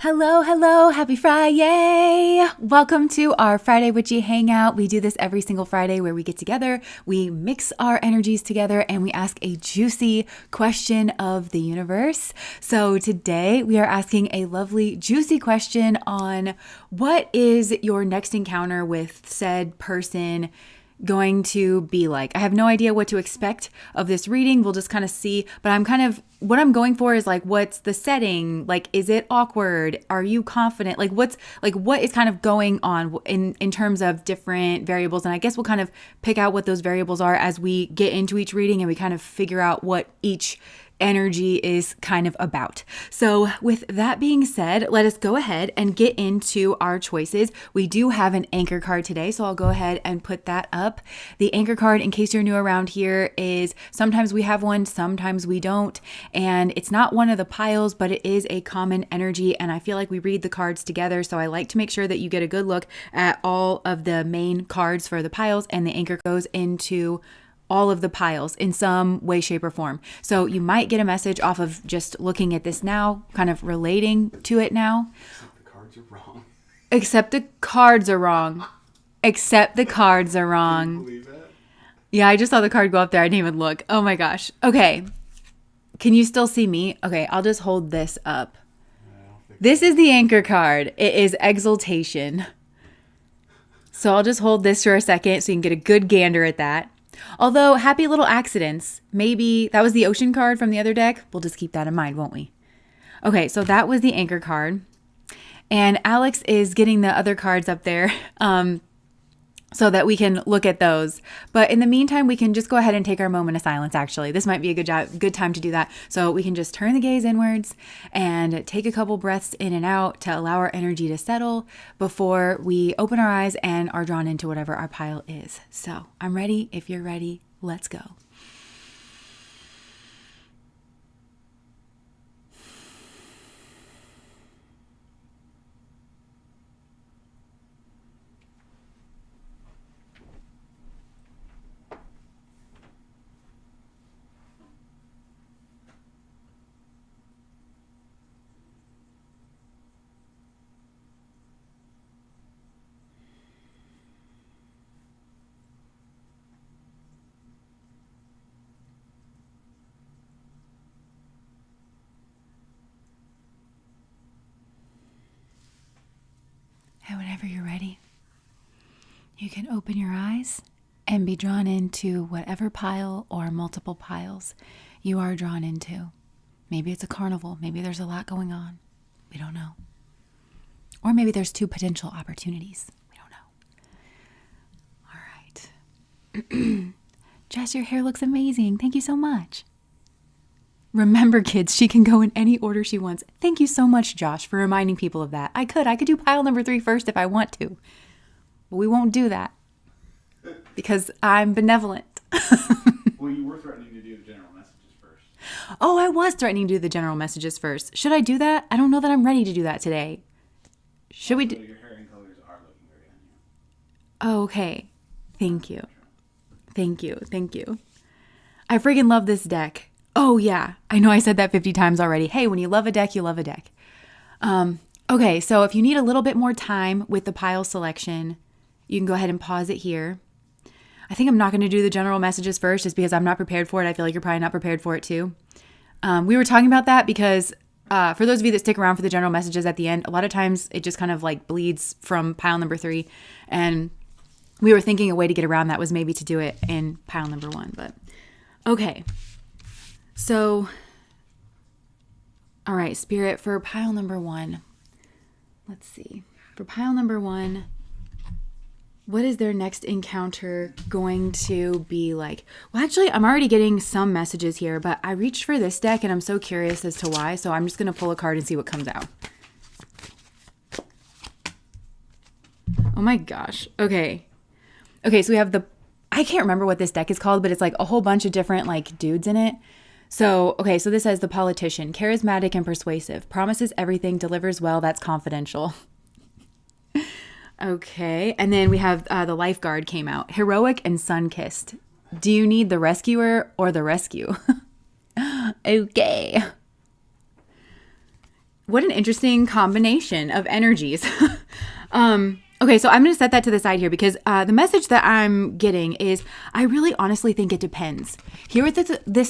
Hello, hello, happy Friday. Welcome to our Friday Witchy Hangout. We do this every single Friday where we get together, we mix our energies together, and we ask a juicy question of the universe. So today we are asking a lovely, juicy question on what is your next encounter with said person going to be like. I have no idea what to expect of this reading. We'll just kind of see, but what I'm going for is like, what's the setting? Like, is it awkward? Are you confident? What is kind of going on in terms of different variables? And I guess we'll kind of pick out what those variables are as we get into each reading and we kind of figure out what each energy is kind of about. So with that being said, let us go ahead and get into our choices. We do have an anchor card today, so I'll go ahead and put that up. The anchor card, in case you're new around here, is sometimes we have one, sometimes we don't, and it's not one of the piles, but it is a common energy, and I feel like we read the cards together, so I like to make sure that you get a good look at all of the main cards for the piles, and the anchor goes into all of the piles in some way, shape, or form. So you might get a message off of just looking at this now, kind of relating to it now. Except the cards are wrong. Except the cards are wrong. Can you believe that? Yeah, I just saw the card go up there. I didn't even look. Oh my gosh. Okay. Can you still see me? Okay, I'll just hold this up. This is the anchor card. It is Exaltation. So I'll just hold this for a second so you can get a good gander at that. Although, happy little accidents. Maybe that was the ocean card from the other deck. We'll just keep that in mind, won't we? Okay, so that was the anchor card. And Alex is getting the other cards up there so that we can look at those. But in the meantime, we can just go ahead and take our moment of silence, actually. This might be a good time to do that. So we can just turn the gaze inwards and take a couple breaths in and out to allow our energy to settle before we open our eyes and are drawn into whatever our pile is. So I'm ready. If you're ready, let's go. And whenever you're ready, you can open your eyes and be drawn into whatever pile or multiple piles you are drawn into. Maybe it's a carnival. Maybe there's a lot going on. We don't know. Or maybe there's 2 potential opportunities. We don't know. All right. Jess, your hair looks amazing. Thank you so much. Remember, kids, she can go in any order she wants. Thank you so much, Josh, for reminding people of that. I could do pile number 3 first if I want to. But we won't do that because I'm benevolent. Well, you were threatening to do the general messages first. Oh, I was threatening to do the general messages first. Should I do that? I don't know that I'm ready to do that today. Should we do? Your hair and colors are looking very on you. Oh, okay. Thank you. Thank you. Thank you. I freaking love this deck. Oh, yeah. I know I said that 50 times already. Hey, when you love a deck, you love a deck. Okay, so if you need a little bit more time with the pile selection, you can go ahead and pause it here. I think I'm not going to do the general messages first just because I'm not prepared for it. I feel like you're probably not prepared for it too. We were talking about that because for those of you that stick around for the general messages at the end, a lot of times it just kind of like bleeds from pile number 3. And we were thinking a way to get around that was maybe to do it in pile number 1. But okay. So, all right, Spirit, for pile number 1, let's see. For pile number 1, what is their next encounter going to be like? Well, actually, I'm already getting some messages here, but I reached for this deck and I'm so curious as to why. So I'm just going to pull a card and see what comes out. Oh my gosh. Okay. Okay, so we have I can't remember what this deck is called, but it's like a whole bunch of different like dudes in it. So, okay, so this says the politician, charismatic and persuasive, promises everything, delivers well, that's confidential. Okay, and then we have the lifeguard came out, heroic and sun-kissed. Do you need the rescuer or the rescue? Okay. What an interesting combination of energies. Okay, so I'm going to set that to the side here because the message that I'm getting is I really honestly think it depends. Here with this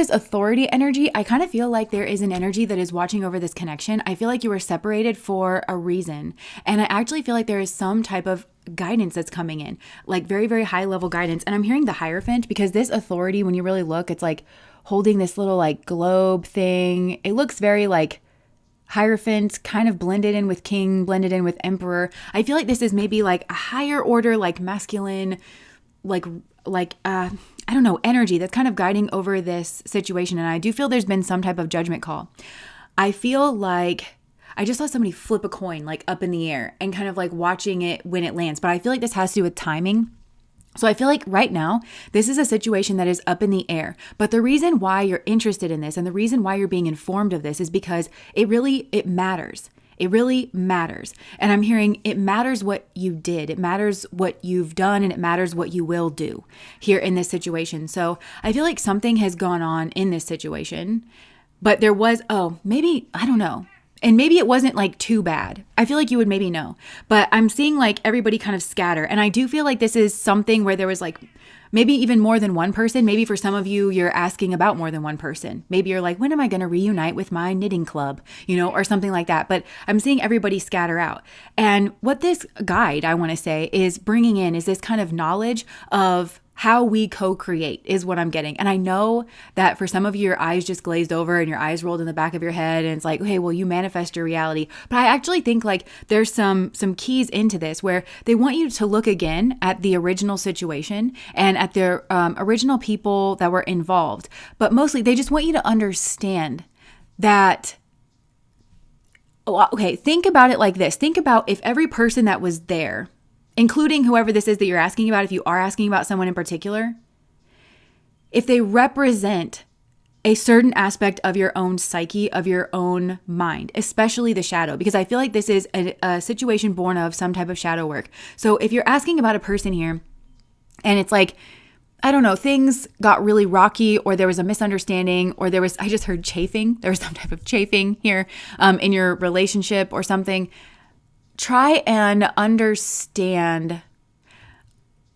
authority energy, I kind of feel like there is an energy that is watching over this connection. I feel like you were separated for a reason. And I actually feel like there is some type of guidance that's coming in, like very, very high level guidance. And I'm hearing the Hierophant because this authority, when you really look, it's like holding this little like globe thing. It looks very like Hierophant, kind of blended in with king, blended in with emperor. I feel like this is maybe like a higher order, like masculine, like I don't know, energy that's kind of guiding over this situation. And I do feel there's been some type of judgment call. I feel like I just saw somebody flip a coin like up in the air and kind of like watching it when it lands. But I feel like this has to do with timing. So I feel like right now, this is a situation that is up in the air. But the reason why you're interested in this and the reason why you're being informed of this is because it matters. It really matters. And I'm hearing it matters what you did. It matters what you've done and it matters what you will do here in this situation. So I feel like something has gone on in this situation, but there was, maybe, I don't know. And maybe it wasn't like too bad. I feel like you would maybe know, but I'm seeing like everybody kind of scatter. And I do feel like this is something where there was like maybe even more than one person. Maybe for some of you, you're asking about more than one person. Maybe you're like, when am I going to reunite with my knitting club, or something like that. But I'm seeing everybody scatter out. And what this guide, I want to say, is bringing in is this kind of knowledge of how we co-create is what I'm getting. And I know that for some of you, your eyes just glazed over and your eyes rolled in the back of your head. And it's like, okay, well, you manifest your reality. But I actually think like there's some keys into this where they want you to look again at the original situation and at the original people that were involved. But mostly they just want you to understand that, okay, think about it like this. Think about if every person that was there, including whoever this is that you're asking about, if you are asking about someone in particular, if they represent a certain aspect of your own psyche, of your own mind, especially the shadow, because I feel like this is a situation born of some type of shadow work. So if you're asking about a person here and it's like, I don't know, things got really rocky or there was a misunderstanding or I just heard chafing. There was some type of chafing here in your relationship or something. Try and understand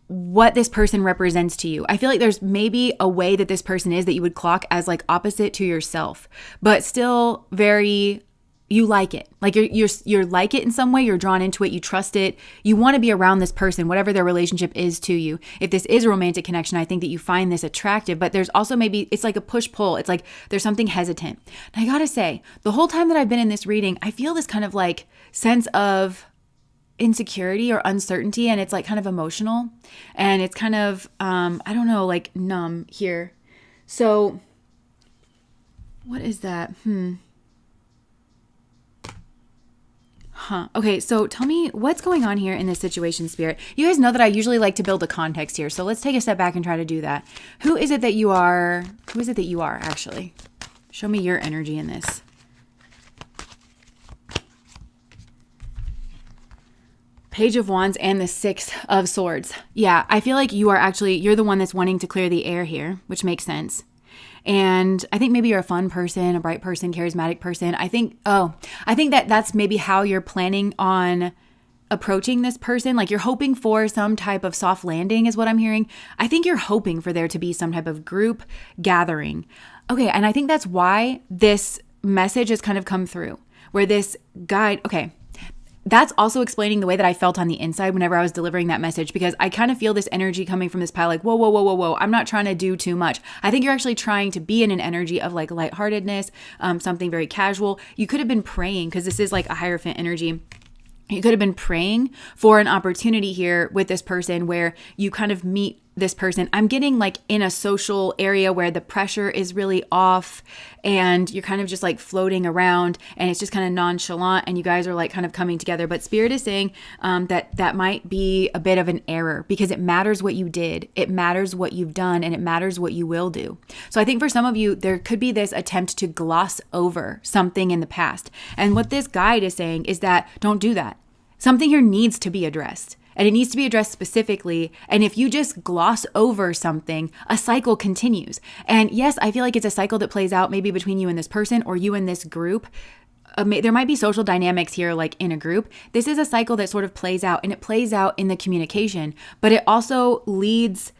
what this person represents to you. I feel like there's maybe a way that this person is that you would clock as like opposite to yourself, but still very, you like it. Like you're like it in some way, you're drawn into it, you trust it. You want to be around this person, whatever their relationship is to you. If this is a romantic connection, I think that you find this attractive, but there's also maybe, it's like a push-pull. It's like there's something hesitant. And I gotta say, the whole time that I've been in this reading, I feel this kind of like sense of insecurity or uncertainty, and it's like kind of emotional and it's kind of I don't know, like numb here. So what is that? Okay, so tell me what's going on here in this situation, Spirit. You guys know that I usually like to build a context here, so let's take a step back and try to do that. Who is it that you are actually? Show me your energy in this. Page of Wands and the Six of Swords. Yeah, I feel like you're the one that's wanting to clear the air here, which makes sense. And I think maybe you're a fun person, a bright person, charismatic person. I think that's maybe how you're planning on approaching this person. Like you're hoping for some type of soft landing is what I'm hearing. I think you're hoping for there to be some type of group gathering. Okay, and I think that's why this message has kind of come through, where this guide, okay, that's also explaining the way that I felt on the inside whenever I was delivering that message, because I kind of feel this energy coming from this pile like, whoa, whoa, whoa, whoa, whoa. I'm not trying to do too much. I think you're actually trying to be in an energy of like lightheartedness, something very casual. You could have been praying, because this is like a Hierophant energy. You could have been praying for an opportunity here with this person where you kind of meet this person. I'm getting like in a social area where the pressure is really off and you're kind of just like floating around and it's just kind of nonchalant and you guys are like kind of coming together. But Spirit is saying that might be a bit of an error, because it matters what you did. It matters what you've done, and it matters what you will do. So I think for some of you, there could be this attempt to gloss over something in the past. And what this guide is saying is that don't do that. Something here needs to be addressed. And it needs to be addressed specifically. And if you just gloss over something, a cycle continues. And yes, I feel like it's a cycle that plays out maybe between you and this person or you and this group. There might be social dynamics here, like in a group. This is a cycle that sort of plays out, and it plays out in the communication, but it also leads,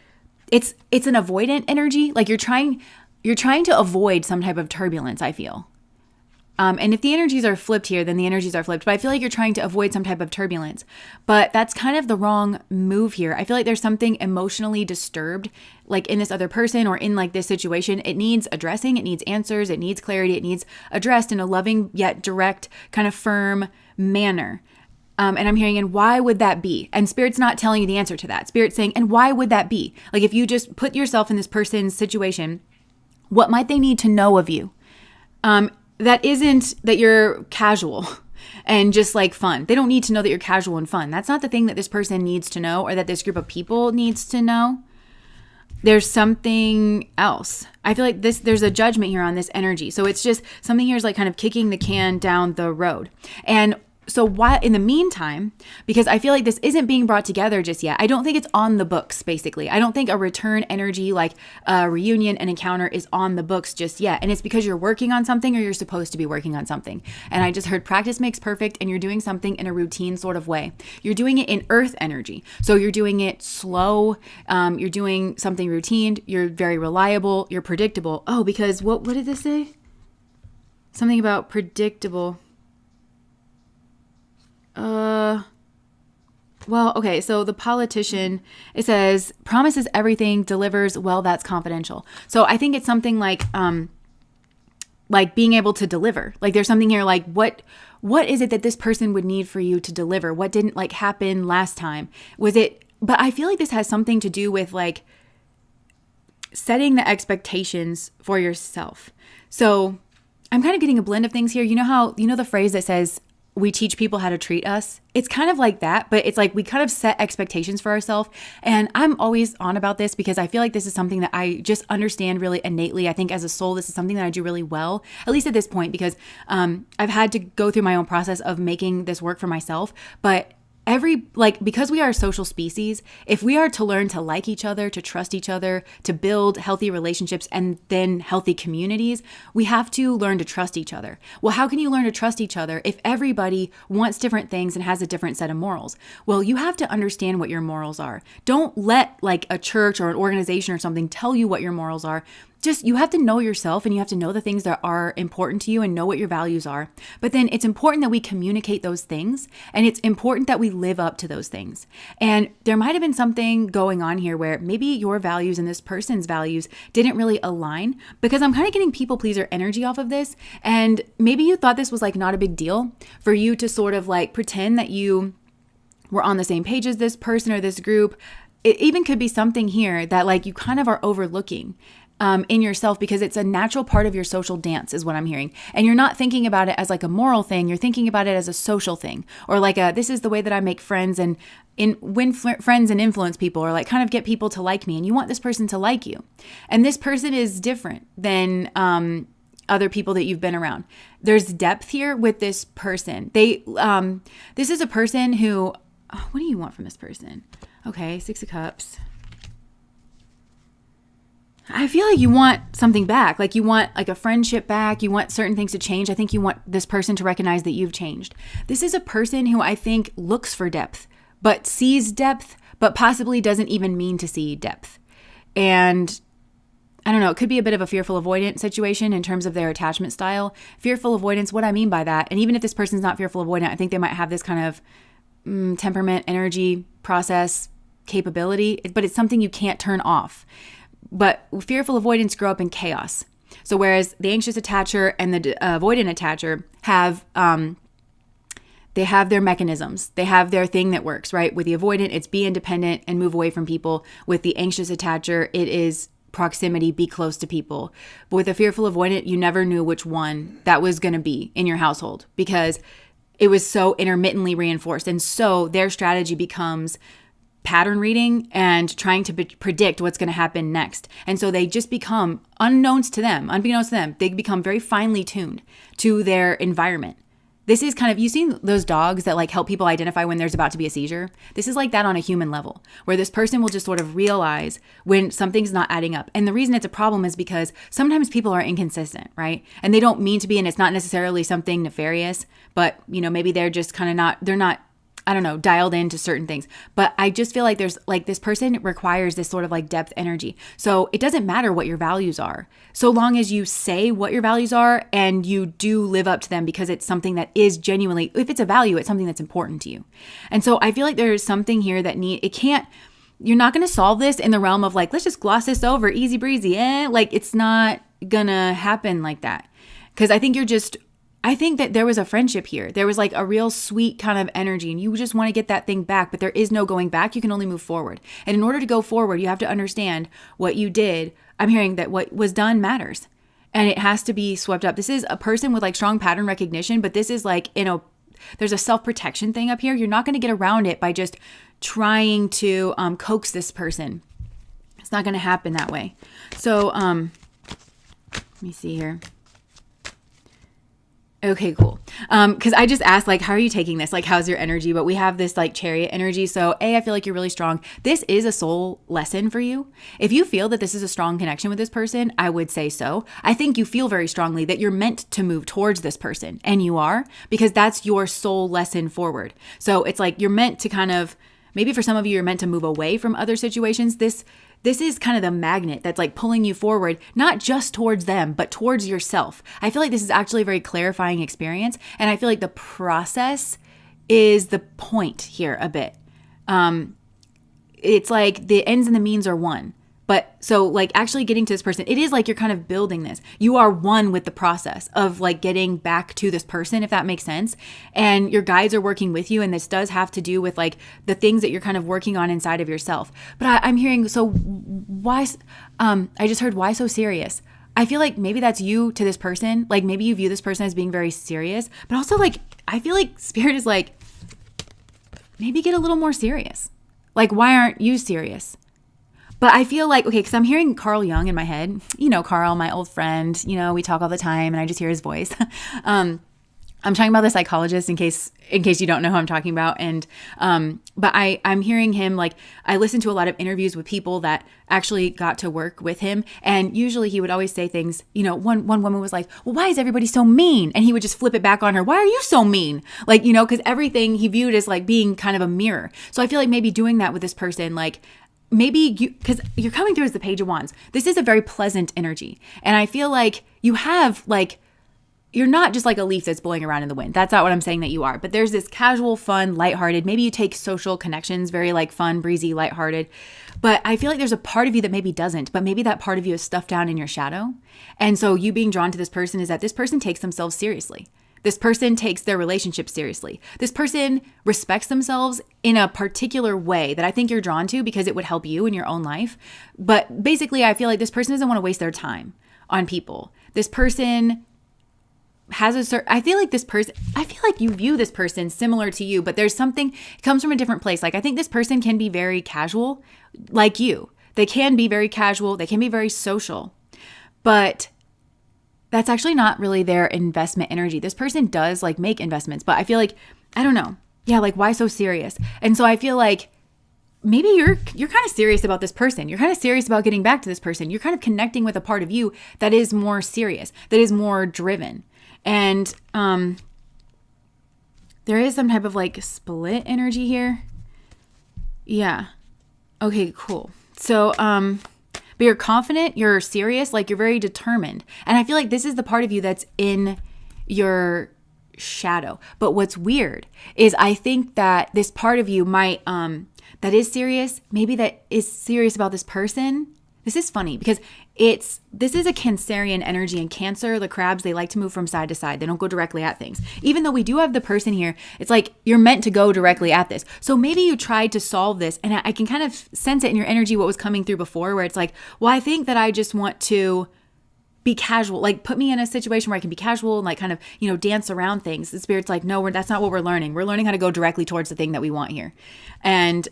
it's an avoidant energy. Like you're trying to avoid some type of turbulence, I feel. And if the energies are flipped here, then the energies are flipped. But I feel like you're trying to avoid some type of turbulence. But that's kind of the wrong move here. I feel like there's something emotionally disturbed, like in this other person or in like this situation. It needs addressing. It needs answers. It needs clarity. It needs addressed in a loving yet direct, kind of firm manner. And I'm hearing, and why would that be? And Spirit's not telling you the answer to that. Spirit's saying, and why would that be? Like if you just put yourself in this person's situation, what might they need to know of you? That isn't that you're casual and just like fun. They don't need to know that you're casual and fun. That's not the thing that this person needs to know or that this group of people needs to know. There's something else. I feel like there's a judgment here on this energy. So it's just something here is like kind of kicking the can down the road. And so while in the meantime, because I feel like this isn't being brought together just yet, I don't think it's on the books, basically. I don't think a return energy like a reunion, an encounter is on the books just yet. And it's because you're working on something or you're supposed to be working on something. And I just heard practice makes perfect, and you're doing something in a routine sort of way. You're doing it in earth energy. So you're doing it slow. You're doing something routine. You're very reliable. You're predictable. Oh, because what did this say? Something about predictable. Well, okay, so the politician, it says, promises everything, delivers, well, that's confidential. So I think it's something like being able to deliver. Like there's something here like what is it that this person would need for you to deliver? What didn't like happen last time? Was it, but I feel like this has something to do with like setting the expectations for yourself. So I'm kind of getting a blend of things here. You know how, you know the phrase that says, we teach people how to treat us? It's kind of like that, but it's like we kind of set expectations for ourselves. And I'm always on about this because I feel like this is something that I just understand really innately. I think as a soul, this is something that I do really well, at least at this point, because I've had to go through my own process of making this work for myself. But because we are a social species, if we are to learn to like each other, to trust each other, to build healthy relationships and then healthy communities, we have to learn to trust each other. Well, how can you learn to trust each other if everybody wants different things and has a different set of morals? Well, you have to understand what your morals are. Don't let like a church or an organization or something tell you what your morals are. Just, you have to know yourself and you have to know the things that are important to you and know what your values are. But then it's important that we communicate those things and it's important that we live up to those things. And there might have been something going on here where maybe your values and this person's values didn't really align, because I'm kind of getting people pleaser energy off of this. And maybe you thought this was like not a big deal for you to sort of like pretend that you were on the same page as this person or this group. It even could be something here that like you kind of are overlooking in yourself, because it's a natural part of your social dance is what I'm hearing. And you're not thinking about it as like a moral thing. You're thinking about it as a social thing, or like this is the way that I make friends and win friends and influence people, or like kind of get people to like me. And you want this person to like you. And this person is different than other people that you've been around. There's depth here with this person. This is a person who, what do you want from this person? Okay, 6 of Cups. I feel like you want something back. Like you want like a friendship back. You want certain things to change. I think you want this person to recognize that you've changed. This is a person who I think looks for depth, but sees depth, but possibly doesn't even mean to see depth. And I don't know, it could be a bit of a fearful avoidant situation in terms of their attachment style. Fearful avoidance, what I mean by that, and even if this person's not fearful avoidant, I think they might have this kind of temperament, energy, process, capability, but it's something you can't turn off. But fearful avoidance grow up in chaos. So whereas the anxious attacher and the avoidant attacher have, they have their mechanisms. They have their thing that works, right? With the avoidant, it's be independent and move away from people. With the anxious attacher, it is proximity, be close to people. But with a fearful avoidant, you never knew which one that was going to be in your household because it was so intermittently reinforced. And so their strategy becomes pattern reading and trying to predict what's going to happen next. And so they just become, unbeknownst to them, they become very finely tuned to their environment. This is kind of, you've seen those dogs that like help people identify when there's about to be a seizure. This is like that on a human level, where this person will just sort of realize when something's not adding up. And the reason it's a problem is because sometimes people are inconsistent, right? And they don't mean to be, and it's not necessarily something nefarious, but you know, maybe they're just kind of they're not, I don't know, dialed into certain things. But I just feel like there's like this person requires this sort of like depth energy. So it doesn't matter what your values are, so long as you say what your values are and you do live up to them, because it's something that is genuinely, if it's a value, it's something that's important to you. And so I feel like there's something here that you're not going to solve this in the realm of like, let's just gloss this over, easy breezy. Like it's not gonna happen like that. Because I think that there was a friendship here. There was like a real sweet kind of energy and you just want to get that thing back, but there is no going back. You can only move forward. And in order to go forward, you have to understand what you did. I'm hearing that what was done matters and it has to be swept up. This is a person with like strong pattern recognition, but this is like, there's a self-protection thing up here. You're not going to get around it by just trying to coax this person. It's not going to happen that way. So let me see here. Okay, cool. Because I just asked, like, how are you taking this? Like, how's your energy? But we have this, like, chariot energy. So, I feel like you're really strong. This is a soul lesson for you. If you feel that this is a strong connection with this person, I would say so. I think you feel very strongly that you're meant to move towards this person. And you are, because that's your soul lesson forward. So, it's like you're meant to kind of, maybe for some of you, you're meant to move away from other situations. This is kind of the magnet that's like pulling you forward, not just towards them, but towards yourself. I feel like this is actually a very clarifying experience. And I feel like the process is the point here a bit. it's like the ends and the means are one. But so like actually getting to this person, it is like you're kind of building this. You are one with the process of like getting back to this person, if that makes sense. And your guides are working with you. And this does have to do with like the things that you're kind of working on inside of yourself. But I'm hearing, so why, I just heard, why so serious? I feel like maybe that's you to this person. Like maybe you view this person as being very serious, but also like, I feel like spirit is like, maybe get a little more serious. Like, why aren't you serious? But I feel like, okay, because I'm hearing Carl Jung in my head. You know, Carl, my old friend, you know, we talk all the time and I just hear his voice. I'm talking about the psychologist in case you don't know who I'm talking about. And, but I'm hearing him, like, I listened to a lot of interviews with people that actually got to work with him. And usually he would always say things, you know, one woman was like, well, why is everybody so mean? And he would just flip it back on her. Why are you so mean? Like, you know, because everything he viewed as like being kind of a mirror. So I feel like maybe doing that with this person, like, maybe you, because you're coming through as the Page of Wands. This is a very pleasant energy. And I feel like you have like, you're not just like a leaf that's blowing around in the wind. That's not what I'm saying that you are. But there's this casual, fun, lighthearted. Maybe you take social connections very like fun, breezy, lighthearted. But I feel like there's a part of you that maybe doesn't. But maybe that part of you is stuffed down in your shadow. And so you being drawn to this person is that this person takes themselves seriously. This person takes their relationship seriously. This person respects themselves in a particular way that I think you're drawn to because it would help you in your own life. But basically, I feel like this person doesn't want to waste their time on people. This person has a certain, I feel like you view this person similar to you, but there's something, it comes from a different place. Like I think this person can be very casual like you. They can be very casual. They can be very social, but that's actually not really their investment energy. This person does like make investments, but I feel like, I don't know. Yeah. Like why so serious? And so I feel like maybe you're kind of serious about this person. You're kind of serious about getting back to this person. You're kind of connecting with a part of you that is more serious, that is more driven. And there is some type of like split energy here. Yeah. Okay, cool. So, but you're confident, you're serious, like you're very determined. And I feel like this is the part of you that's in your shadow. But what's weird is I think that this part of you might, that is serious, maybe that is serious about this person. This is funny because this is a Cancerian energy, and Cancer, the crabs, they like to move from side to side. They don't go directly at things. Even though we do have the person here, it's like you're meant to go directly at this. So maybe you tried to solve this, and I can kind of sense it in your energy what was coming through before, where it's like, well, I think that I just want to be casual, like put me in a situation where I can be casual and like kind of, you know, dance around things. The spirit's like, no, that's not what we're learning. We're learning how to go directly towards the thing that we want here. And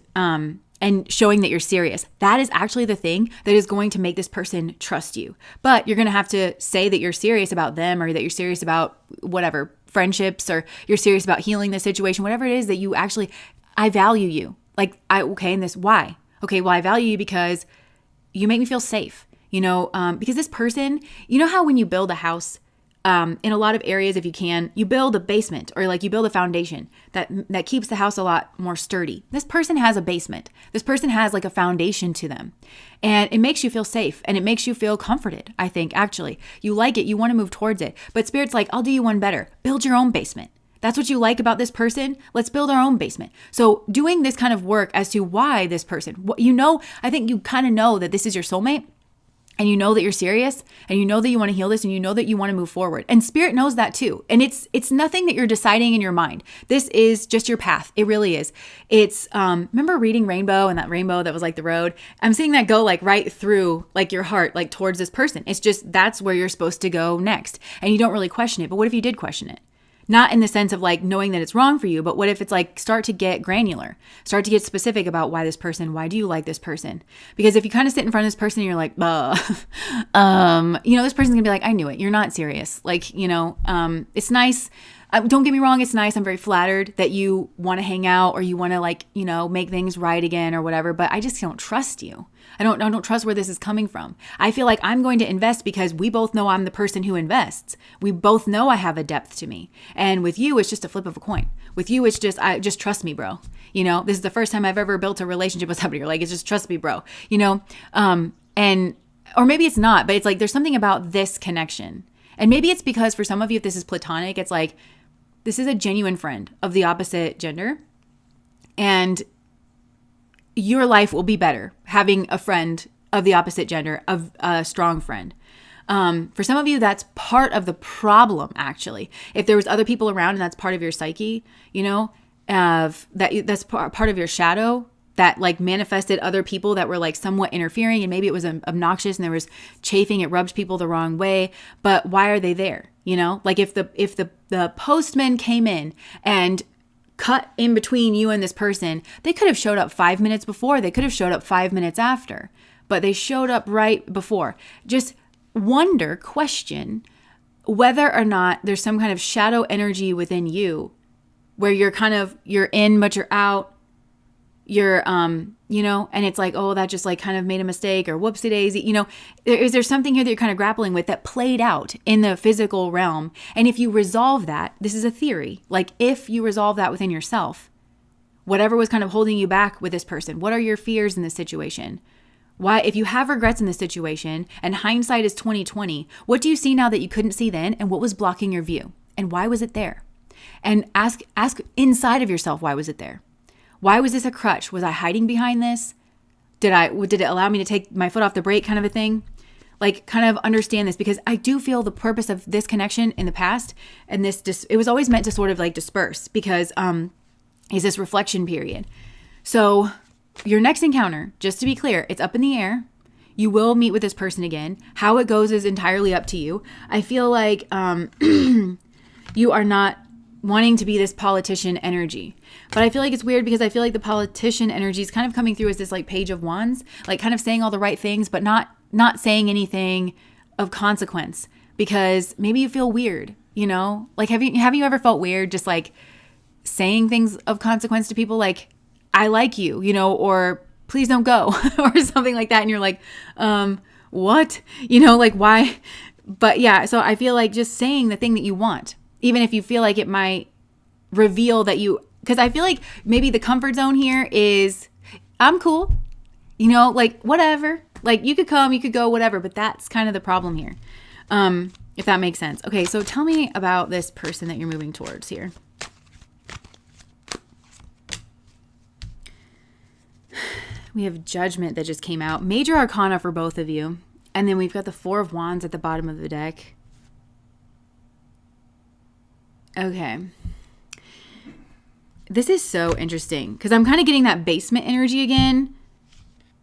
showing that you're serious. That is actually the thing that is going to make this person trust you. But you're going to have to say that you're serious about them, or that you're serious about whatever, friendships, or you're serious about healing the situation, whatever it is that you actually, I value you. Like, and this, why? Okay, well, I value you because you make me feel safe, you know, because this person, you know how when you build a house, in a lot of areas, if you can, you build a basement, or like you build a foundation that keeps the house a lot more sturdy. This person has a basement. This person has like a foundation to them, and it makes you feel safe and it makes you feel comforted. I think actually you like it. You want to move towards it, but Spirit's like, I'll do you one better. Build your own basement. That's what you like about this person. Let's build our own basement. So doing this kind of work as to why this person, you know, I think you kind of know that this is your soulmate. And you know that you're serious, and you know that you want to heal this, and you know that you want to move forward. And Spirit knows that too. And it's nothing that you're deciding in your mind. This is just your path. It really is. It's, remember reading Rainbow, and that rainbow that was like the road? I'm seeing that go like right through like your heart, like towards this person. It's just, that's where you're supposed to go next. And you don't really question it. But what if you did question it? Not in the sense of like knowing that it's wrong for you, but what if it's like start to get granular, start to get specific about why do you like this person? Because if you kind of sit in front of this person and you're like, you know, this person's gonna be like, I knew it. You're not serious. Like, you know, it's nice. Don't get me wrong. It's nice. I'm very flattered that you want to hang out, or you want to like, you know, make things right again or whatever, but I just don't trust you. I don't trust where this is coming from. I feel like I'm going to invest because we both know I'm the person who invests. We both know I have a depth to me. And with you, it's just a flip of a coin. With you, it's just trust me, bro. You know, this is the first time I've ever built a relationship with somebody. You're like, it's just trust me, bro. You know, or maybe it's not, but it's like, there's something about this connection. And maybe it's because for some of you, if this is platonic, it's like, this is a genuine friend of the opposite gender. And your life will be better having a friend of the opposite gender, of a strong friend. For some of you, that's part of the problem, actually. If there was other people around and that's part of your psyche, that's part of your shadow that like manifested other people that were like somewhat interfering, and maybe it was obnoxious and there was chafing, it rubbed people the wrong way. But why are they there? Like if the postman came in and cut in between you and this person, they could have showed up 5 minutes before, they could have showed up 5 minutes after, but they showed up right before. Just question whether or not there's some kind of shadow energy within you where you're in, but you're out, and it's like, oh, that just like kind of made a mistake, or whoopsie daisy, is there something here that you're kind of grappling with that played out in the physical realm? And if you resolve that, this is a theory, like if you resolve that within yourself, whatever was kind of holding you back with this person, what are your fears in this situation? Why, if you have regrets in this situation and hindsight is 20/20, what do you see now that you couldn't see then? And what was blocking your view? And why was it there? And ask inside of yourself, why was it there? Why was this a crutch? Was I hiding behind this? Did it allow me to take my foot off the brake, kind of a thing? Like, kind of understand this, because I do feel the purpose of this connection in the past, and it was always meant to sort of like disperse, because is this reflection period. So your next encounter, just to be clear, it's up in the air. You will meet with this person again. How it goes is entirely up to you. I feel like you are not wanting to be this politician energy. But I feel like it's weird, because I feel like the politician energy is kind of coming through as this like page of wands, like kind of saying all the right things, but not saying anything of consequence, because maybe you feel weird, Like have you ever felt weird just like saying things of consequence to people, like, I like you, or please don't go or something like that. And you're like, what? Like why? But yeah, so I feel like just saying the thing that you want, even if you feel like it might reveal that because I feel like maybe the comfort zone here is, I'm cool, like whatever, like you could come, you could go, whatever. But that's kind of the problem here. If that makes sense. Okay. So tell me about this person that you're moving towards here. We have Judgment that just came out. Major Arcana for both of you. And then we've got the Four of Wands at the bottom of the deck. Okay. This is so interesting, because I'm kind of getting that basement energy again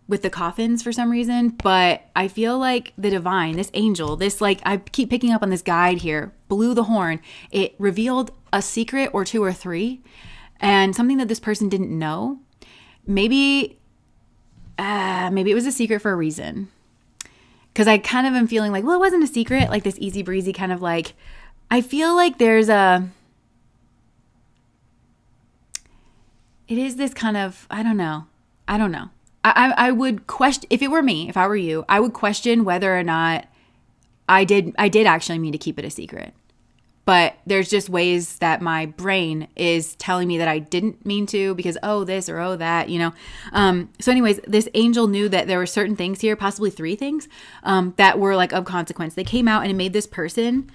with the coffins for some reason. But I feel like the divine, this angel, this, like, I keep picking up on this guide here, blew the horn. It revealed a secret or two or three, and something that this person didn't know. Maybe it was a secret for a reason. Because I kind of am feeling like, well, it wasn't a secret, like this easy breezy kind of like, I feel like it is this kind of, I don't know. I would question, if it were me, if I were you, I would question whether or not I did actually mean to keep it a secret. But there's just ways that my brain is telling me that I didn't mean to, because, oh, this or oh, that, So anyways, this angel knew that there were certain things here, possibly 3 things, that were like of consequence. They came out and it made this person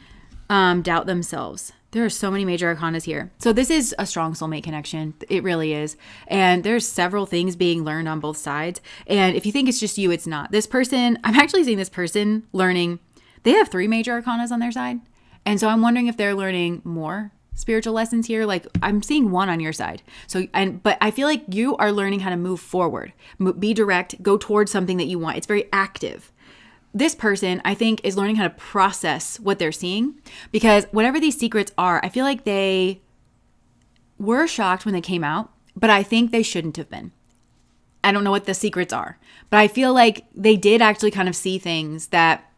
doubt themselves. There are so many major arcanas here. So this is a strong soulmate connection. It really is. And there's several things being learned on both sides. And if you think it's just you, it's not. This person, I'm actually seeing this person learning. They have 3 major arcanas on their side. And so I'm wondering if they're learning more spiritual lessons here. Like, I'm seeing 1 on your side. But I feel like you are learning how to move forward, be direct, go towards something that you want. It's very active. This person, I think, is learning how to process what they're seeing, because whatever these secrets are, I feel like they were shocked when they came out, but I think they shouldn't have been. I don't know what the secrets are, but I feel like they did actually kind of see things that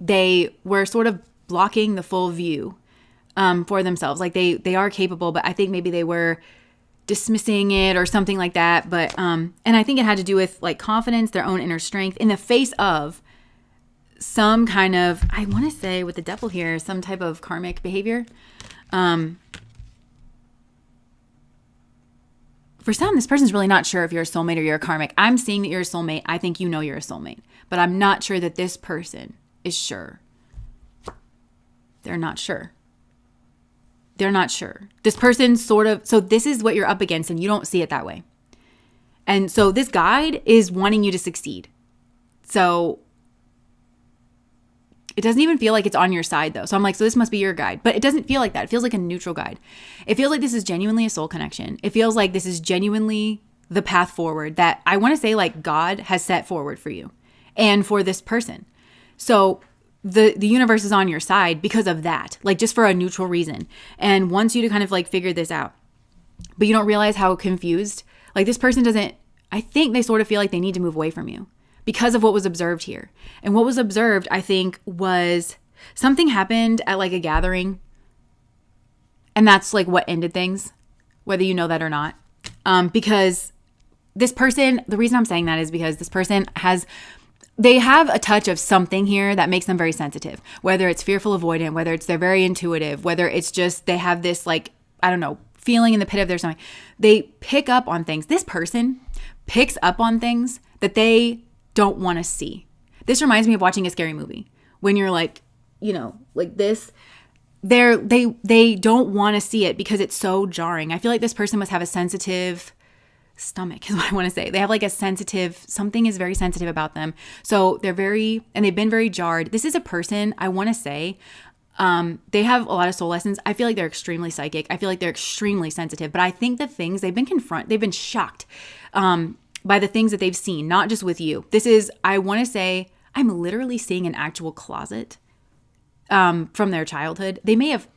they were sort of blocking the full view for themselves. Like they are capable, but I think maybe they were dismissing it or something like that. But and I think it had to do with like confidence, their own inner strength in the face of some kind of, I want to say with the devil here, some type of karmic behavior. For some, this person's really not sure if you're a soulmate or you're a karmic. I'm seeing that you're a soulmate. I think you know you're a soulmate, but I'm not sure that this person is sure. They're not sure. This person sort of, so this is what you're up against and you don't see it that way. And so this guide is wanting you to succeed. So it doesn't even feel like it's on your side though. So I'm like, so this must be your guide. But it doesn't feel like that. It feels like a neutral guide. It feels like this is genuinely a soul connection. It feels like this is genuinely the path forward that I want to say like God has set forward for you and for this person. So the universe is on your side because of that, like just for a neutral reason, and wants you to kind of like figure this out. But you don't realize how confused, like this person doesn't, I think they sort of feel like they need to move away from you because of what was observed here. And what was observed, I think, was something happened at like a gathering. And that's like what ended things, whether you know that or not. Because this person, the reason I'm saying that is because this person they have a touch of something here that makes them very sensitive, whether it's fearful avoidant, whether it's they're very intuitive, whether it's just they have this like, I don't know, feeling in the pit of their stomach. They pick up on things. This person picks up on things that they don't want to see. This reminds me of watching a scary movie when you're like, you know, like this, they don't want to see it because it's so jarring. I feel like this person must have a sensitive stomach is what I want to say. They have like a sensitive, something is very sensitive about them. So they've been very jarred. This is a person, I want to say, they have a lot of soul lessons. I feel like they're extremely psychic. I feel like they're extremely sensitive, but I think the things they've been shocked, by the things that they've seen, not just with you. This is, I want to say, I'm literally seeing an actual closet, from their childhood. They may have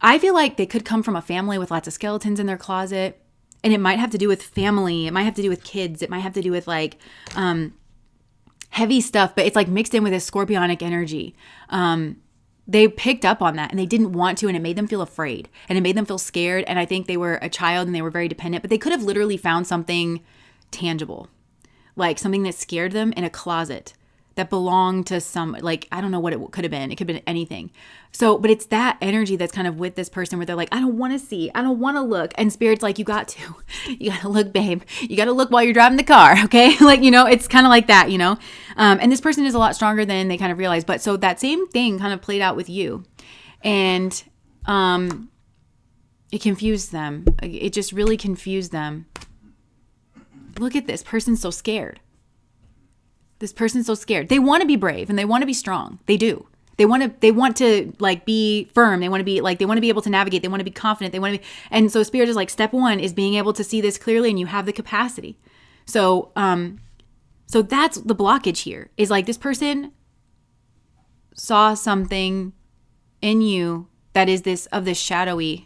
I feel like they could come from a family with lots of skeletons in their closet, and it might have to do with family. It might have to do with kids. It might have to do with like heavy stuff, but it's like mixed in with this scorpionic energy. They picked up on that and they didn't want to, and it made them feel afraid and it made them feel scared. And I think they were a child and they were very dependent, but they could have literally found something tangible, like something that scared them in a closet that belonged to some, like, I don't know what it could have been. It could have been anything. So, but it's that energy that's kind of with this person where they're like, I don't want to see, I don't want to look. And Spirit's like, you got to look, babe. You got to look while you're driving the car. Okay. Like, you know, it's kind of like that, you know? And this person is a lot stronger than they kind of realize. But so that same thing kind of played out with you. And, it confused them. It just really confused them. Look at this person's so scared. This person's so scared. They want to be brave and they want to be strong. They do. They want to like be firm. They want to be able to navigate. They want to be confident. And so Spirit is like, step one is being able to see this clearly, and you have the capacity. So, so that's the blockage here, is like this person saw something in you that is this shadowy,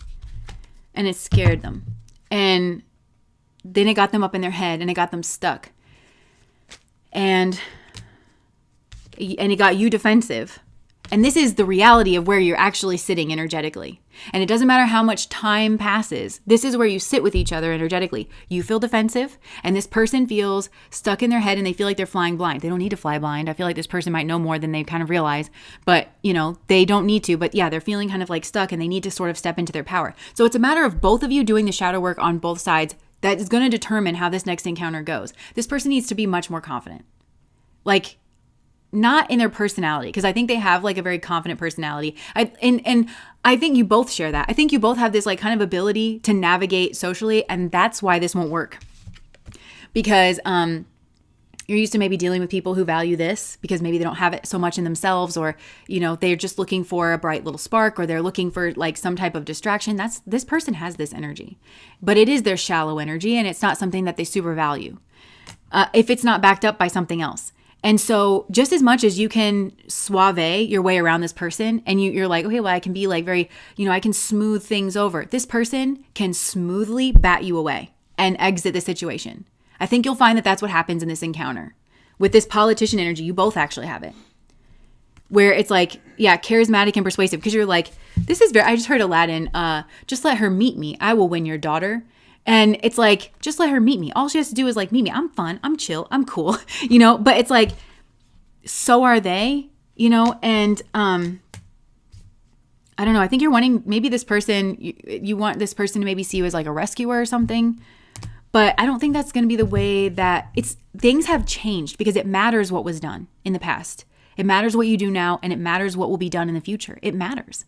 and it scared them. And then it got them up in their head and it got them stuck. And it got you defensive. And this is the reality of where you're actually sitting energetically. And it doesn't matter how much time passes. This is where you sit with each other energetically. You feel defensive, and this person feels stuck in their head and they feel like they're flying blind. They don't need to fly blind. I feel like this person might know more than they kind of realize, but you know, they don't need to. But yeah, they're feeling kind of like stuck and they need to sort of step into their power. So it's a matter of both of you doing the shadow work on both sides that is going to determine how this next encounter goes. This person needs to be much more confident. Like, not in their personality, because I think they have like a very confident personality. And I think you both share that. I think you both have this like kind of ability to navigate socially, and that's why this won't work. Because you're used to maybe dealing with people who value this because maybe they don't have it so much in themselves, or you know, they're just looking for a bright little spark, or they're looking for like some type of distraction. This person has this energy, but it is their shallow energy, and it's not something that they super value if it's not backed up by something else. And so just as much as you can suave your way around this person, and you're like, okay, well, I can be like very, you know, I can smooth things over. This person can smoothly bat you away and exit the situation. I think you'll find that that's what happens in this encounter. With this politician energy, you both actually have it. Where it's like, yeah, charismatic and persuasive. Because you're like, I just heard Aladdin, just let her meet me. I will win your daughter. And it's like, just let her meet me. All she has to do is like meet me. I'm fun. I'm chill. I'm cool. You know, but it's like, so are they, you know? And I don't know. I think you're wanting maybe this person, you want this person to maybe see you as like a rescuer or something. But I don't think that's going to be the way that things have changed, because it matters what was done in the past. It matters what you do now, and it matters what will be done in the future. It matters.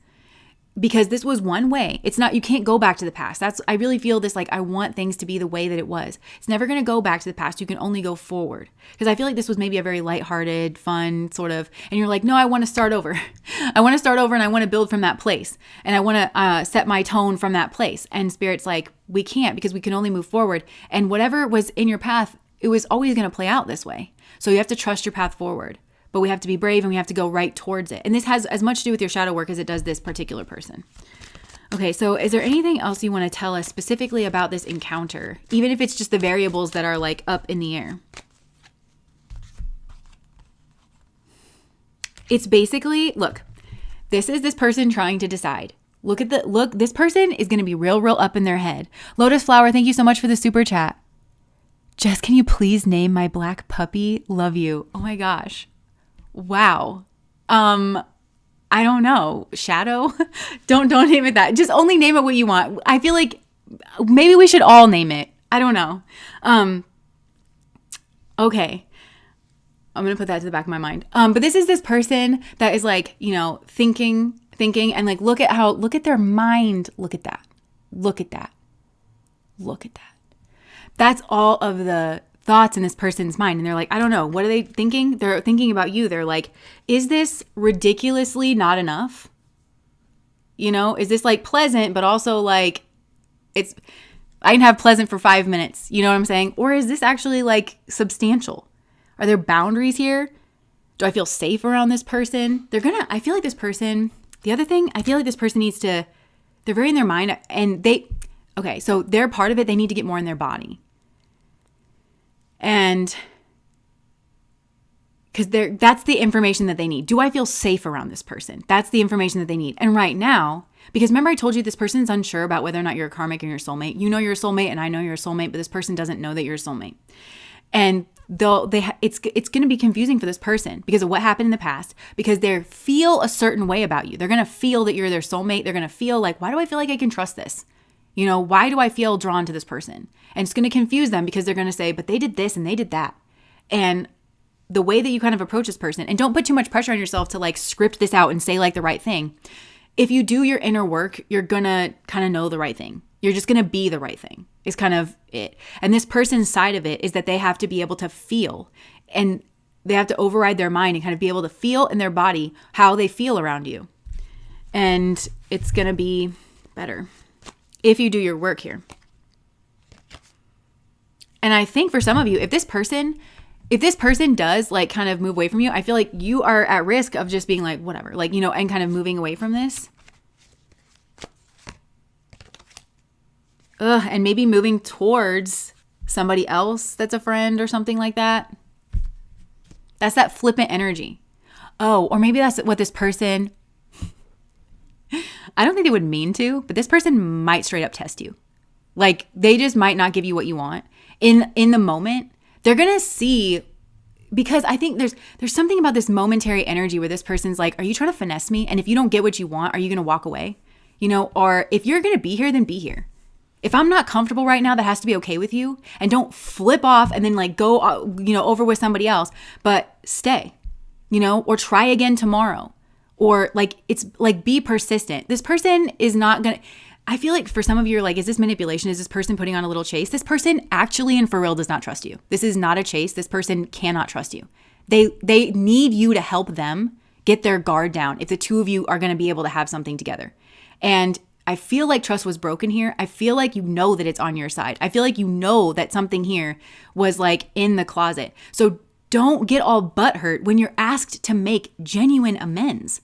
because this was one way. It's not, you can't go back to the past. I really feel this, like, I want things to be the way that it was. It's never going to go back to the past. You can only go forward. Because I feel like this was maybe a very lighthearted, fun sort of, and you're like, no, I want to start over. I want to start over and I want to build from that place. And I want to set my tone from that place. And Spirit's like, we can't, because we can only move forward. And whatever was in your path, it was always going to play out this way. So you have to trust your path forward. But we have to be brave and we have to go right towards it. And this has as much to do with your shadow work as it does this particular person. Okay, so is there anything else you want to tell us specifically about this encounter? Even if it's just the variables that are like up in the air. It's basically, look, this is this person trying to decide. Look, this person is going to be real up in their head. Lotus Flower, thank you so much for the super chat. Jess, can you please name my black puppy? Love you. Oh my gosh. Wow. I don't know. Shadow? Don't name it that. Just only name it what you want. I feel like maybe we should all name it. I don't know. Okay. I'm going to put that to the back of my mind. But this is this person that is like, you know, thinking and like, look at their mind. Look at that. That's all of the thoughts in this person's mind. And they're like, I don't know. What are they thinking? They're thinking about you. They're like, is this ridiculously not enough? You know, is this like pleasant, but also like I can have pleasant for 5 minutes. You know what I'm saying? Or is this actually like substantial? Are there boundaries here? Do I feel safe around this person? I feel like this person, the other thing, I feel like this person they're very in their mind and so they're part of it. They need to get more in their body. And because that's the information that they need. Do I feel safe around this person? That's the information that they need. And right now, because remember I told you this person's unsure about whether or not you're a karmic and your soulmate. You know you're a soulmate and I know you're a soulmate, but this person doesn't know that you're a soulmate. And it's going to be confusing for this person because of what happened in the past, because they feel a certain way about you. They're going to feel that you're their soulmate. They're going to feel like, why do I feel like I can trust this? You know, why do I feel drawn to this person? And it's going to confuse them because they're going to say, but they did this and they did that. And the way that you kind of approach this person, and don't put too much pressure on yourself to like script this out and say like the right thing. If you do your inner work, you're going to kind of know the right thing. You're just going to be the right thing is kind of it. And this person's side of it is that they have to be able to feel, and they have to override their mind and kind of be able to feel in their body how they feel around you. And it's going to be better if you do your work here. And I think for some of you, if this person does like kind of move away from you, I feel like you are at risk of just being like, whatever, like, you know, and kind of moving away from this. And maybe moving towards somebody else that's a friend or something like that. That's that flippant energy. Oh, or maybe that's what this person, I don't think they would mean to, but this person might straight up test you. Like they just might not give you what you want. In the moment, they're going to see, because I think there's something about this momentary energy where this person's like, are you trying to finesse me? And if you don't get what you want, are you going to walk away? You know, or if you're going to be here, then be here. If I'm not comfortable right now, that has to be okay with you. And don't flip off and then like go, you know, over with somebody else, but stay, you know, or try again tomorrow. Or like, it's like, be persistent. This person is not going to, I feel like for some of you are like, is this manipulation? Is this person putting on a little chase? This person actually and for real does not trust you. This is not a chase. This person cannot trust you. They need you to help them get their guard down if the two of you are going to be able to have something together. And I feel like trust was broken here. I feel like you know that it's on your side. I feel like you know that something here was like in the closet. So don't get all butthurt when you're asked to make genuine amends.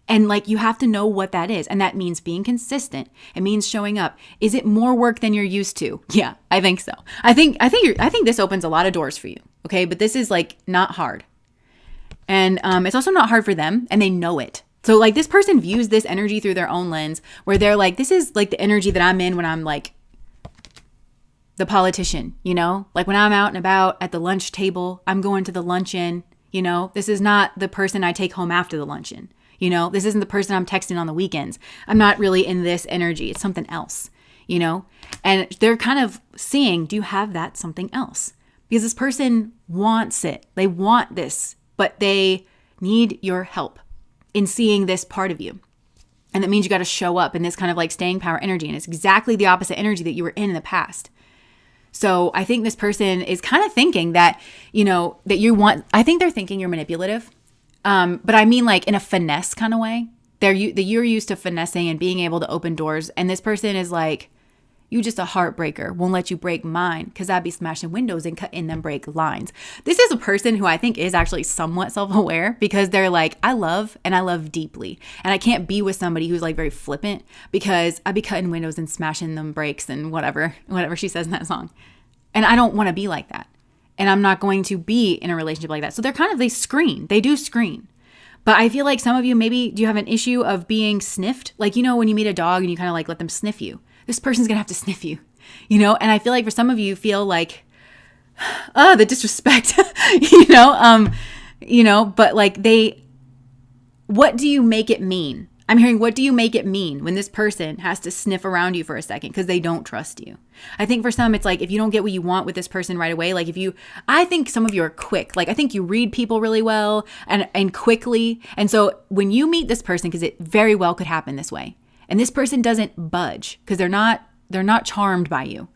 And like, you have to know what that is. And that means being consistent. It means showing up. Is it more work than you're used to? Yeah, I think so. I think this opens a lot of doors for you. Okay. But this is like not hard. And it's also not hard for them, and they know it. So like this person views this energy through their own lens where they're like, this is like the energy that I'm in when I'm like the politician, you know, like when I'm out and about at the lunch table, I'm going to the luncheon, you know, this is not the person I take home after the luncheon. You know, this isn't the person I'm texting on the weekends. I'm not really in this energy. It's something else, you know, and they're kind of seeing, do you have that something else? Because this person wants it. They want this, but they need your help in seeing this part of you. And that means you got to show up in this kind of like staying power energy. And it's exactly the opposite energy that you were in the past. So I think this person is kind of thinking that, that you want, I think they're thinking you're manipulative. But I mean like in a finesse kind of way. You're used to finessing and being able to open doors. And this person is like, you just a heartbreaker. Won't let you break mine because I'd be smashing windows and cutting them break lines. This is a person who I think is actually somewhat self-aware because they're like, I love and I love deeply. And I can't be with somebody who's like very flippant because I'd be cutting windows and smashing them brakes and whatever she says in that song. And I don't want to be like that. And I'm not going to be in a relationship like that. So they do screen. But I feel like some of you, maybe, do you have an issue of being sniffed? Like, when you meet a dog and you kind of like let them sniff you. This person's going to have to sniff you, And I feel like for some of you feel like, the disrespect, but like what do you make it mean? I'm hearing, what do you make it mean when this person has to sniff around you for a second because they don't trust you? I think for some, it's like if you don't get what you want with this person right away, like I think some of you are quick. Like I think you read people really well and quickly. And so when you meet this person, because it very well could happen this way, and this person doesn't budge because they're not charmed by you,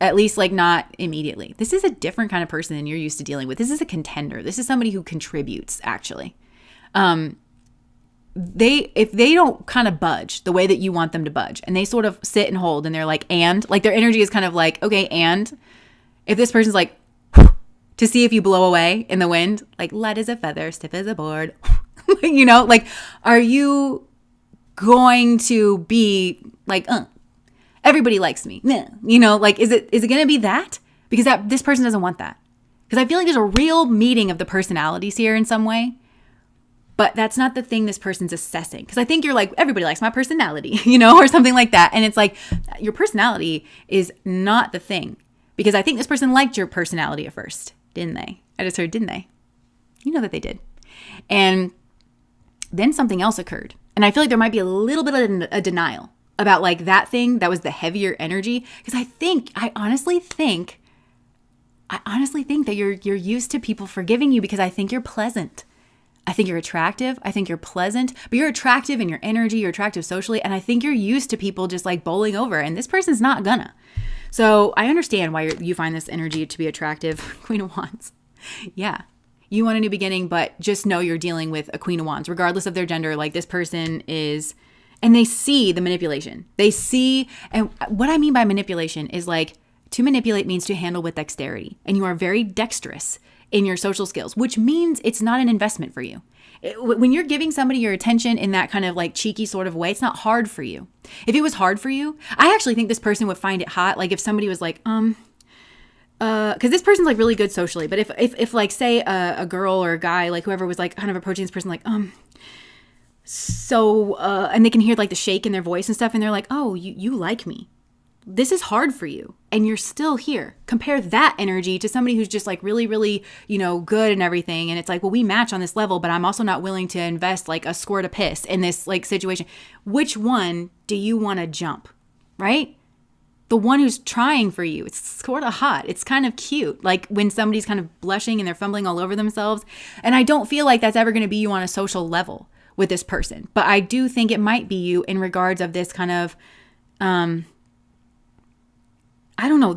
at least like not immediately. This is a different kind of person than you're used to dealing with. This is a contender. This is somebody who contributes actually. If they don't kind of budge the way that you want them to budge, and they sort of sit and hold, and they're like, and like their energy is kind of like, okay, and if this person's like, to see if you blow away in the wind, like light as a feather, stiff as a board, like, are you going to be like, everybody likes me, like, is it going to be that? Because this person doesn't want that. Because I feel like there's a real meeting of the personalities here in some way. But that's not the thing this person's assessing. Because I think you're like, everybody likes my personality, or something like that. And it's like, your personality is not the thing. Because I think this person liked your personality at first, didn't they? I just heard, didn't they? You know that they did. And then something else occurred. And I feel like there might be a little bit of a denial about like that thing that was the heavier energy. Because I honestly think that you're used to people forgiving you because I think you're pleasant. I think you're attractive. I think you're pleasant, but you're attractive in your energy. You're attractive socially. And I think you're used to people just like bowling over, and this person's not gonna. So I understand why you find this energy to be attractive. Queen of Wands. Yeah. You want a new beginning, but just know you're dealing with a Queen of Wands, regardless of their gender. Like this person is, and they see the manipulation. They see, and what I mean by manipulation is like, to manipulate means to handle with dexterity. And you are very dexterous in your social skills, which means it's not an investment for you. When you're giving somebody your attention in that kind of like cheeky sort of way, it's not hard for you. If it was hard for you, I actually think this person would find it hot. Like if somebody was like, because this person's like really good socially, but if like say a girl or a guy, like whoever was like kind of approaching this person like, and they can hear like the shake in their voice and stuff, and they're like, oh, you like me. This is hard for you and you're still here. Compare that energy to somebody who's just like really, really, good and everything. And it's like, well, we match on this level, but I'm also not willing to invest like a squirt of piss in this like situation. Which one do you want to jump? Right? The one who's trying for you. It's sort of hot. It's kind of cute. Like when somebody's kind of blushing and they're fumbling all over themselves. And I don't feel like that's ever going to be you on a social level with this person. But I do think it might be you in regards of this kind of, I don't know,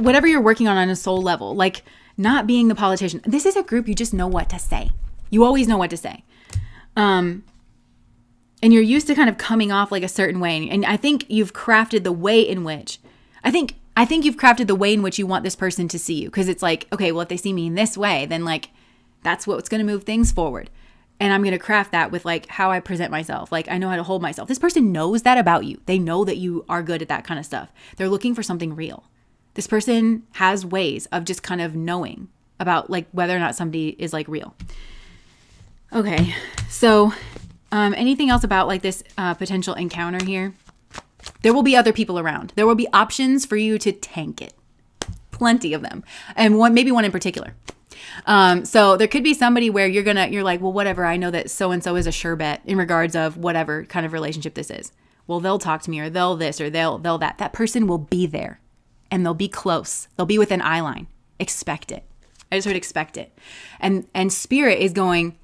whatever you're working on a soul level, like not being the politician. This is a group you just know what to say. You always know what to say. And you're used to kind of coming off like a certain way. And I think you've crafted the way in which, I think you've crafted the way in which you want this person to see you. Because it's like, okay, well, if they see me in this way, then like, that's what's going to move things forward. And I'm going to craft that with like how I present myself. Like I know how to hold myself. This person knows that about you. They know that you are good at that kind of stuff. They're looking for something real. This person has ways of just kind of knowing about like whether or not somebody is like real. Okay. So anything else about like this potential encounter here? There will be other people around. There will be options for you to tank it. Plenty of them. And maybe one in particular. So there could be somebody where you're like, well, whatever. I know that so-and-so is a sure bet in regards of whatever kind of relationship this is. Well, they'll talk to me or they'll this or they'll that. That person will be there and they'll be close. They'll be within eye line. Expect it. I just heard expect it. And spirit is going,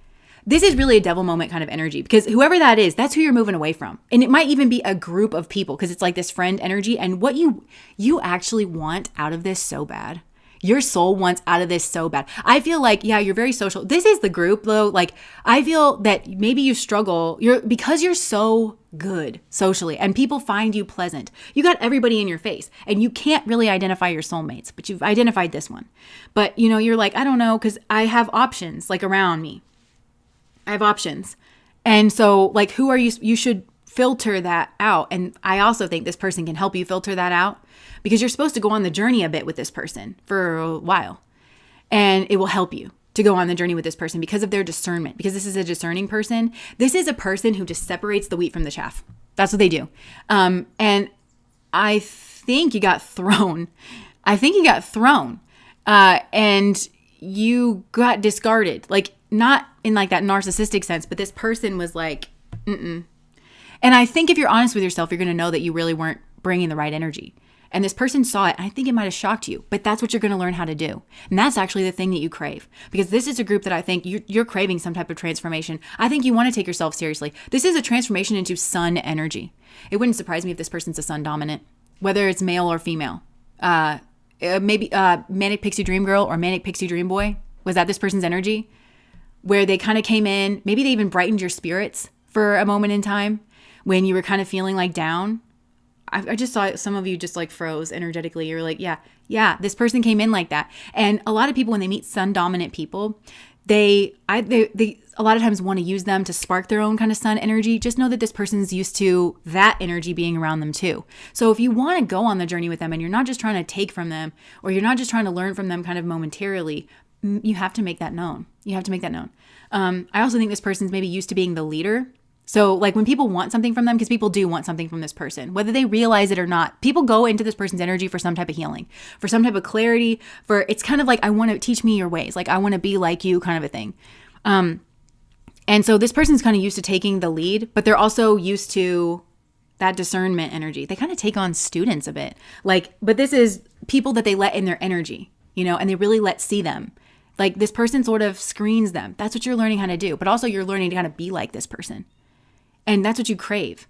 this is really a devil moment kind of energy, because whoever that is, that's who you're moving away from. And it might even be a group of people, because it's like this friend energy. And what you actually want out of this so bad. Your soul wants out of this so bad. I feel like, yeah, you're very social. This is the group though. Like, I feel that maybe you struggle because you're so good socially and people find you pleasant. You got everybody in your face and you can't really identify your soulmates, but you've identified this one. But you're like, I don't know, because I have options like around me. I have options. And so like, who are you? You should filter that out. And I also think this person can help you filter that out, because you're supposed to go on the journey a bit with this person for a while. And it will help you to go on the journey with this person because of their discernment, because this is a discerning person. This is a person who just separates the wheat from the chaff. That's what they do. And I think you got thrown. And you got discarded, like not in like that narcissistic sense, but this person was like, mm-mm. And I think if you're honest with yourself, you're going to know that you really weren't bringing the right energy. And this person saw it, and I think it might have shocked you, but that's what you're going to learn how to do. And that's actually the thing that you crave, because this is a group that I think you're craving some type of transformation. I think you want to take yourself seriously. This is a transformation into sun energy. It wouldn't surprise me if this person's a sun dominant, whether it's male or female. Maybe Manic Pixie Dream Girl or Manic Pixie Dream Boy. Was that this person's energy? Where they kind of came in, maybe they even brightened your spirits for a moment in time when you were kind of feeling like down. I just saw some of you just like froze energetically. You're like, yeah, this person came in like that. And a lot of people, when they meet sun dominant people, they a lot of times want to use them to spark their own kind of sun energy. Just know that this person's used to that energy being around them too. So if you want to go on the journey with them and you're not just trying to take from them, or you're not just trying to learn from them kind of momentarily, you have to make that known. I also think this person's maybe used to being the leader. So like when people want something from them, because people do want something from this person, whether they realize it or not, people go into this person's energy for some type of healing, for some type of clarity, it's kind of like, I want to teach me your ways. Like I want to be like you kind of a thing. And so this person's kind of used to taking the lead, but they're also used to that discernment energy. They kind of take on students a bit, but this is people that they let in their energy, and they really let see them. Like this person sort of screens them. That's what you're learning how to do, but also you're learning to kind of be like this person. And that's what you crave.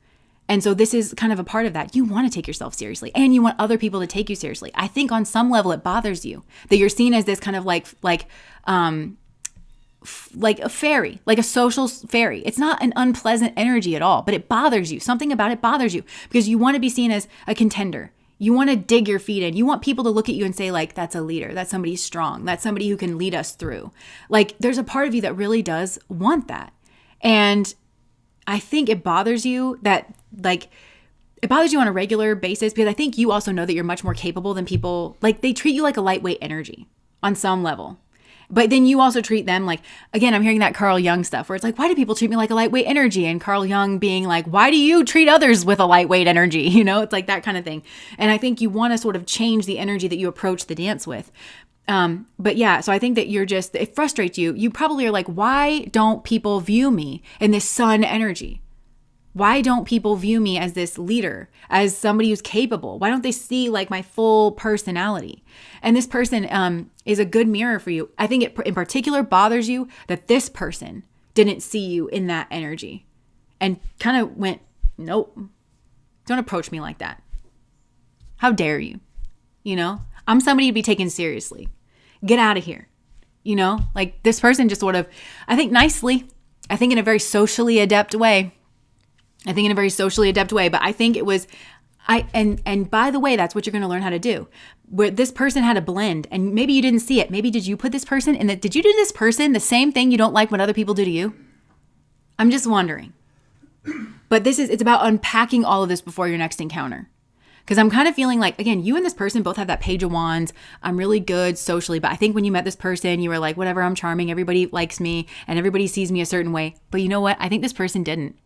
And so this is kind of a part of that. You want to take yourself seriously, and you want other people to take you seriously. I think on some level it bothers you that you're seen as this kind of like a fairy, like a social fairy. It's not an unpleasant energy at all, but it bothers you. Something about it bothers you because you want to be seen as a contender. You want to dig your feet in. You want people to look at you and say like, that's a leader. That's somebody strong. That's somebody who can lead us through. Like there's a part of you that really does want that. And I think it bothers you that it bothers you on a regular basis, because I think you also know that you're much more capable than people. Like they treat you like a lightweight energy on some level. But then you also treat them like, again, I'm hearing that Carl Jung stuff where it's like, why do people treat me like a lightweight energy? And Carl Jung being like, why do you treat others with a lightweight energy? It's like that kind of thing. And I think you want to sort of change the energy that you approach the dance with. But yeah, so I think that it frustrates you. You probably are like, why don't people view me in this sun energy? Why don't people view me as this leader, as somebody who's capable? Why don't they see like my full personality? And this person is a good mirror for you. I think it in particular bothers you that this person didn't see you in that energy and kind of went, nope, don't approach me like that. How dare you? I'm somebody to be taken seriously. Get out of here. Like this person just sort of, I think nicely, I think in a very socially adept way. But I think it was, and by the way, that's what you're going to learn how to do. Where this person had a blend, and maybe you didn't see it. Maybe did you put this person in did you do this person the same thing you don't like when other people do to you? I'm just wondering. But it's about unpacking all of this before your next encounter. Because I'm kind of feeling like, again, you and this person both have that page of wands. I'm really good socially. But I think when you met this person, you were like, whatever, I'm charming. Everybody likes me and everybody sees me a certain way. But you know what? I think this person didn't.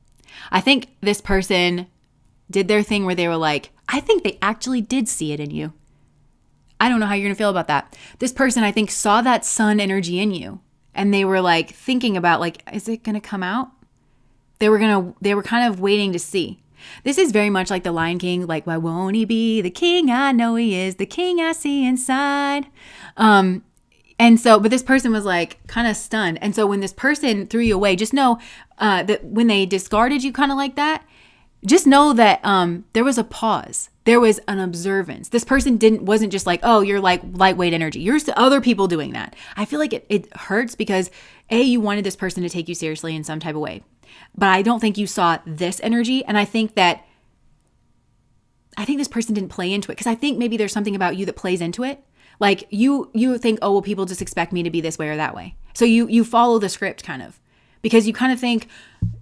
I think this person did their thing where they were like, I think they actually did see it in you. I don't know how you're going to feel about that. This person, I think, saw that sun energy in you. And they were like thinking about like, is it going to come out? They were kind of waiting to see. This is very much like the Lion King, like, why won't he be the king I know he is, the king I see inside? And so, but this person was like kind of stunned. And so when this person threw you away, just know that when they discarded you kind of like that, just know that there was a pause. There was an observance. This person wasn't just like, oh, you're like lightweight energy. You're other people doing that. I feel like it hurts because you wanted this person to take you seriously in some type of way. But I don't think you saw this energy. And I think this person didn't play into it because I think maybe there's something about you that plays into it. Like you think, oh, well, people just expect me to be this way or that way. So you follow the script kind of. Because you kind of think,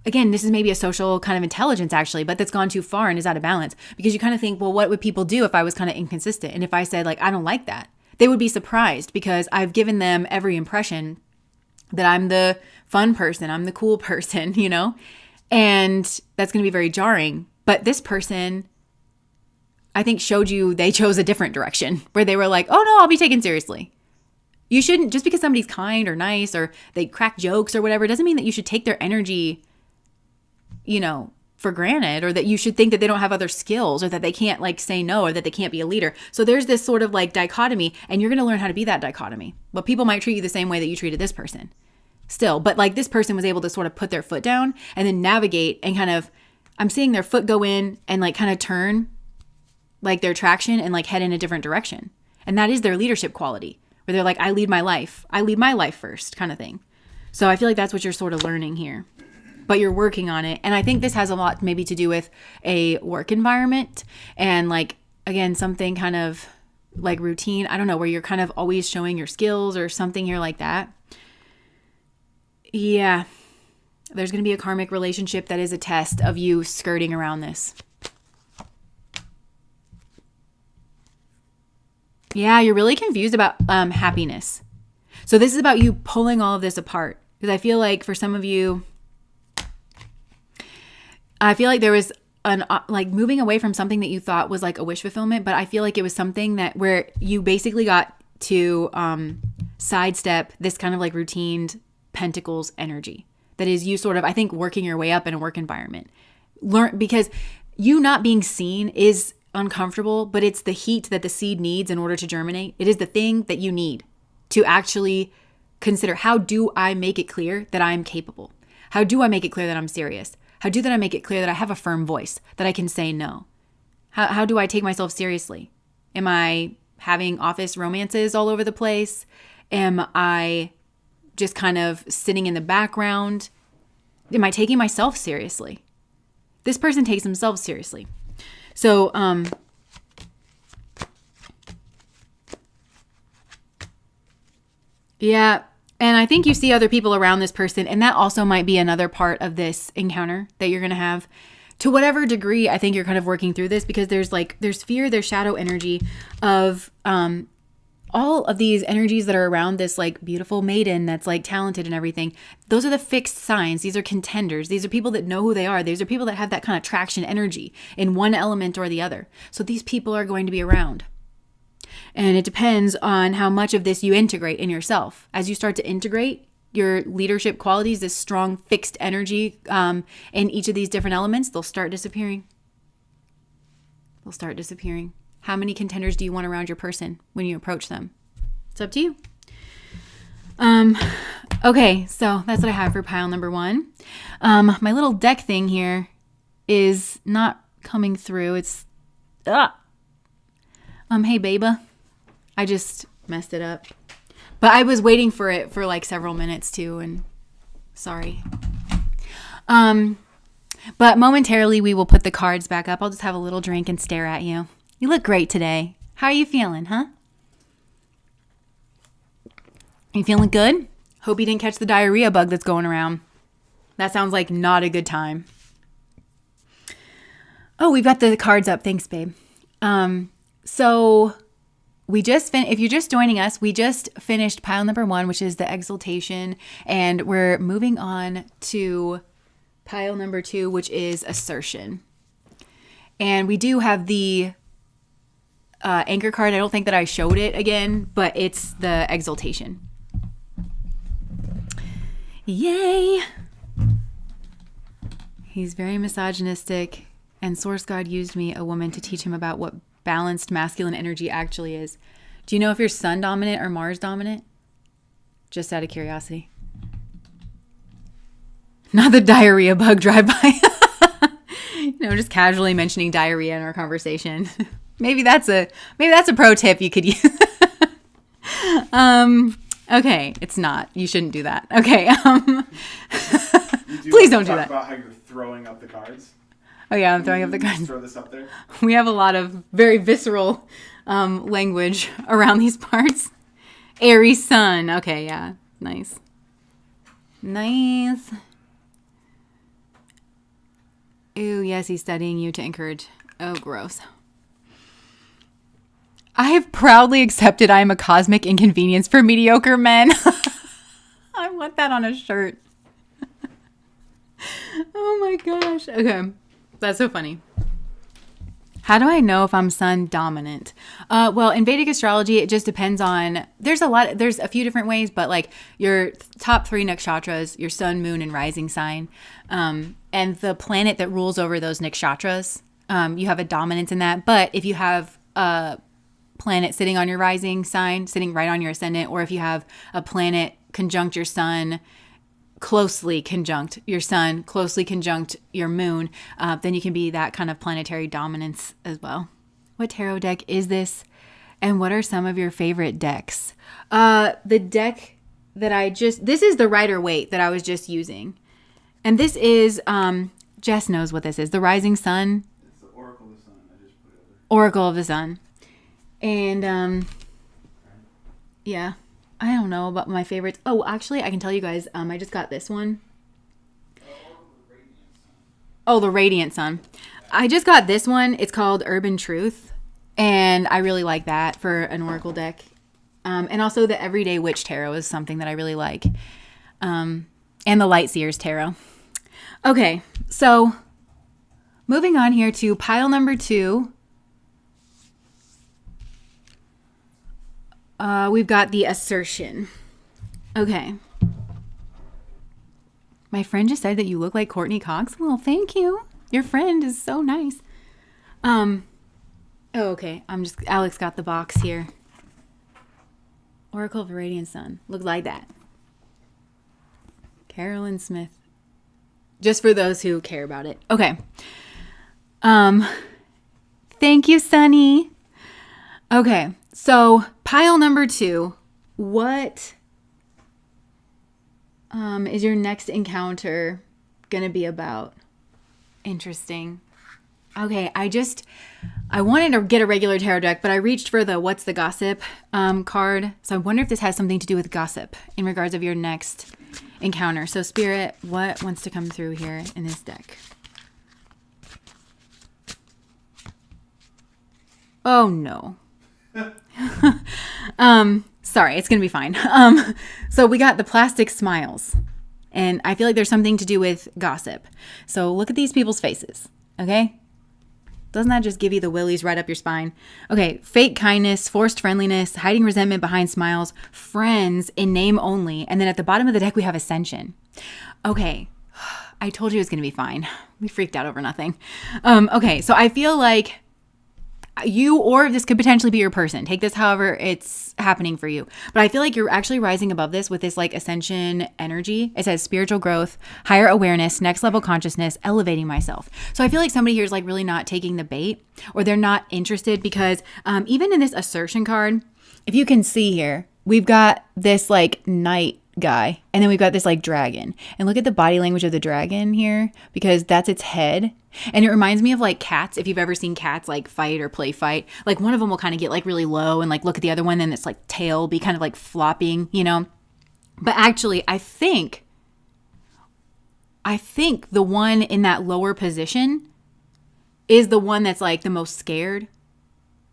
again, this is maybe a social kind of intelligence actually, but that's gone too far and is out of balance. Because you kind of think, well, what would people do if I was kind of inconsistent? And if I said like, I don't like that, they would be surprised because I've given them every impression that I'm the fun person, I'm the cool person, you know? And that's going to be very jarring. But this person, I think, showed you they chose a different direction where they were like, oh no, I'll be taken seriously. You shouldn't, just because somebody's kind or nice or they crack jokes or whatever, doesn't mean that you should take their energy, you know, for granted, or that you should think that they don't have other skills or that they can't like say no or that they can't be a leader. So there's this sort of like dichotomy, and you're going to learn how to be that dichotomy. But people might treat you the same way that you treated this person still. But like this person was able to sort of put their foot down and then navigate and kind of, I'm seeing their foot go in and like kind of turn like their traction and like head in a different direction. And that is their leadership quality. Where they're like, I lead my life. I lead my life first kind of thing. So I feel like that's what you're sort of learning here. But you're working on it. And I think this has a lot maybe to do with a work environment and like, again, something kind of like routine. I don't know, where you're kind of always showing your skills or something here like that. Yeah. There's going to be a karmic relationship that is a test of you skirting around this. Yeah, you're really confused about happiness. So this is about you pulling all of this apart. Because I feel like for some of you, I feel like there was like moving away from something that you thought was like a wish fulfillment. But I feel like it was something that where you basically got to sidestep this kind of like routine pentacles energy. That is you sort of, I think, working your way up in a work environment. Because you not being seen is uncomfortable, but it's the heat that the seed needs in order to germinate. It is the thing that you need to actually consider, how do I make it clear that I'm capable? How do I make it clear that I'm serious? How do that I make it clear that I have a firm voice, that I can say no? How do I take myself seriously? Am I having office romances all over the place? Am I just kind of sitting in the background? Am I taking myself seriously? This person takes themselves seriously. So, yeah. And I think you see other people around this person, and that also might be another part of this encounter that you're going to have. To whatever degree, I think you're kind of working through this, because there's fear, there's shadow energy of, all of these energies that are around this like beautiful maiden that's like talented and everything. Those are the fixed signs. These are contenders. These are people that know who they are. These are people that have that kind of traction energy in one element or the other. So these people are going to be around. And it depends on how much of this you integrate in yourself. As you start to integrate your leadership qualities, this strong fixed energy in each of these different elements, they'll start disappearing. They'll start disappearing. How many contenders do you want around your person when you approach them? It's up to you. Okay, so that's what I have for pile number 1. My little deck thing here is not coming through. It's, hey, baba. I just messed it up. But I was waiting for it for like several minutes too, and sorry. But momentarily we will put the cards back up. I'll just have a little drink and stare at you. You look great today. How are you feeling, huh? You feeling good? Hope you didn't catch the diarrhea bug that's going around. That sounds like not a good time. Oh, we've got the cards up. Thanks, babe. So we just if you're just joining us, we just finished pile number 1, which is the Exaltation, and we're moving on to pile number 2, which is Assertion. And we do have the anchor card. I don't think that I showed it again, but it's the Exaltation. Yay! He's very misogynistic, and Source God used me, a woman, to teach him about what balanced masculine energy actually is. Do you know if you're Sun dominant or Mars dominant? Just out of curiosity. Not the diarrhea bug drive-by. Just casually mentioning diarrhea in our conversation. Maybe that's a pro tip you could use. Okay, it's not. You shouldn't do that. Okay. Please don't do that. About how you're throwing up the cards. Oh yeah, I'm throwing up the cards. Throw this up there. We have a lot of very visceral language around these parts. Aries sun. Okay, yeah. Nice. Nice. Ooh, yes, he's studying you to encourage. Oh, gross. I have proudly accepted I am a cosmic inconvenience for mediocre men. I want that on a shirt. Oh my gosh. Okay. That's so funny. How do I know if I'm sun dominant? Well, in Vedic astrology, it just depends on, there's a few different ways, but like your top 3 nakshatras, your sun, moon, and rising sign, and the planet that rules over those nakshatras, you have a dominance in that. But if you have a planet sitting on your rising sign, sitting right on your ascendant, or if you have a planet conjunct your sun, closely conjunct your sun, closely conjunct your moon, then you can be that kind of planetary dominance as well. What tarot deck is this? And what are some of your favorite decks? The deck that this is the Rider-Waite that I was just using. And this is, Jess knows what this is, the Rising Sun. It's the Oracle of the Sun. I just put it over. Oracle of the Sun. And, yeah. I don't know about my favorites. Oh, actually, I can tell you guys, I just got this one. Oh, the Radiant Sun. I just got this one. It's called Urban Truth. And I really like that for an Oracle deck. And also the Everyday Witch Tarot is something that I really like. And the Light Seers Tarot. Okay, so moving on here to pile number 2. We've got the Assertion. Okay. My friend just said that you look like Courtney Cox. Well, thank you. Your friend is so nice. Oh, okay. Alex got the box here. Oracle of a Radiant Sun. Look like that. Carolyn Smith. Just for those who care about it. Okay. Thank you, Sunny. Okay. So, pile number 2, what is your next encounter going to be about? Interesting. Okay, I wanted to get a regular tarot deck, but I reached for the What's the Gossip card. So I wonder if this has something to do with gossip in regards of your next encounter. So, Spirit, what wants to come through here in this deck? Oh, no. Sorry, it's gonna be fine. So we got the plastic smiles, and I feel like there's something to do with gossip. So look at these people's faces, okay? Doesn't that just give you the willies right up your spine? Okay, fake kindness, forced friendliness, hiding resentment behind smiles, friends in name only, and then at the bottom of the deck we have Ascension. Okay, I told you it was gonna be fine. We freaked out over nothing. Okay, so I feel like you, or this could potentially be your person. Take this however it's happening for you. But I feel like you're actually rising above this with this like Ascension energy. It says spiritual growth, higher awareness, next level consciousness, elevating myself. So I feel like somebody here is like really not taking the bait, or they're not interested, because even in this Assertion card, if you can see here, we've got this like knight guy, and then we've got this like dragon. And look at the body language of the dragon here, because that's its head. And it reminds me of like cats. If you've ever seen cats like fight or play fight, like one of them will kind of get like really low and like look at the other one, and its like tail will be kind of like flopping, you know. But actually, I think the one in that lower position is the one that's like the most scared.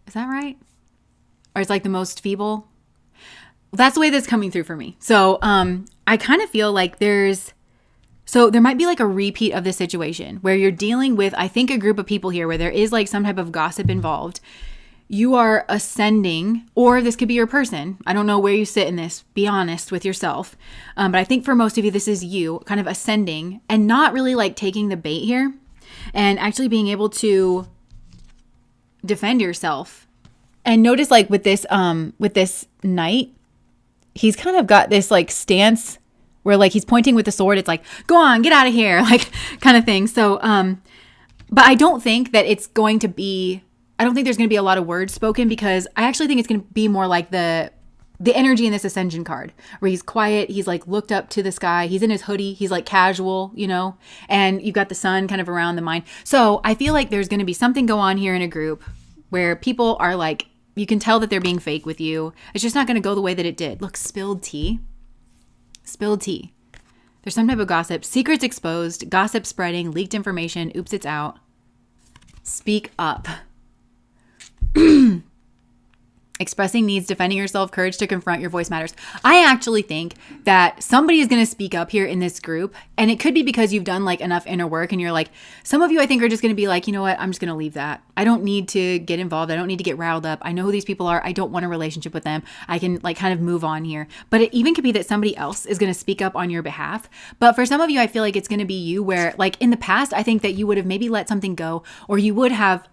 Is that right? Or it's like the most feeble? That's the way that's coming through for me. So I kind of feel like there might be like a repeat of this situation where you're dealing with, I think, a group of people here where there is like some type of gossip involved. You are ascending, or this could be your person. I don't know where you sit in this. Be honest with yourself. But I think for most of you, this is you kind of ascending and not really like taking the bait here, and actually being able to defend yourself. And notice like with this knight, he's kind of got this like stance where like he's pointing with the sword. It's like, go on, get out of here, like kind of thing. So, but I don't think that it's going to be, I don't think there's going to be a lot of words spoken, because I actually think it's going to be more like the energy in this Ascension card, where he's quiet, he's like looked up to the sky, he's in his hoodie, he's like casual, you know, and you've got the sun kind of around the mind. So I feel like there's going to be something go on here in a group where people are like, you can tell that they're being fake with you. It's just not going to go the way that it did. Look, spilled tea. Spilled tea. There's some type of gossip. Secrets exposed. Gossip spreading. Leaked information. Oops, it's out. Speak up. Expressing needs, defending yourself, courage to confront, your voice matters. I actually think that somebody is going to speak up here in this group, and it could be because you've done like enough inner work and you're like, some of you I think are just going to be like, you know what, I'm just going to leave that. I don't need to get involved. I don't need to get riled up. I know who these people are. I don't want a relationship with them. I can like kind of move on here. But it even could be that somebody else is going to speak up on your behalf. But for some of you, I feel like it's going to be you, where like in the past, I think that you would have maybe let something go, or you would have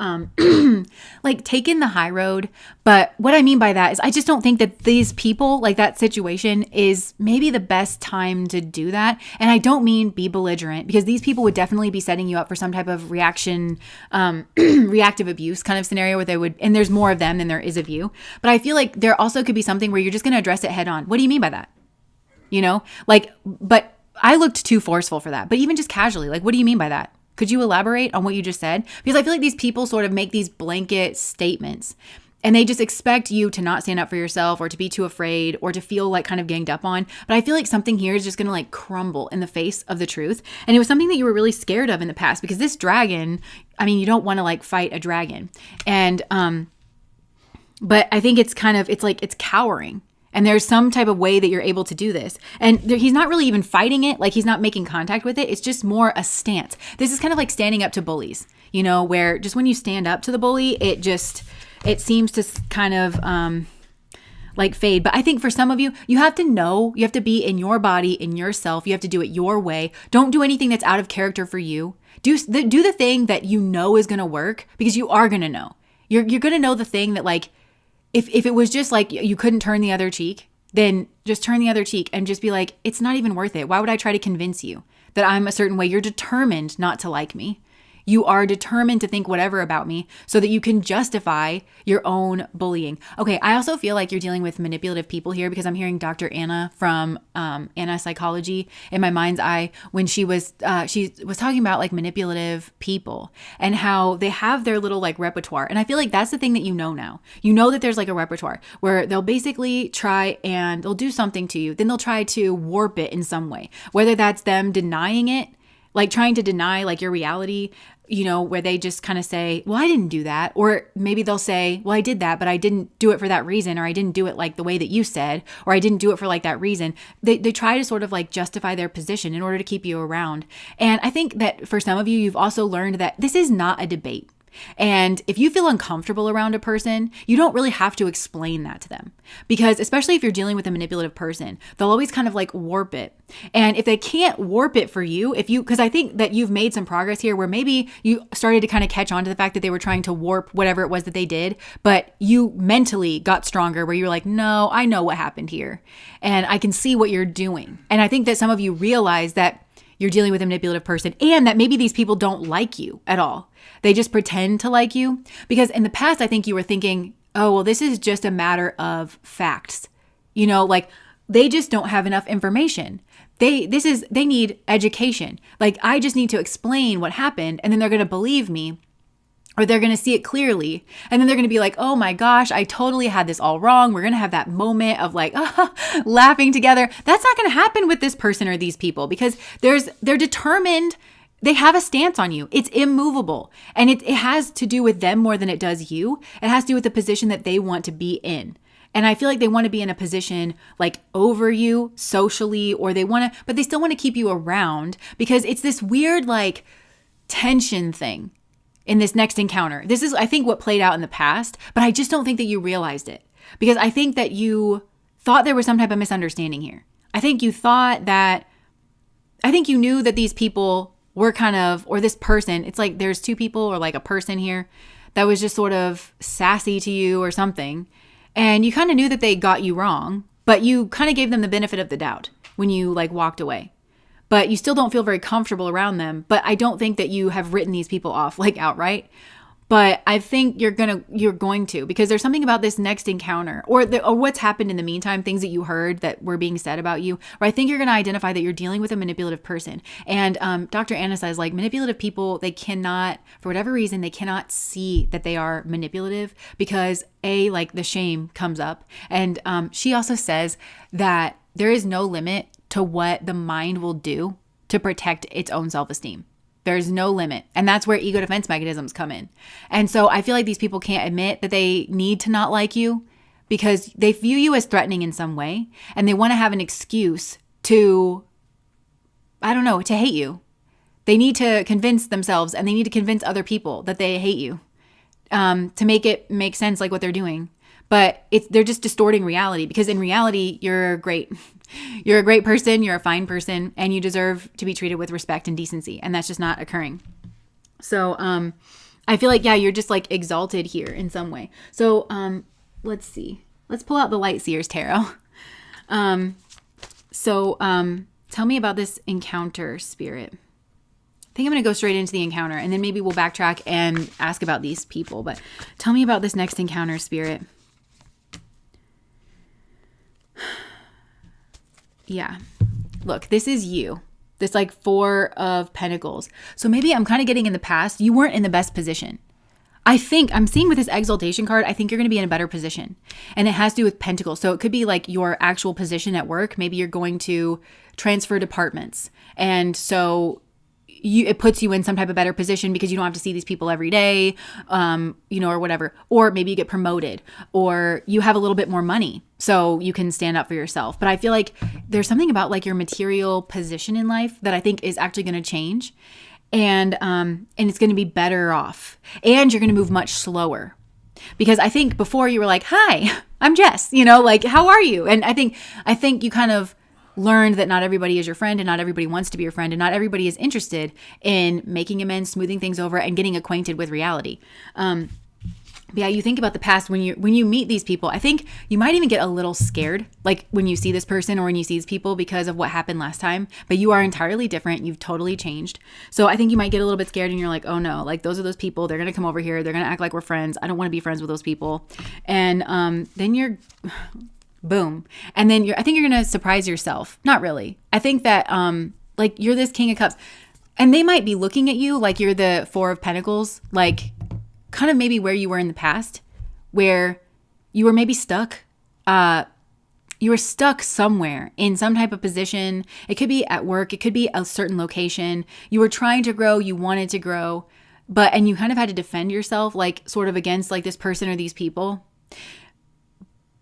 like taken the high road. But what I mean by that is I just don't think that these people, like that situation is maybe the best time to do that. And I don't mean be belligerent, because these people would definitely be setting you up for some type of reactive abuse kind of scenario where they would, and there's more of them than there is of you. But I feel like there also could be something where you're just going to address it head on. What do you mean by that? You know, like, but I looked too forceful for that. But even just casually, like, what do you mean by that? Could you elaborate on what you just said? Because I feel like these people sort of make these blanket statements, and they just expect you to not stand up for yourself, or to be too afraid, or to feel like kind of ganged up on. But I feel like something here is just going to like crumble in the face of the truth. And it was something that you were really scared of in the past, because this dragon, I mean, you don't want to like fight a dragon. And, but I think it's kind of, it's like, it's cowering. And there's some type of way that you're able to do this. And he's not really even fighting it. Like he's not making contact with it. It's just more a stance. This is kind of like standing up to bullies, you know, where just when you stand up to the bully, it seems to kind of like fade. But I think for some of you, you have to know, you have to be in your body, in yourself. You have to do it your way. Don't do anything that's out of character for you. Do the thing that you know is going to work, because you are going to know. You're going to know the thing that like, if it was just like you couldn't turn the other cheek, then just turn the other cheek and just be like, it's not even worth it. Why would I try to convince you that I'm a certain way? You're determined not to like me. You are determined to think whatever about me so that you can justify your own bullying. Okay, I also feel like you're dealing with manipulative people here, because I'm hearing Dr. Anna from Anna Psychology in my mind's eye when she was talking about like manipulative people and how they have their little like repertoire. And I feel like that's the thing that you know now. You know that there's like a repertoire where they'll basically try and they'll do something to you. Then they'll try to warp it in some way, whether that's them denying it, like trying to deny like your reality, you know, where they just kind of say, well, I didn't do that. Or maybe they'll say, well, I did that, but I didn't do it for that reason. Or I didn't do it like the way that you said, or I didn't do it for like that reason. They try to sort of like justify their position in order to keep you around. And I think that for some of you, you've also learned that this is not a debate. And if you feel uncomfortable around a person, you don't really have to explain that to them, because especially if you're dealing with a manipulative person, they'll always kind of like warp it. And if they can't warp it for you, because I think that you've made some progress here where maybe you started to kind of catch on to the fact that they were trying to warp whatever it was that they did, but you mentally got stronger where you're like, no, I know what happened here and I can see what you're doing. And I think that some of you realize that you're dealing with a manipulative person, and that maybe these people don't like you at all. They just pretend to like you, because in the past, I think you were thinking, oh, well, this is just a matter of facts. You know, like they just don't have enough information. They need education. Like I just need to explain what happened, and then they're going to believe me, or they're going to see it clearly. And then they're going to be like, oh my gosh, I totally had this all wrong. We're going to have that moment of like laughing together. That's not going to happen with this person or these people, because they're determined. They have a stance on you. It's immovable. And it has to do with them more than it does you. It has to do with the position that they want to be in. And I feel like they want to be in a position like over you socially, or but they still want to keep you around, because it's this weird like tension thing in this next encounter. This is, I think, what played out in the past, but I just don't think that you realized it, because I think that you thought there was some type of misunderstanding here. I think you knew that these people were kind of, or this person, it's like there's two people or like a person here that was just sort of sassy to you or something. And you kind of knew that they got you wrong, but you kind of gave them the benefit of the doubt when you like walked away. But you still don't feel very comfortable around them. But I don't think that you have written these people off like outright. But I think you're going to, because there's something about this next encounter or what's happened in the meantime, things that you heard that were being said about you, where I think you're going to identify that you're dealing with a manipulative person. And Dr. Anna says, like, manipulative people, they cannot, for whatever reason, they cannot see that they are manipulative because like the shame comes up. And she also says that there is no limit to what the mind will do to protect its own self-esteem. There's no limit. And that's where ego defense mechanisms come in. And so I feel like these people can't admit that they need to not like you because they view you as threatening in some way. And they want to have an excuse to, I don't know, to hate you. They need to convince themselves and they need to convince other people that they hate you to make it make sense, like what they're doing. But they're just distorting reality because in reality, you're great. You're a great person. You're a fine person and you deserve to be treated with respect and decency. And that's just not occurring. So I feel like, yeah, you're just like exalted here in some way. So let's see. Let's pull out the Light Seers Tarot. Tell me about this encounter, Spirit. I think I'm going to go straight into the encounter and then maybe we'll backtrack and ask about these people. But tell me about this next encounter, Spirit. Yeah. Look, this is you. This like 4 of Pentacles. So maybe I'm kind of getting in the past. You weren't in the best position. I think I'm seeing with this Exaltation card, I think you're going to be in a better position. And it has to do with Pentacles. So it could be like your actual position at work. Maybe you're going to transfer departments. And so it puts you in some type of better position because you don't have to see these people every day, or whatever. Or maybe you get promoted or you have a little bit more money so you can stand up for yourself. But I feel like there's something about like your material position in life that I think is actually going to change and it's going to be better off and you're going to move much slower. Because I think before you were like, hi, I'm Jess, like, how are you? And I think you kind of learned that not everybody is your friend and not everybody wants to be your friend and not everybody is interested in making amends, smoothing things over and getting acquainted with reality. Yeah, you think about the past when you meet these people, I think you might even get a little scared, like when you see this person or when you see these people because of what happened last time, but you are entirely different. You've totally changed. So I think you might get a little bit scared and you're like, oh no, like those are those people. They're going to come over here. They're going to act like we're friends. I don't want to be friends with those people. And then you're boom. And then I think you're going to surprise yourself. Not really. I think that like you're this King of Cups and they might be looking at you like you're the 4 of Pentacles, like kind of maybe where you were in the past, where you were maybe stuck. You were stuck somewhere in some type of position. It could be at work. It could be a certain location. You were trying to grow. You wanted to grow, and you kind of had to defend yourself, like sort of against like this person or these people.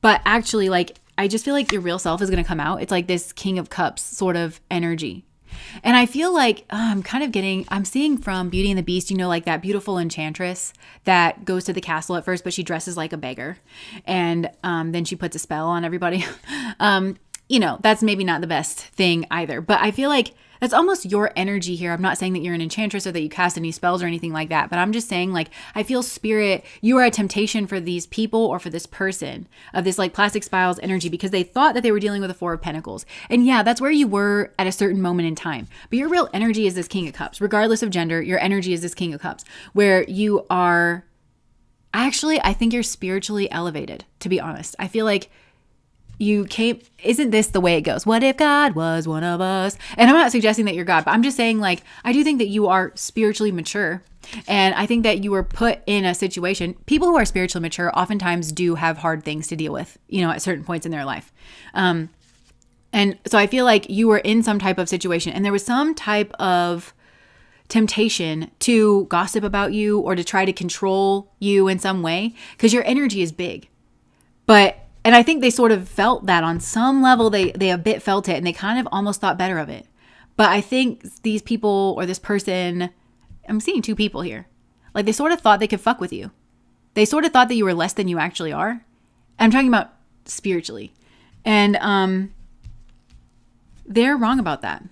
But actually, like, I just feel like your real self is going to come out. It's like this King of Cups sort of energy. And I feel like I'm seeing from Beauty and the Beast, like that beautiful enchantress that goes to the castle at first, but she dresses like a beggar. And then she puts a spell on everybody. That's maybe not the best thing either. But I feel like that's almost your energy here. I'm not saying that you're an enchantress or that you cast any spells or anything like that, but I'm just saying, like, I feel Spirit, you are a temptation for these people or for this person of this like plastic spiles energy because they thought that they were dealing with a 4 of Pentacles. And yeah, that's where you were at a certain moment in time. But your real energy is this King of Cups. Regardless of gender, your energy is this King of Cups where you are actually, I think you're spiritually elevated, to be honest. I feel like isn't this the way it goes? What if God was one of us? And I'm not suggesting that you're God, but I'm just saying, like, I do think that you are spiritually mature. And I think that you were put in a situation, people who are spiritually mature oftentimes do have hard things to deal with, at certain points in their life. And so I feel like you were in some type of situation and there was some type of temptation to gossip about you or to try to control you in some way because your energy is big. And I think they sort of felt that on some level, they a bit felt it and they kind of almost thought better of it. But I think these people or this person, I'm seeing 2 people here. Like they sort of thought they could fuck with you. They sort of thought that you were less than you actually are. I'm talking about spiritually. And they're wrong about that.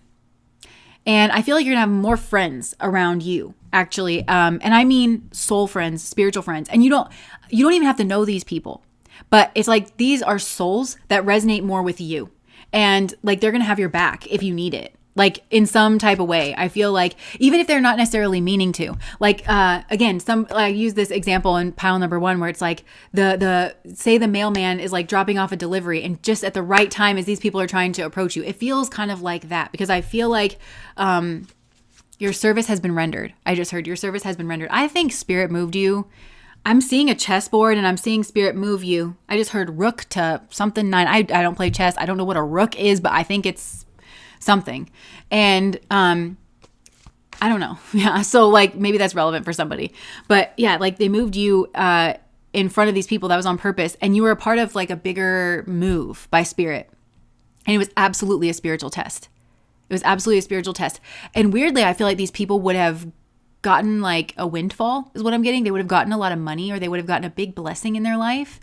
And I feel like you're going to have more friends around you, actually. And I mean soul friends, spiritual friends. And you don't even have to know these people. But it's like these are souls that resonate more with you. And like they're going to have your back if you need it. Like in some type of way. I feel like even if they're not necessarily meaning to, like, again, I use this example in pile number 1 where it's like say the mailman is like dropping off a delivery and just at the right time as these people are trying to approach you, it feels kind of like that because I feel like, your service has been rendered. I just heard your service has been rendered. I think spirit moved you. I'm seeing a chessboard and I'm seeing spirit move you. I just heard rook to something 9. I don't play chess. I don't know what a rook is, but I think it's something. And I don't know. Yeah. So like maybe that's relevant for somebody. But yeah, like they moved you in front of these people. That was on purpose. And you were a part of like a bigger move by spirit. And it was absolutely a spiritual test. It was absolutely a spiritual test. And weirdly, I feel like these people would have gotten like a windfall is what I'm getting. They would have gotten a lot of money or they would have gotten a big blessing in their life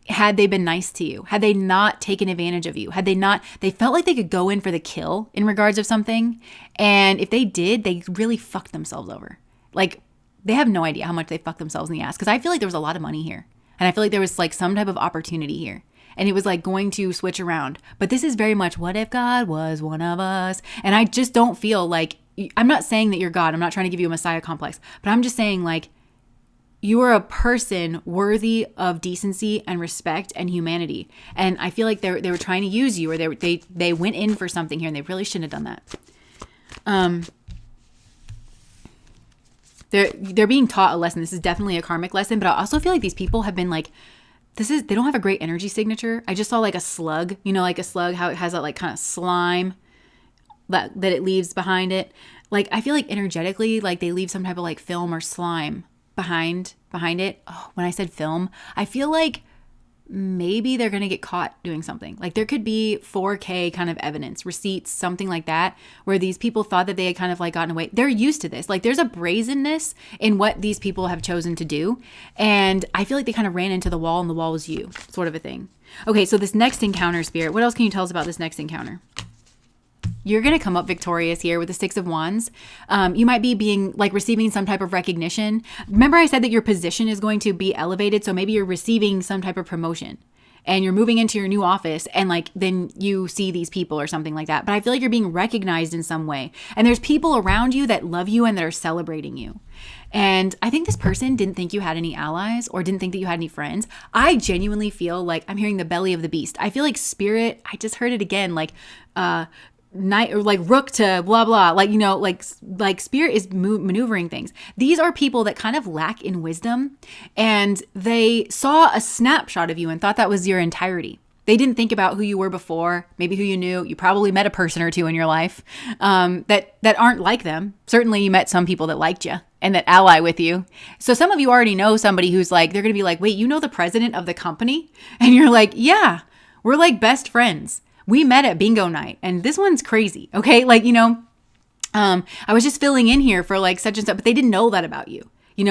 had they been nice to you, had they not taken advantage of you, had they felt like they could go in for the kill in regards of something. And if they did, they really fucked themselves over. Like they have no idea how much they fucked themselves in the ass. Cause I feel like there was a lot of money here. And I feel like there was like some type of opportunity here. And it was like going to switch around. But this is very much what if God was one of us? And I just don't feel like, I'm not saying that you're God. I'm not trying to give you a Messiah complex. But I'm just saying like, you are a person worthy of decency and respect and humanity. And I feel like they were trying to use you or they went in for something here and they really shouldn't have done that. They're being taught a lesson. This is definitely a karmic lesson. But I also feel like these people have been like, they don't have a great energy signature. I just saw like a slug, like a slug, how it has that like kind of slime that it leaves behind it. Like, I feel like energetically, like they leave some type of like film or slime behind it. Oh, when I said film, I feel like maybe they're going to get caught doing something. Like there could be 4K kind of evidence, receipts, something like that, where these people thought that they had kind of like gotten away. They're used to this. Like there's a brazenness in what these people have chosen to do. And I feel like they kind of ran into the wall and the wall was you, sort of a thing. Okay, so this next encounter, Spirit, what else can you tell us about this next encounter? You're going to come up victorious here with the 6 of Wands. You might be receiving some type of recognition. Remember I said that your position is going to be elevated. So maybe you're receiving some type of promotion and you're moving into your new office and like, then you see these people or something like that. But I feel like you're being recognized in some way. And there's people around you that love you and that are celebrating you. And I think this person didn't think you had any allies or didn't think that you had any friends. I genuinely feel like I'm hearing the belly of the beast. I feel like spirit, I just heard it again, like, night or like rook to blah blah, like like spirit is maneuvering things. These are people that kind of lack in wisdom and they saw a snapshot of you and thought that was your entirety. They didn't think about who you were before, maybe who you knew. You probably met a person or two in your life that aren't like them. Certainly you met some people that liked you and that ally with you. So some of you already know somebody who's like, they're gonna be like, wait, you know the president of the company? And you're like, yeah, we're like best friends. We met at bingo night and this one's crazy. Okay. Like, I was just filling in here for like such and such, but they didn't know that about you,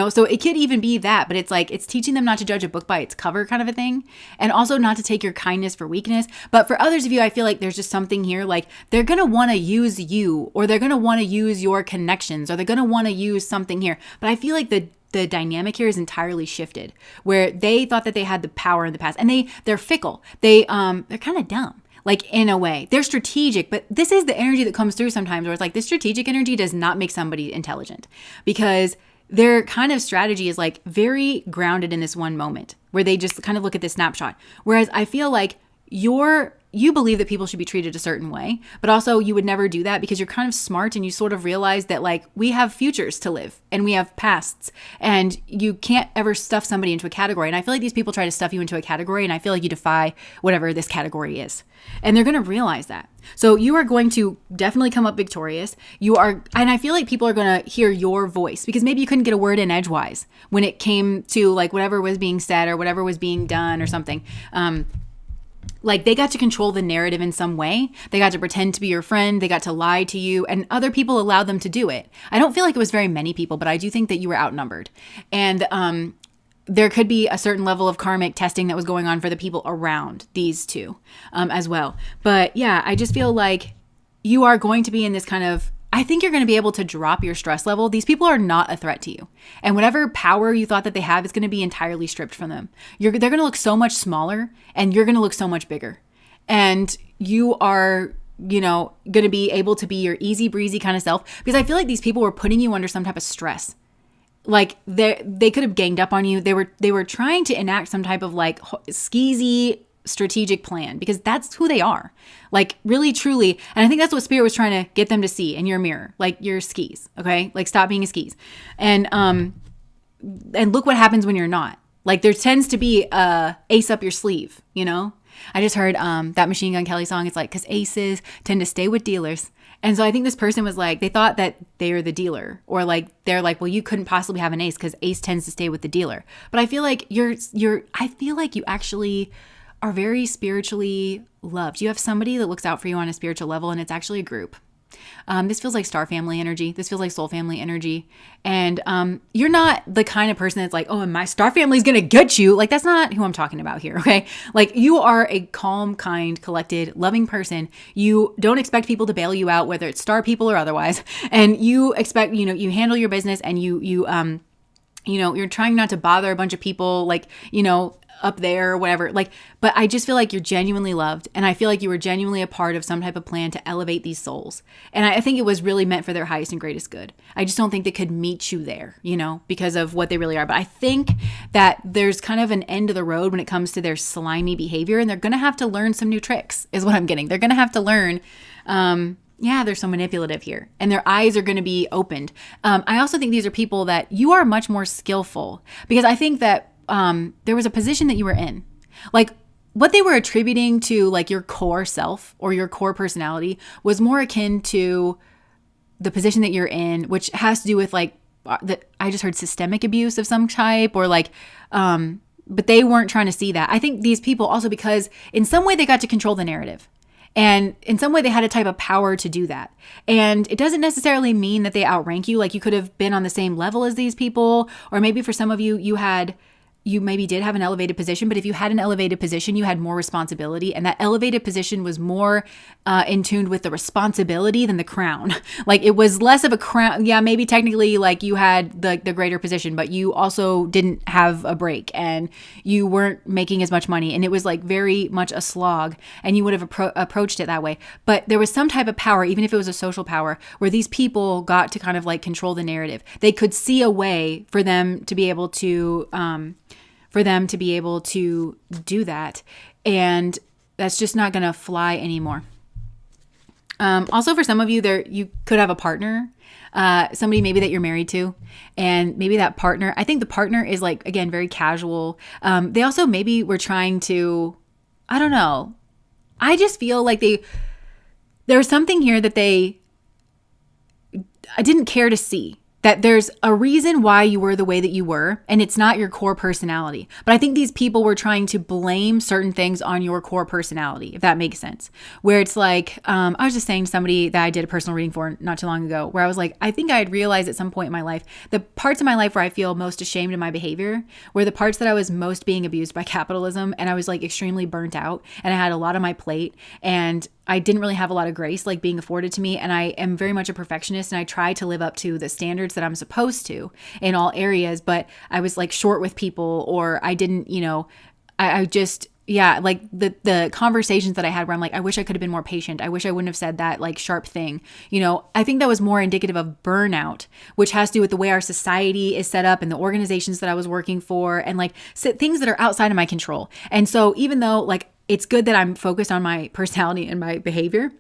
so it could even be that, but it's like, it's teaching them not to judge a book by its cover kind of a thing. And also not to take your kindness for weakness. But for others of you, I feel like there's just something here, like they're going to want to use you or they're going to want to use your connections or they're going to want to use something here. But I feel like the dynamic here is entirely shifted where they thought that they had the power in the past and they're fickle. They're kind of dumb. Like in a way, they're strategic, but this is the energy that comes through sometimes where it's like this strategic energy does not make somebody intelligent because their kind of strategy is like very grounded in this one moment where they just kind of look at this snapshot. Whereas I feel like you believe that people should be treated a certain way, but also you would never do that because you're kind of smart and you sort of realize that like we have futures to live and we have pasts and you can't ever stuff somebody into a category. And I feel like these people try to stuff you into a category and I feel like you defy whatever this category is. And they're going to realize that. So you are going to definitely come up victorious. And I feel like people are going to hear your voice because maybe you couldn't get a word in edgewise when it came to like whatever was being said or whatever was being done or something. Like they got to control the narrative in some way. They got to pretend to be your friend. They got to lie to you and other people allowed them to do it. I don't feel like it was very many people, but I do think that you were outnumbered. And there could be a certain level of karmic testing that was going on for the people around these two as well. But yeah, I just feel like you are going to be in this kind of I think you're going to be able to drop your stress level. These people are not a threat to you. And whatever power you thought that they have is going to be entirely stripped from them. They're going to look so much smaller and you're going to look so much bigger. And you are, going to be able to be your easy breezy kind of self, because I feel like these people were putting you under some type of stress. Like they could have ganged up on you. They were trying to enact some type of like skeezy strategic plan, because that's who they are. Like really, truly. And I think that's what Spirit was trying to get them to see in your mirror, like your skis. Okay. Like stop being a skis. And look what happens when you're not. Like there tends to be a ace up your sleeve, I just heard that Machine Gun Kelly song. It's like, because aces tend to stay with dealers. And so I think this person was like, they thought that they were the dealer, or like, they're like, well, you couldn't possibly have an ace because ace tends to stay with the dealer. But I feel like I feel like you actually are very spiritually loved. You have somebody that looks out for you on a spiritual level, and it's actually a group. This feels like star family energy. This feels like soul family energy. And you're not the kind of person that's like, oh, my star family is going to get you. Like, that's not who I'm talking about here. Okay. Like you are a calm, kind, collected, loving person. You don't expect people to bail you out, whether it's star people or otherwise. And you expect, you handle your business, and you're trying not to bother a bunch of people, like, up there or whatever. Like, but I just feel like you're genuinely loved. And I feel like you were genuinely a part of some type of plan to elevate these souls. And I think it was really meant for their highest and greatest good. I just don't think they could meet you there, because of what they really are. But I think that there's kind of an end of the road when it comes to their slimy behavior. And they're going to have to learn some new tricks is what I'm getting. They're going to have to learn, they're so manipulative here, and their eyes are going to be opened. I also think these are people that you are much more skillful, because I think that there was a position that you were in, like what they were attributing to like your core self or your core personality was more akin to the position that you're in, which has to do with like I just heard systemic abuse of some type, or like, but they weren't trying to see that. I think these people also, because in some way they got to control the narrative. And in some way they had a type of power to do that. And it doesn't necessarily mean that they outrank you. Like you could have been on the same level as these people, or maybe for some of you, you maybe did have an elevated position, but if you had an elevated position, you had more responsibility, and that elevated position was more in tune with the responsibility than the crown. Like it was less of a crown. Yeah, maybe technically like you had the greater position, but you also didn't have a break, and you weren't making as much money, and it was like very much a slog, and you would have approached it that way. But there was some type of power, even if it was a social power, where these people got to kind of like control the narrative. They could see a way for them to be able to do that. And that's just not going to fly anymore. Also for some of you there, you could have a partner, somebody maybe that you're married to, and maybe that partner, I think the partner is like, again, very casual. They also maybe were trying to, I don't know. I just feel like there was something here that I didn't care to see. That there's a reason why you were the way that you were, and it's not your core personality. But I think these people were trying to blame certain things on your core personality, if that makes sense. Where it's like, I was just saying to somebody that I did a personal reading for not too long ago, where I was like, I think I had realized at some point in my life, the parts of my life where I feel most ashamed of my behavior were the parts that I was most being abused by capitalism, and I was like extremely burnt out, and I had a lot on my plate, and I didn't really have a lot of grace like being afforded to me. And I am very much a perfectionist, and I try to live up to the standards that I'm supposed to in all areas. But I was like short with people, or I didn't, I just, like the conversations that I had where I'm like, I wish I could have been more patient. I wish I wouldn't have said that like sharp thing. I think that was more indicative of burnout, which has to do with the way our society is set up and the organizations that I was working for, and like things that are outside of my control. And so even though like, it's good that I'm focused on my personality and my behavior,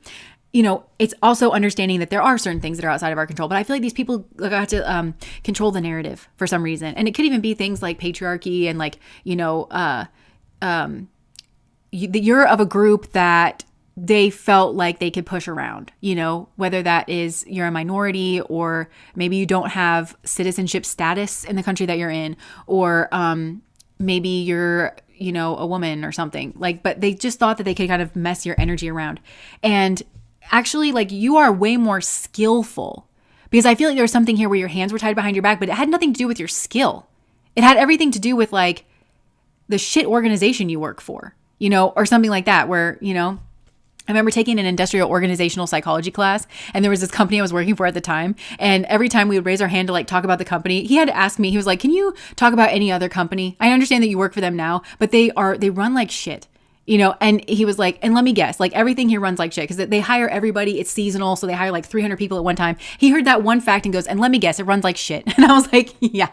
it's also understanding that there are certain things that are outside of our control. But I feel like these people got to control the narrative for some reason. And it could even be things like patriarchy and like, you're of a group that they felt like they could push around, whether that is you're a minority, or maybe you don't have citizenship status in the country that you're in, or maybe you're a woman or something like, but they just thought that they could kind of mess your energy around. And actually like you are way more skillful, because I feel like there was something here where your hands were tied behind your back, but it had nothing to do with your skill. It had everything to do with like the shit organization you work for, or something like that, where, I remember taking an industrial organizational psychology class, and there was this company I was working for at the time. And every time we would raise our hand to like talk about the company, he had to ask me, he was like, can you talk about any other company? I understand that you work for them now, but they run like shit. And he was like, and let me guess, like everything here runs like shit because they hire everybody. It's seasonal. So they hire like 300 people at one time. He heard that one fact and goes, and let me guess, it runs like shit. And I was like, yeah.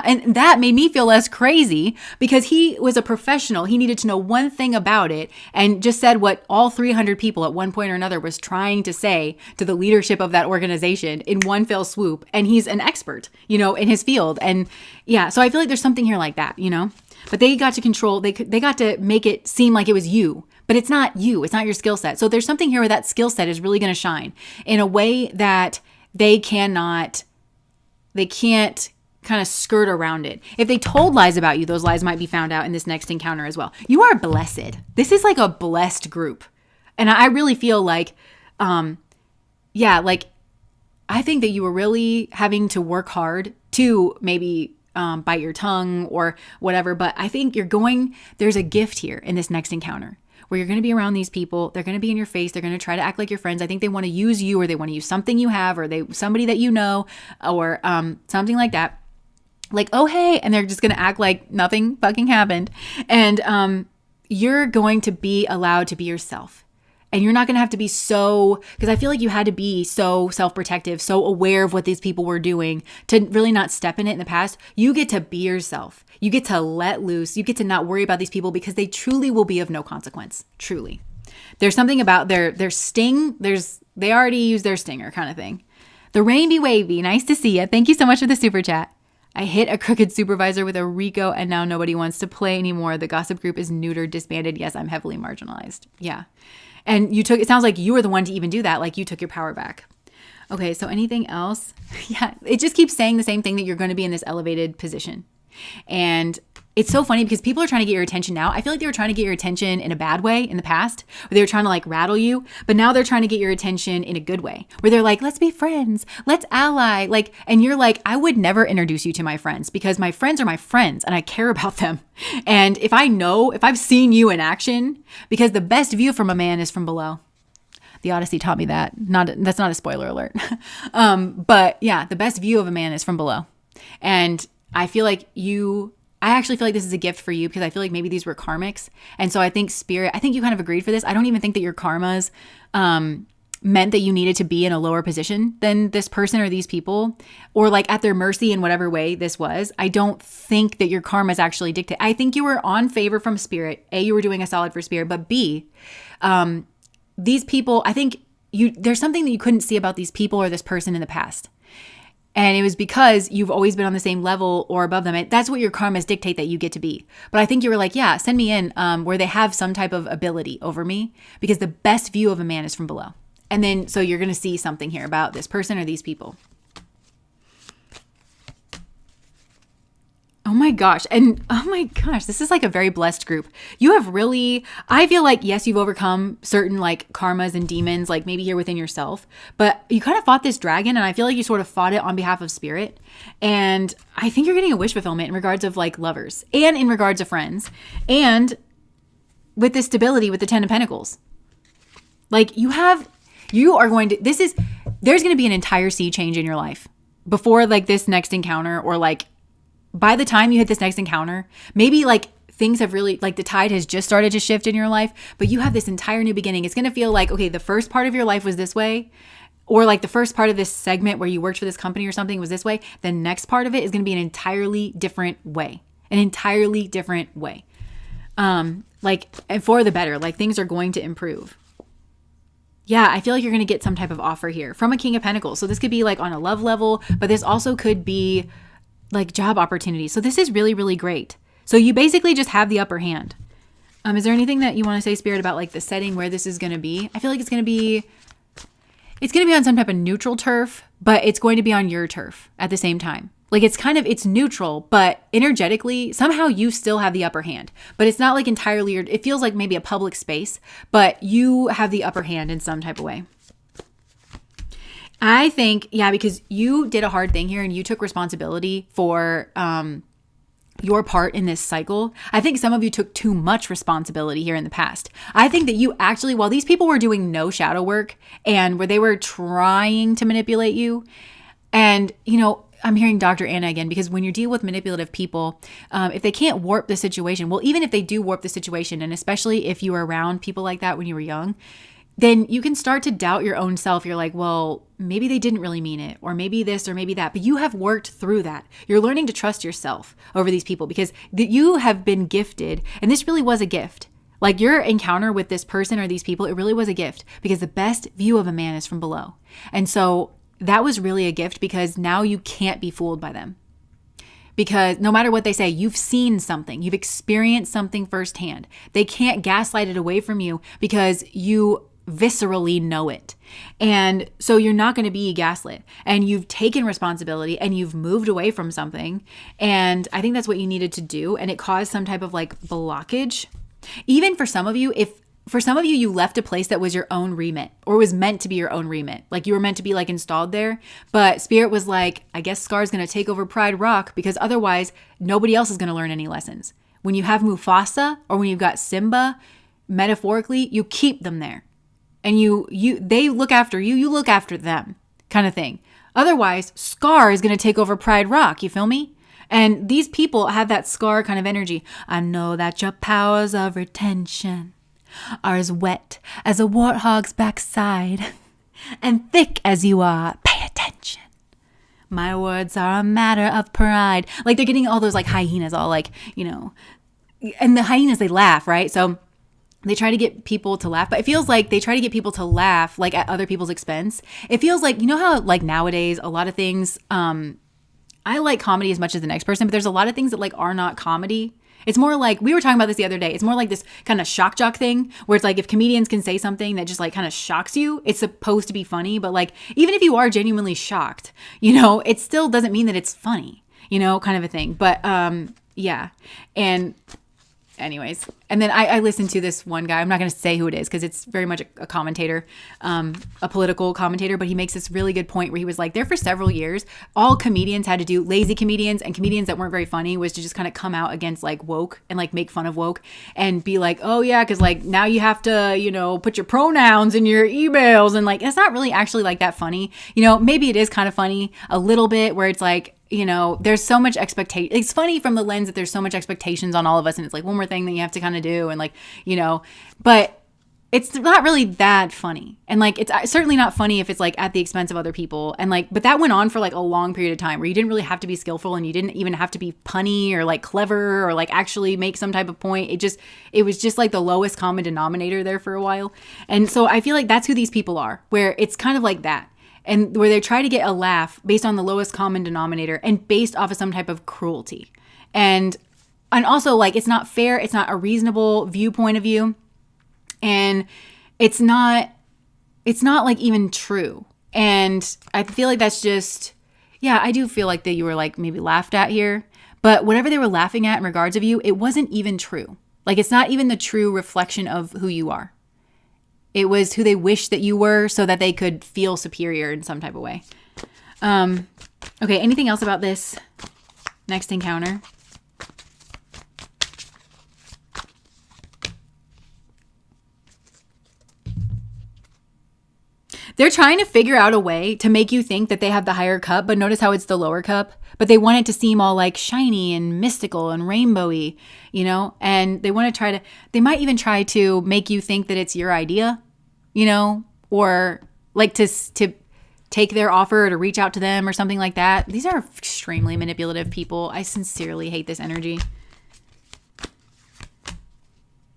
And that made me feel less crazy because he was a professional. He needed to know one thing about it and just said what all 300 people at one point or another was trying to say to the leadership of that organization in one fell swoop. And he's an expert, in his field. And yeah, so I feel like there's something here like that, But they got to control, they got to make it seem like it was you, but it's not you. It's not your skill set. So there's something here where that skill set is really going to shine in a way that they can't kind of skirt around it. If they told lies about you, those lies might be found out in this next encounter as well. You are blessed. This is like a blessed group. And I really feel like, I think that you were really having to work hard to maybe bite your tongue or whatever. But I think there's a gift here in this next encounter where you're going to be around these people. They're going to be in your face. They're going to try to act like your friends. I think they want to use you or they want to use something you have or somebody that you know or something like that. Like, oh, hey. And they're just going to act like nothing fucking happened. And you're going to be allowed to be yourself. And you're not going to have to be because I feel like you had to be so self-protective, so aware of what these people were doing to really not step in it in the past. You get to be yourself. You get to let loose. You get to not worry about these people because they truly will be of no consequence. Truly. There's something about their sting. They already use their stinger kind of thing. The Rain Be Wavy. Nice to see you. Thank you so much for the super chat. I hit a crooked supervisor with a Rico and now nobody wants to play anymore. The gossip group is neutered, disbanded. Yes, I'm heavily marginalized. Yeah. And it sounds like you were the one to even do that. Like you took your power back. Okay. So anything else? Yeah. It just keeps saying the same thing that you're going to be in this elevated position. And it's so funny because people are trying to get your attention now. I feel like they were trying to get your attention in a bad way in the past, where they were trying to like rattle you. But now they're trying to get your attention in a good way, where they're like, let's be friends, let's ally. And you're like, I would never introduce you to my friends because my friends are my friends and I care about them. And if I've seen you in action, because the best view from a man is from below. The Odyssey taught me that. That's not a spoiler alert. But yeah, the best view of a man is from below. And I actually feel like this is a gift for you because I feel like maybe these were karmics. And so I think you kind of agreed for this. I don't even think that your karmas meant that you needed to be in a lower position than this person or these people or like at their mercy in whatever way this was. I don't think that your karmas actually dictate. I think you were on favor from spirit. A, you were doing a solid for spirit, but B, these people, I think there's something that you couldn't see about these people or this person in the past. And it was because you've always been on the same level or above them. And that's what your karmas dictate that you get to be. But I think you were like, yeah, send me in where they have some type of ability over me because the best view of a man is from below. And then, so you're going to see something here about this person or these people. Oh my gosh. And oh my gosh, this is like a very blessed group. You have really, I feel like, yes, you've overcome certain like karmas and demons, like maybe here within yourself, but you kind of fought this dragon and I feel like you sort of fought it on behalf of spirit. And I think you're getting a wish fulfillment in regards of like lovers and in regards of friends and with this stability with the 10 of Pentacles. Like there's going to be an entire sea change in your life before like this next encounter or like by the time you hit this next encounter, maybe like things have really, like the tide has just started to shift in your life, but you have this entire new beginning. It's going to feel like, okay, the first part of your life was this way, or like the first part of this segment where you worked for this company or something was this way. The next part of it is going to be an entirely different way, and for the better, like things are going to improve. Yeah, I feel like you're going to get some type of offer here from a King of Pentacles. So this could be like on a love level, but this also could be like job opportunities. So this is really, really great. So you basically just have the upper hand. Is there anything that you want to say, Spirit, about like the setting where this is going to be? I feel like it's going to be on some type of neutral turf, but it's going to be on your turf at the same time. Like it's neutral, but energetically, somehow you still have the upper hand. But it's not like entirely, it feels like maybe a public space, but you have the upper hand in some type of way. I think, yeah, because you did a hard thing here and you took responsibility for your part in this cycle. I think some of you took too much responsibility here in the past. I think that you actually, while these people were doing no shadow work and where they were trying to manipulate you, and, I'm hearing Dr. Anna again, because when you deal with manipulative people, if they can't warp the situation, well, even if they do warp the situation, and especially if you were around people like that when you were young, then you can start to doubt your own self. You're like, well, maybe they didn't really mean it, or maybe this, or maybe that. But you have worked through that. You're learning to trust yourself over these people because you have been gifted. And this really was a gift. Like your encounter with this person or these people, it really was a gift because the best view of a man is from below. And so that was really a gift because now you can't be fooled by them. Because no matter what they say, you've seen something, you've experienced something firsthand. They can't gaslight it away from you because you viscerally know it. And so you're not going to be gaslit, and you've taken responsibility and you've moved away from something. And I think that's what you needed to do. And it caused some type of like blockage. Even for some of you, you left a place that was your own remit or was meant to be your own remit. Like you were meant to be like installed there, but Spirit was like, I guess Scar's going to take over Pride Rock because otherwise nobody else is going to learn any lessons. When you have Mufasa or when you've got Simba, metaphorically, you keep them there. And they look after you, you look after them kind of thing. Otherwise, Scar is going to take over Pride Rock. You feel me? And these people have that Scar kind of energy. I know that your powers of retention are as wet as a warthog's backside and thick as you are. Pay attention. My words are a matter of pride. Like they're getting all those like hyenas all like, and the hyenas, they laugh, right? So they try to get people to laugh, but it feels like they try to get people to laugh like at other people's expense. It feels like, how like nowadays, a lot of things, I like comedy as much as the next person, but there's a lot of things that like are not comedy. It's more like, we were talking about this the other day. It's more like this kind of shock jock thing where it's like if comedians can say something that just like kind of shocks you, it's supposed to be funny. But like, even if you are genuinely shocked, it still doesn't mean that it's funny, kind of a thing. But yeah. And anyways, and then I listened to this one guy. I'm not going to say who it is because it's very much a commentator, a political commentator, but he makes this really good point where he was like, there for several years, all comedians had to do, lazy comedians and comedians that weren't very funny, was to just kind of come out against like woke and like make fun of woke and be like, oh yeah, because like now you have to, put your pronouns in your emails, and like it's not really actually like that funny. Maybe it is kind of funny a little bit where it's like, there's so much expectation. It's funny from the lens that there's so much expectations on all of us. And it's like one more thing that you have to kind of do. And like, but it's not really that funny. And like, it's certainly not funny if it's like at the expense of other people. And like, but that went on for like a long period of time where you didn't really have to be skillful and you didn't even have to be punny or like clever or like actually make some type of point. It was just like the lowest common denominator there for a while. And so I feel like that's who these people are, where it's kind of like that. And where they try to get a laugh based on the lowest common denominator and based off of some type of cruelty. And also like, it's not fair. It's not a reasonable viewpoint of view. And it's not like even true. And I feel like that's just, yeah, I do feel like that you were like maybe laughed at here, but whatever they were laughing at in regards of you, it wasn't even true. Like, it's not even the true reflection of who you are. It was who they wished that you were so that they could feel superior in some type of way. Okay, anything else about this next encounter? They're trying to figure out a way to make you think that they have the higher cup, but notice how it's the lower cup. But they want it to seem all like shiny and mystical and rainbowy, and they might even try to make you think that it's your idea, or like to take their offer or to reach out to them or something like that. These are extremely manipulative people. I sincerely hate this energy.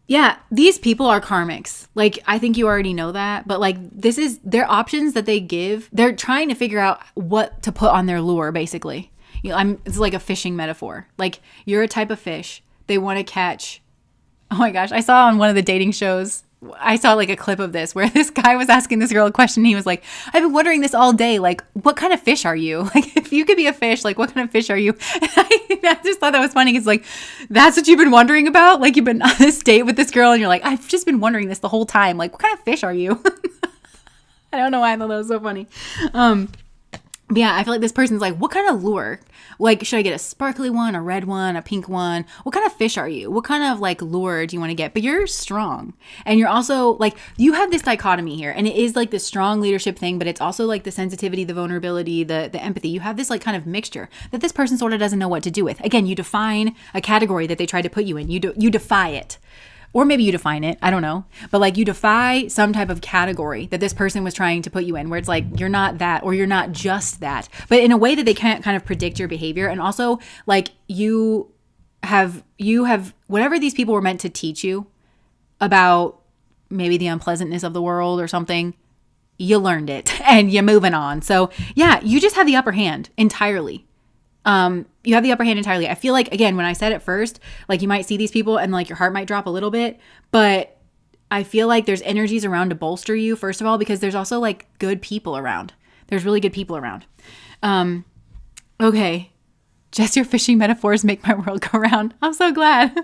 Yeah, these people are karmics. Like, I think you already know that, but like, this is their options that they give. They're trying to figure out what to put on their lure, basically. It's like a fishing metaphor. Like, you're a type of fish they want to catch. Oh my gosh, I saw on one of the dating shows, I saw like a clip of this where this guy was asking this girl a question. He was like, I've been wondering this all day. Like, what kind of fish are you? Like, if you could be a fish, like, what kind of fish are you? And I just thought that was funny. It's like, that's what you've been wondering about? Like, you've been on this date with this girl and you're like, I've just been wondering this the whole time. Like, what kind of fish are you? I don't know why I thought that was so funny. But yeah, I feel like this person's like, what kind of lure? Like, should I get a sparkly one, a red one, a pink one? What kind of fish are you? What kind of like lure do you want to get? But you're strong. And you're also like, you have this dichotomy here. And it is like the strong leadership thing, but it's also like the sensitivity, the vulnerability, the empathy. You have this like kind of mixture that this person sort of doesn't know what to do with. Again, you define a category that they tried to put you in. You defy it. Or maybe you define it. I don't know. But like you defy some type of category that this person was trying to put you in, where it's like, you're not that, or you're not just that. But in a way that they can't kind of predict your behavior. And also like you have whatever these people were meant to teach you about maybe the unpleasantness of the world or something, you learned it and you're moving on. So yeah, you just have the upper hand entirely. You have the upper hand entirely. I feel like, again, when I said it first, like you might see these people and like your heart might drop a little bit, but I feel like there's energies around to bolster you, first of all, because there's also like good people around. There's really good people around. Okay. Just your fishing metaphors make my world go round. I'm so glad.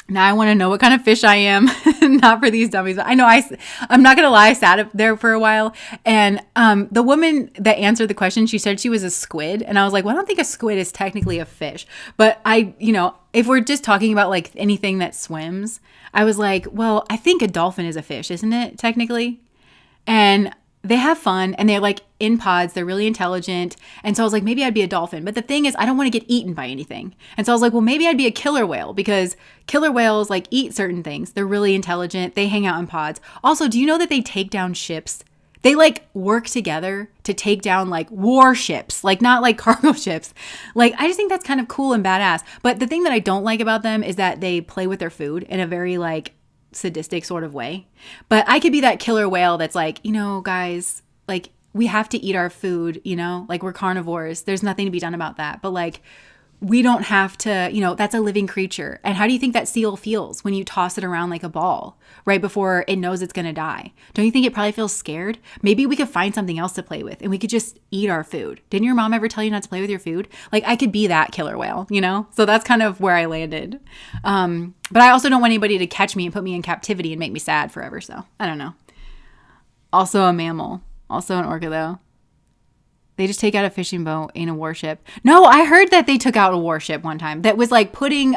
Now I want to know what kind of fish I am. Not for these dummies. I know I'm not going to lie. I sat up there for a while. And the woman that answered the question, she said she was a squid. And I was like, well, I don't think a squid is technically a fish. But if we're just talking about like anything that swims, I was like, well, I think a dolphin is a fish, isn't it? Technically. And they have fun and they're like in pods. They're really intelligent. And so I was like, maybe I'd be a dolphin. But the thing is, I don't want to get eaten by anything. And so I was like, well, maybe I'd be a killer whale, because killer whales like eat certain things. They're really intelligent. They hang out in pods. Also, do you know that they take down ships? They like work together to take down like warships, like not like cargo ships. Like, I just think that's kind of cool and badass. But the thing that I don't like about them is that they play with their food in a very like sadistic sort of way. But I could be that killer whale that's like, guys, like we have to eat our food, like we're carnivores. There's nothing to be done about that. But like, we don't have to, that's a living creature. And how do you think that seal feels when you toss it around like a ball right before it knows it's going to die? Don't you think it probably feels scared? Maybe we could find something else to play with and we could just eat our food. Didn't your mom ever tell you not to play with your food? Like, I could be that killer whale, So that's kind of where I landed. But I also don't want anybody to catch me and put me in captivity and make me sad forever. So I don't know. Also a mammal, also an orca though. They just take out a fishing boat, ain't a warship. No, I heard that they took out a warship one time that was like putting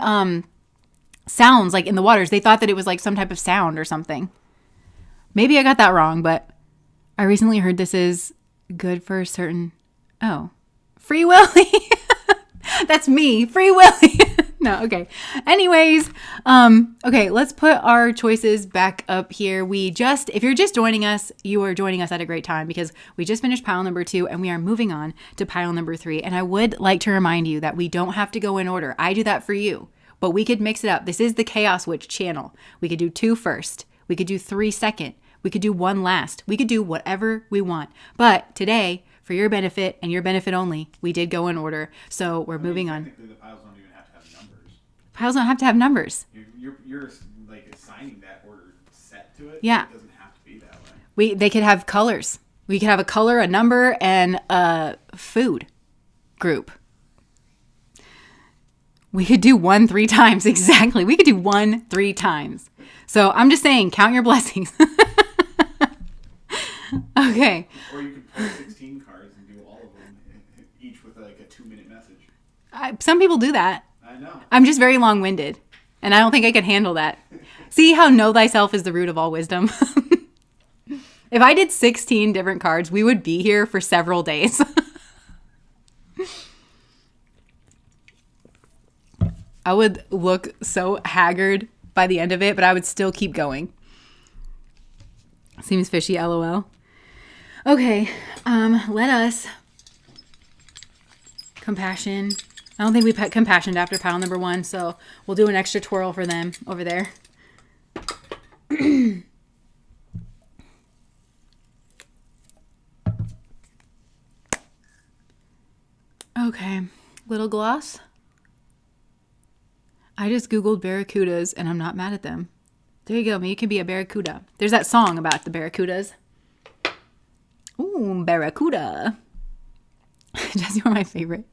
sounds like in the waters. They thought that it was like some type of sound or something. Maybe I got that wrong, but I recently heard this is good for a certain... Oh, Free Willy. That's me, Free Willy. No, okay. Anyways, okay, let's put our choices back up here. If you're just joining us, you are joining us at a great time, because we just finished pile number 2 and we are moving on to pile number 3. And I would like to remind you that we don't have to go in order. I do that for you, but we could mix it up. This is the Chaos Witch channel. We could do 2 first. We could do 3 second. We could do 1 last. We could do whatever we want. But today, for your benefit and your benefit only, we did go in order. So we're moving on. Technically, the piles don't even have to have numbers. Piles don't have to have numbers. You're like assigning that order set to it. Yeah. It doesn't have to be that way. They could have colors. We could have a color, a number, and a food group. We could do 1 3 times. Exactly. We could do 1 3 times. So I'm just saying, count your blessings. Okay. Or you could pull 16 cards and do all of them, each with like a 2-minute message. Some people do that. I know. I'm just very long-winded, and I don't think I could handle that. See how know thyself is the root of all wisdom? If I did 16 different cards, we would be here for several days. I would look so haggard by the end of it, but I would still keep going. Seems fishy, LOL. Okay, let us... Compassion. I don't think we put compassion after pile number 1, so we'll do an extra twirl for them over there. Okay, little gloss. I just Googled barracudas and I'm not mad at them. There you go. Maybe you can be a barracuda. There's that song about the barracudas. Ooh, barracuda. Jesse, you're my favorite.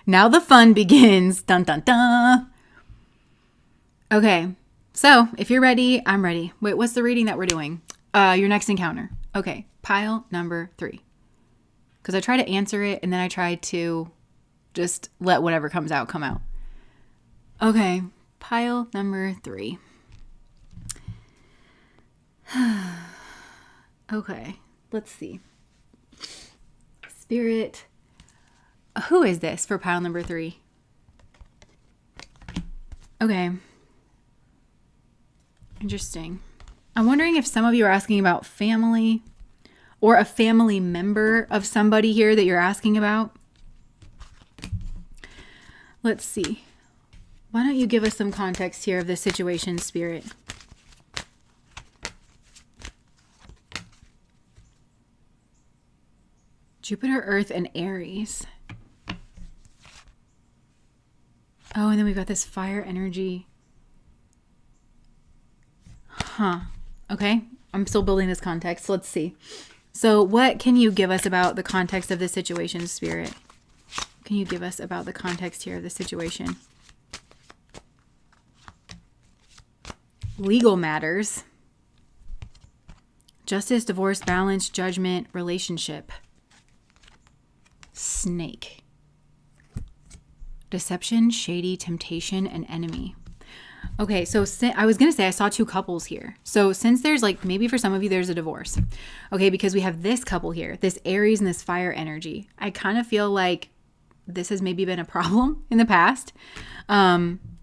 Now the fun begins. Dun, dun, dun. Okay. So if you're ready, I'm ready. Wait, what's the reading that we're doing? Your next encounter. Okay. Pile number 3. because I try to answer it and then I try to just let whatever comes out come out. Okay, pile number 3. Okay, let's see. Spirit. Who is this for pile number 3? Okay. Interesting. I'm wondering if some of you are asking about family or a family member of somebody here that you're asking about. Let's see. Why don't you give us some context here of the situation, Spirit? Jupiter, Earth, and Aries. Oh, and then we've got this fire energy. Huh. Okay. I'm still building this context. Let's see. So what can you give us about the context of the situation, Spirit? Can you give us about the context here of the situation? Legal matters. Justice, divorce, balance, judgment, relationship. Snake. Deception, shady, temptation, and enemy. Okay, so I was going to say I saw 2 couples here. So since there's like, maybe for some of you, there's a divorce. Okay, because we have this couple here, this Aries and this fire energy. I kind of feel like this has maybe been a problem in the past.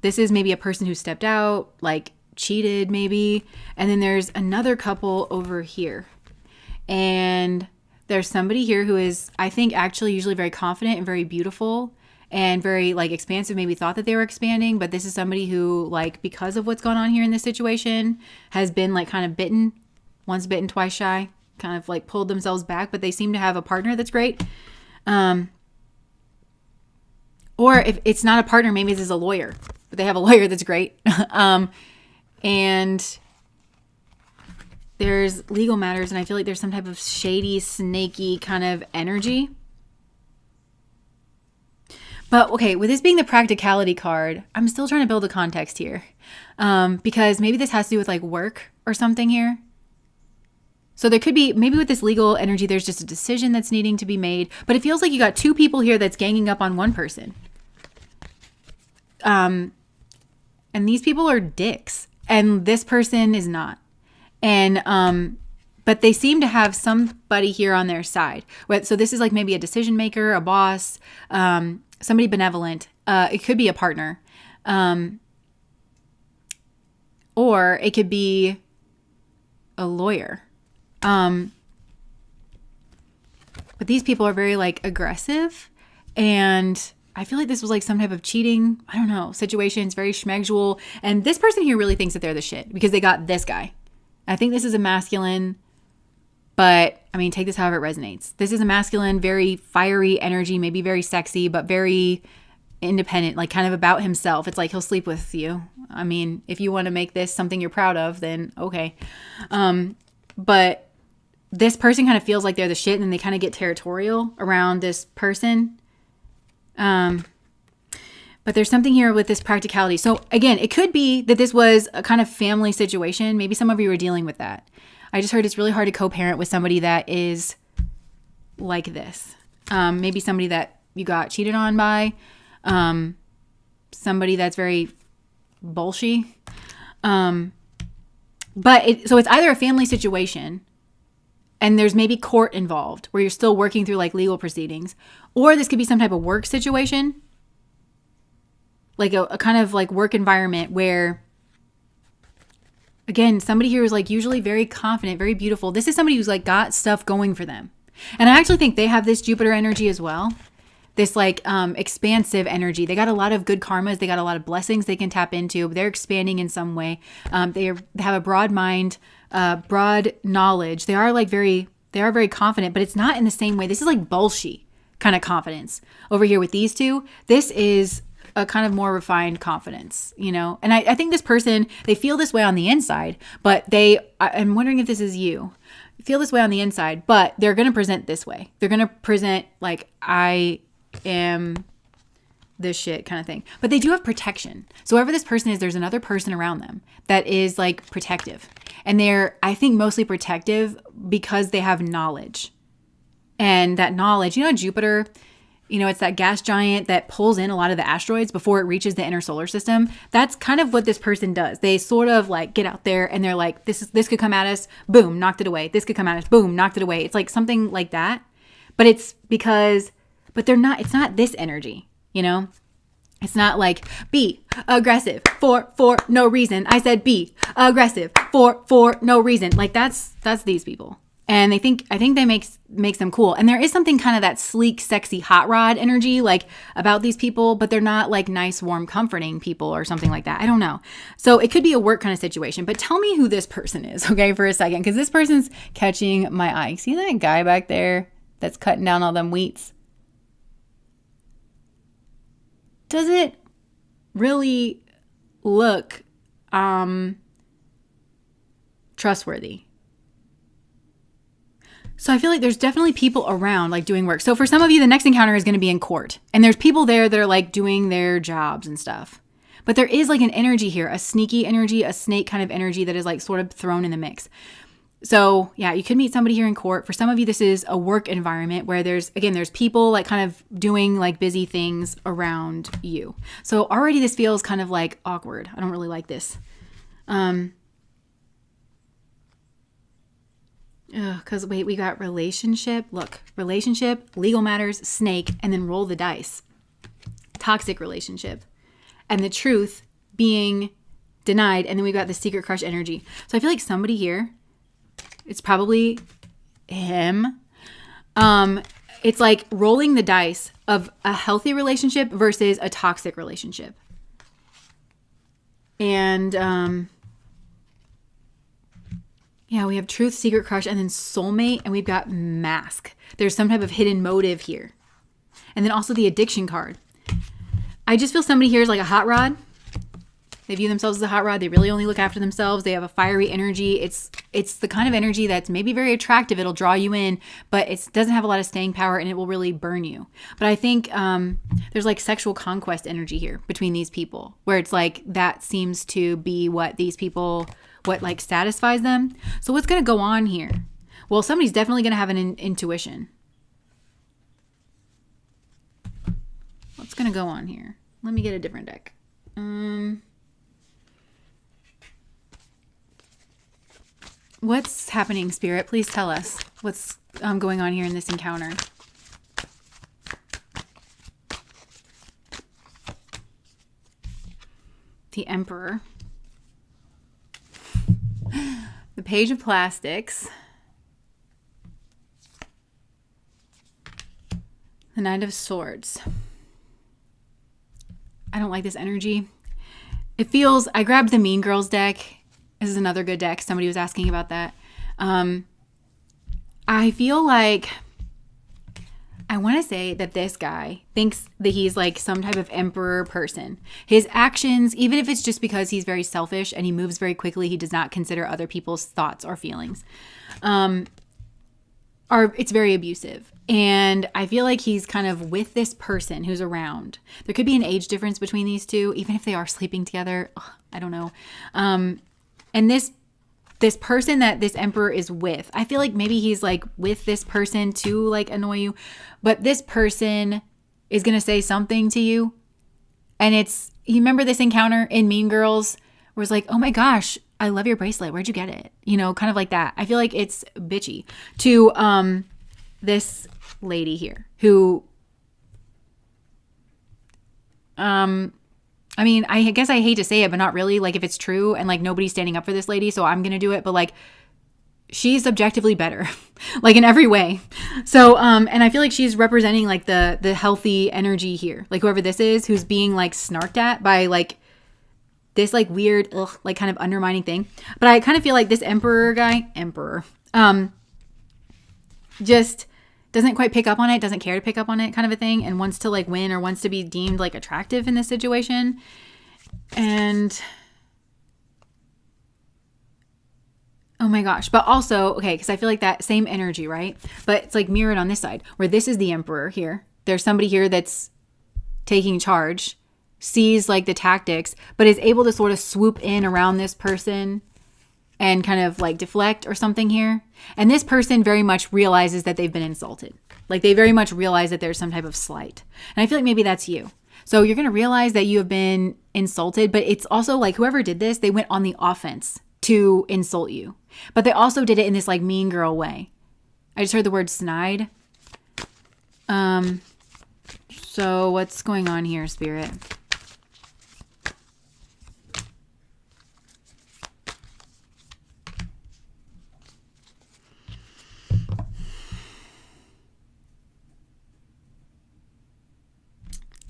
This is maybe a person who stepped out, like cheated maybe. And then there's another couple over here. And there's somebody here who is, I think, actually usually very confident and very beautiful and very like expansive, maybe thought that they were expanding. But this is somebody who, like, because of what's going on here in this situation, has been like kind of bitten, once bitten, twice shy, kind of like pulled themselves back. But they seem to have a partner that's great. Or if it's not a partner, maybe this is a lawyer, but they have a lawyer that's great. And there's legal matters, and I feel like there's some type of shady, snaky kind of energy. But okay, with this being the practicality card, I'm still trying to build a context here. Because maybe this has to do with like work or something here. So there could be, maybe with this legal energy, there's just a decision that's needing to be made. But it feels like you got 2 people here that's ganging up on one person. And these people are dicks. And this person is not. And, but they seem to have somebody here on their side. So this is like maybe a decision maker, a boss, somebody benevolent. It could be a partner. Or it could be a lawyer. But these people are very like aggressive, and I feel like this was like some type of cheating, I don't know, situation. It's very schmegzual. And this person here really thinks that they're the shit because they got this guy. I think this is a masculine, but I mean, take this however it resonates. This is a masculine, very fiery energy, maybe very sexy, but very independent, like kind of about himself. It's like he'll sleep with you. I mean, if you want to make this something you're proud of, then okay. But this person kind of feels like they're the shit, and then they kind of get territorial around this person. But there's something here with this practicality. So again, it could be that this was a kind of family situation. Maybe some of you are dealing with that. I just heard it's really hard to co-parent with somebody that is like this. Maybe somebody that you got cheated on by, somebody that's very bullshit. So it's either a family situation, and there's maybe court involved where you're still working through like legal proceedings, or this could be some type of work situation, like a kind of like work environment where, again, somebody here is like usually very confident, very beautiful. This is somebody who's like got stuff going for them. And I actually think they have this Jupiter energy as well. This like expansive energy. They got a lot of good karmas. They got a lot of blessings they can tap into. They're expanding in some way. They have a broad mind, broad knowledge. They are very confident, but it's not in the same way. This is like bullshit kind of confidence. Over here with these two, this is a kind of more refined confidence, you know? And I think this person, they feel this way on the inside, but I'm wondering if this is you. Feel this way on the inside, but they're going to present this way. They're going to present like, I am this shit kind of thing. But they do have protection. So whoever this person is, there's another person around them that is like protective. And they're, I think, mostly protective because they have knowledge. And that knowledge, Jupiter, it's that gas giant that pulls in a lot of the asteroids before it reaches the inner solar system. That's kind of what this person does. They sort of like get out there and they're like, this could come at us, boom, knocked it away. This could come at us, boom, knocked it away. It's like something like that. But it's it's not this energy, It's not like be aggressive for no reason. I said be aggressive for no reason. Like that's these people. And I think they makes them cool. And there is something kind of that sleek, sexy hot rod energy like about these people, but they're not like nice, warm, comforting people or something like that. I don't know. So it could be a work kind of situation, but tell me who this person is, okay, for a second, because this person's catching my eye. See that guy back there that's cutting down all them wheats? Does it really look trustworthy? So I feel like there's definitely people around like doing work. So for some of you, the next encounter is going to be in court. And there's people there that are like doing their jobs and stuff. But there is like an energy here, a sneaky energy, a snake kind of energy that is like sort of thrown in the mix. So yeah, you could meet somebody here in court. For some of you, this is a work environment where there's people like kind of doing like busy things around you. So already this feels kind of like awkward. I don't really like this. Because wait, we got relationship, legal matters, snake, and then roll the dice. Toxic relationship. And the truth being denied. And then we've got the secret crush energy. So I feel like somebody here, it's probably him. It's like rolling the dice of a healthy relationship versus a toxic relationship. And, yeah, we have truth, secret crush, and then soulmate, and we've got mask. There's some type of hidden motive here. And then also the addiction card. I just feel somebody here is like a hot rod. They view themselves as a hot rod. They really only look after themselves. They have a fiery energy. It's the kind of energy that's maybe very attractive. It'll draw you in, but it doesn't have a lot of staying power and it will really burn you. But I think there's like sexual conquest energy here between these people where it's like that seems to be what like satisfies them. So what's going to go on here? Well, somebody's definitely going to have an intuition. What's going to go on here? Let me get a different deck. What's happening, Spirit? Please tell us what's going on here in this encounter. The Emperor. The Page of Plastics. The Knight of Swords. I don't like this energy. It feels, I grabbed the Mean Girls deck. This is another good deck. Somebody was asking about that. I feel like, I want to say that this guy thinks that he's like some type of emperor person. His actions, even if it's just because he's very selfish and he moves very quickly, he does not consider other people's thoughts or feelings. It's very abusive. And I feel like he's kind of with this person who's around. There could be an age difference between these two, even if they are sleeping together. I don't know. And this person that this emperor is with, I feel like maybe he's like with this person to like annoy you, but this person is going to say something to you. And you remember this encounter in Mean Girls where it's like, oh my gosh, I love your bracelet. Where'd you get it? Kind of like that. I feel like it's bitchy to this lady here who, I mean, I guess I hate to say it, but not really. Like if it's true and like nobody's standing up for this lady, so I'm going to do it. But like she's objectively better, like in every way. So, and I feel like she's representing like the healthy energy here. Like whoever this is, who's being like snarked at by like this like weird, like kind of undermining thing. But I kind of feel like this emperor, just doesn't quite pick up on it, doesn't care to pick up on it kind of a thing, and wants to like win or wants to be deemed like attractive in this situation. And oh my gosh. But also, okay, because I feel like that same energy, right? But it's like mirrored on this side where this is the emperor here. There's somebody here that's taking charge, sees like the tactics, but is able to sort of swoop in around this person and kind of like deflect or something here. And this person very much realizes that they've been insulted. Like they very much realize that there's some type of slight. And I feel like maybe that's you. So you're going to realize that you have been insulted, but it's also like whoever did this, they went on the offense to insult you. But they also did it in this like mean girl way. I just heard the word snide. So what's going on here, Spirit?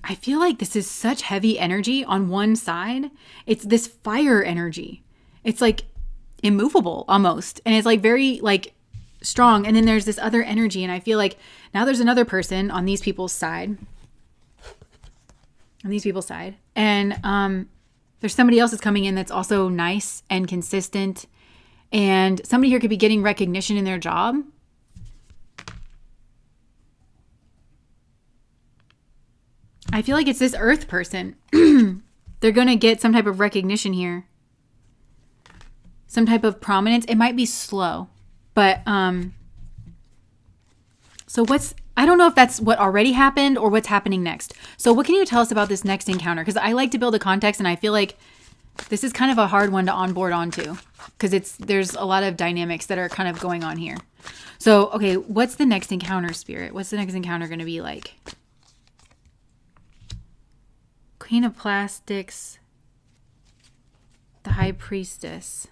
I feel like this is such heavy energy on one side. It's this fire energy. It's like immovable almost. And it's like very like strong. And then there's this other energy. And I feel like now there's another person on these people's side. And there's somebody else that's coming in that's also nice and consistent. And somebody here could be getting recognition in their job. I feel like it's this earth person. They're going to get some type of recognition here. Some type of prominence. It might be slow. But, so I don't know if that's what already happened or what's happening next. So what can you tell us about this next encounter? Because I like to build a context and I feel like this is kind of a hard one to onboard onto. Because there's a lot of dynamics that are kind of going on here. So, okay, what's the next encounter, Spirit? What's the next encounter going to be like? Queen of Plastics, the High Priestess,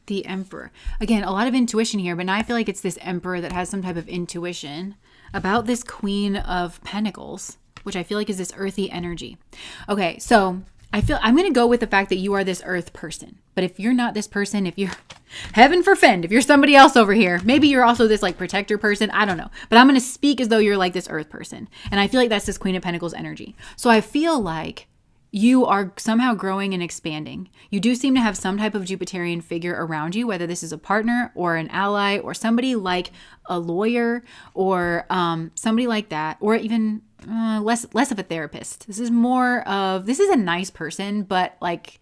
the Emperor. Again, a lot of intuition here, but now I feel like it's this Emperor that has some type of intuition about this Queen of Pentacles, which I feel like is this earthy energy. Okay, so I'm going to go with the fact that you are this earth person. But if you're not this person, if you're, heaven forfend, if you're somebody else over here, maybe you're also this like protector person. I don't know. But I'm going to speak as though you're like this earth person. And I feel like that's this Queen of Pentacles energy. So I feel like you are somehow growing and expanding. You do seem to have some type of Jupiterian figure around you, whether this is a partner or an ally or somebody like a lawyer or somebody like that, or even less of a therapist. This is a nice person, but like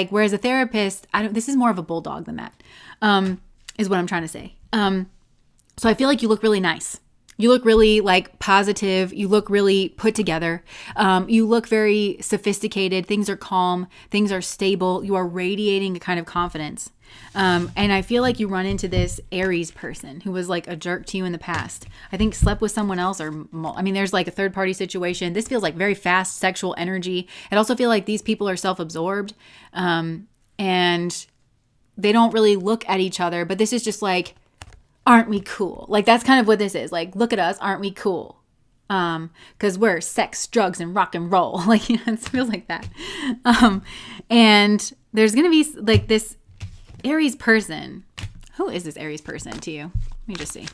whereas a therapist, this is more of a bulldog than that, is what I'm trying to say. So I feel like you look really nice. You look really like positive. You look really put together. You look very sophisticated. Things are calm. Things are stable. You are radiating a kind of confidence. And I feel like you run into this Aries person who was like a jerk to you in the past. I think slept with someone else there's like a third party situation. This feels like very fast sexual energy. I also feel like these people are self-absorbed. And they don't really look at each other, but this is just like, aren't we cool? Like, that's kind of what this is. Like, look at us. Aren't we cool? Because we're sex, drugs, and rock and roll. Like, it feels like that. And there's going to be like this Aries person. Who is this Aries person to you? Let me just see.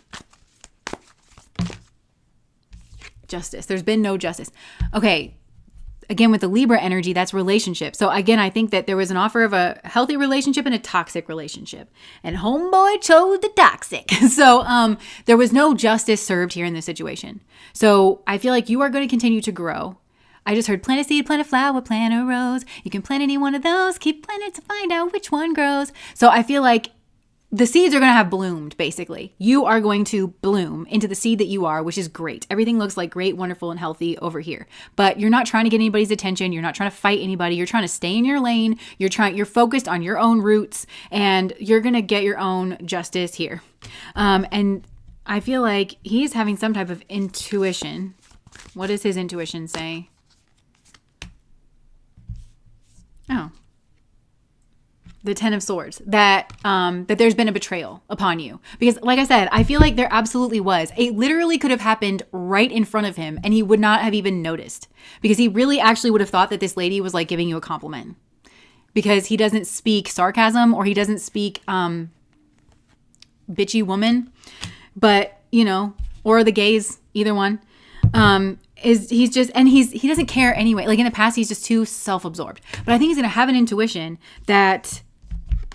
Justice. There's been no justice. Okay. Again, with the Libra energy, that's relationship. So again, I think that there was an offer of a healthy relationship and a toxic relationship. And homeboy chose the toxic. So there was no justice served here in this situation. So I feel like you are going to continue to grow. I just heard plant a seed, plant a flower, plant a rose. You can plant any one of those. Keep planting to find out which one grows. So I feel like the seeds are going to have bloomed, basically. You are going to bloom into the seed that you are, which is great. Everything looks like great, wonderful, and healthy over here. But you're not trying to get anybody's attention. You're not trying to fight anybody. You're trying to stay in your lane. You're focused on your own roots, and you're going to get your own justice here. And I feel like he's having some type of intuition. What does his intuition say? Oh. The Ten of Swords, that there's been a betrayal upon you. Because like I said, I feel like there absolutely was. It literally could have happened right in front of him and he would not have even noticed. Because he really actually would have thought that this lady was like giving you a compliment. Because he doesn't speak sarcasm or he doesn't speak bitchy woman. But, or the gays, either one. He doesn't care anyway. Like in the past, he's just too self-absorbed. But I think he's going to have an intuition that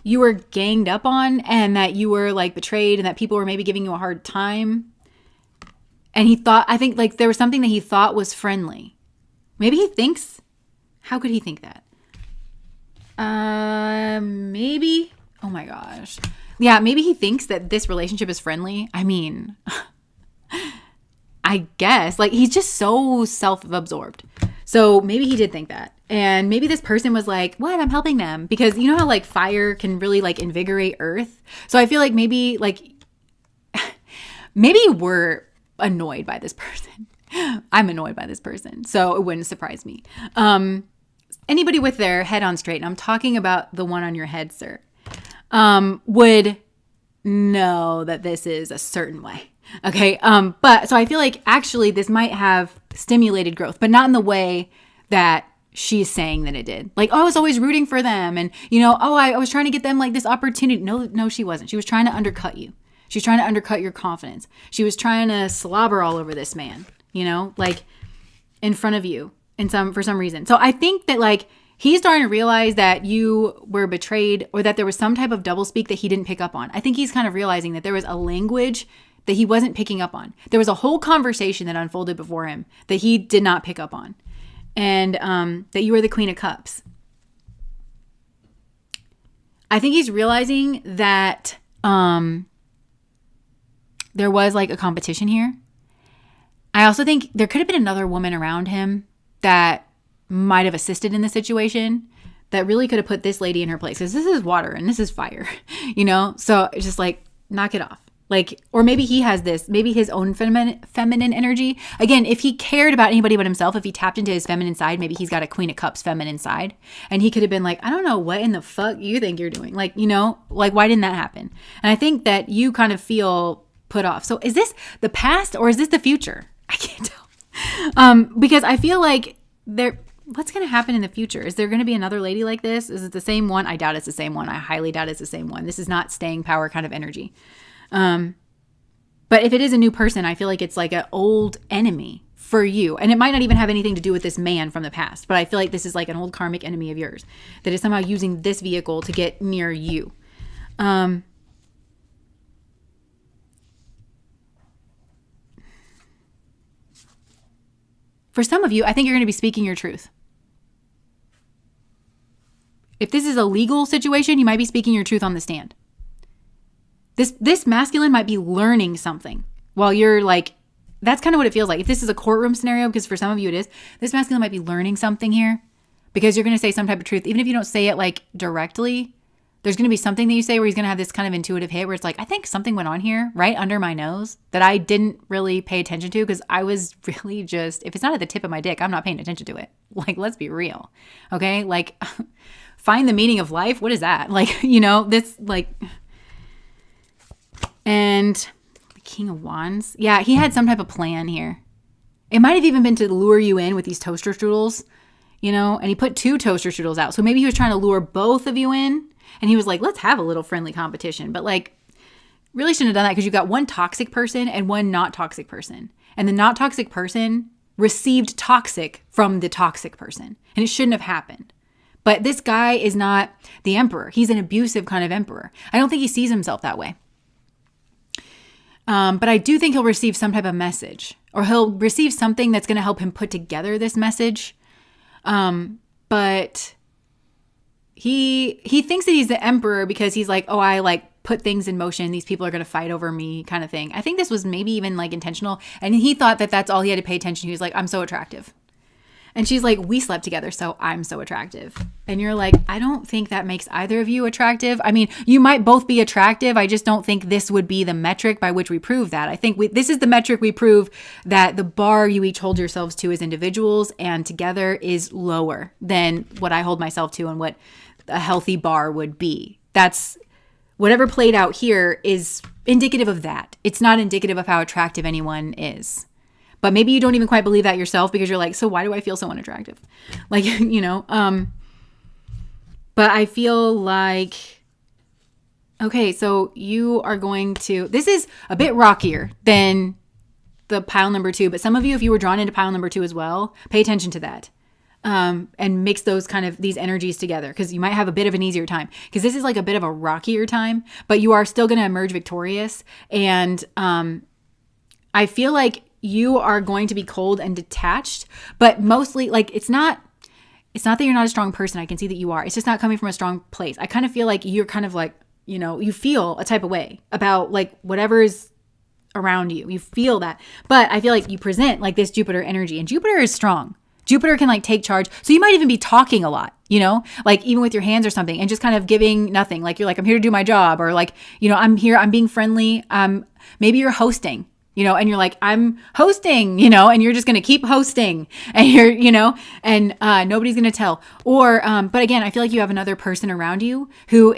you were ganged up on and that you were like betrayed and that people were maybe giving you a hard time. And I think like there was something that he thought was friendly. Maybe he thinks, how could he think that? Maybe, oh my gosh. Yeah, maybe he thinks that this relationship is friendly. I mean, I guess. Like, he's just so self-absorbed. So maybe he did think that. And maybe this person was like, what? I'm helping them. Because you know how like fire can really like invigorate earth? So I feel like maybe we're annoyed by this person. I'm annoyed by this person. So it wouldn't surprise me. Anybody with their head on straight, and I'm talking about the one on your head, sir, would know that this is a certain way. Okay. But so I feel like actually this might have stimulated growth, but not in the way that she's saying that it did. Like, oh, I was always rooting for them. And, you know, oh, I was trying to get them like this opportunity. No, she wasn't. She was trying to undercut you. She's trying to undercut your confidence. She was trying to slobber all over this man, you know, like in front of you for some reason. So I think that like he's starting to realize that you were betrayed or that there was some type of doublespeak that he didn't pick up on. I think he's kind of realizing that there was a language that he wasn't picking up on. There was a whole conversation that unfolded before him that he did not pick up on. And that you were the Queen of Cups. I think he's realizing that there was like a competition here. I also think there could have been another woman around him that might have assisted in the situation that really could have put this lady in her place. Because this is water and this is fire, you know? So it's just like, knock it off. Like, or maybe he has this, maybe his own feminine energy. Again, if he cared about anybody but himself, if he tapped into his feminine side, maybe he's got a Queen of Cups feminine side. And he could have been like, I don't know what in the fuck you think you're doing. Like, you know, like, why didn't that happen? And I think that you kind of feel put off. So is this the past or is this the future? I can't tell. Because I feel like what's going to happen in the future? Is there going to be another lady like this? Is it the same one? I doubt it's the same one. I highly doubt it's the same one. This is not staying power kind of energy. But if it is a new person, I feel like it's like an old enemy for you. And it might not even have anything to do with this man from the past, but I feel like this is like an old karmic enemy of yours that is somehow using this vehicle to get near you. For some of you, I think you're going to be speaking your truth. If this is a legal situation, you might be speaking your truth on the stand. This masculine might be learning something while you're like, that's kind of what it feels like. If this is a courtroom scenario, because for some of you it is, this masculine might be learning something here because you're going to say some type of truth. Even if you don't say it like directly, there's going to be something that you say where he's going to have this kind of intuitive hit where it's like, I think something went on here right under my nose that I didn't really pay attention to because I was really just, if it's not at the tip of my dick, I'm not paying attention to it. Like, let's be real. Okay. Like, find the meaning of life. What is that? Like, you know, this like... And the King of Wands. Yeah, he had some type of plan here. It might have even been to lure you in with these toaster strudels, you know, and he put 2 toaster strudels out. So maybe he was trying to lure both of you in and he was like, let's have a little friendly competition. But like, really shouldn't have done that because you got one toxic person and one not toxic person. And the not toxic person received toxic from the toxic person. And it shouldn't have happened. But this guy is not the emperor. He's an abusive kind of emperor. I don't think he sees himself that way. But I do think he'll receive some type of message or he'll receive something that's going to help him put together this message. But he thinks that he's the emperor because he's like, oh, I like put things in motion. These people are going to fight over me kind of thing. I think this was maybe even like intentional. And he thought that that's all he had to pay attention to. He was like, I'm so attractive. And she's like, we slept together, so I'm so attractive. And you're like, I don't think that makes either of you attractive. I mean, you might both be attractive. I just don't think this would be the metric by which we prove that. I think this is the metric we prove that the bar you each hold yourselves to as individuals and together is lower than what I hold myself to and what a healthy bar would be. That's whatever played out here is indicative of that. It's not indicative of how attractive anyone is. But maybe you don't even quite believe that yourself because you're like, so why do I feel so unattractive? Like, you know, but I feel like, okay, so you are going to, this is a bit rockier than the pile number 2. But some of you, if you were drawn into pile number 2 as well, pay attention to that. And mix those kind of these energies together because you might have a bit of an easier time because this is like a bit of a rockier time, but you are still going to emerge victorious. And I feel like you are going to be cold and detached, but mostly like it's not that you're not a strong person. I can see that you are. It's just not coming from a strong place. I kind of feel like you're kind of like you feel a type of way about like whatever is around you. You feel that. But I feel like you present like this Jupiter energy, and Jupiter is strong. Jupiter can like take charge. So you might even be talking a lot, like even with your hands or something, and just kind of giving nothing. Like you're like, I'm here to do my job, or like, I'm here, I'm being friendly. Maybe you're hosting, and you're like, I'm hosting, and you're just going to keep hosting, and you're, and nobody's going to tell. Or, but again, I feel like you have another person around you who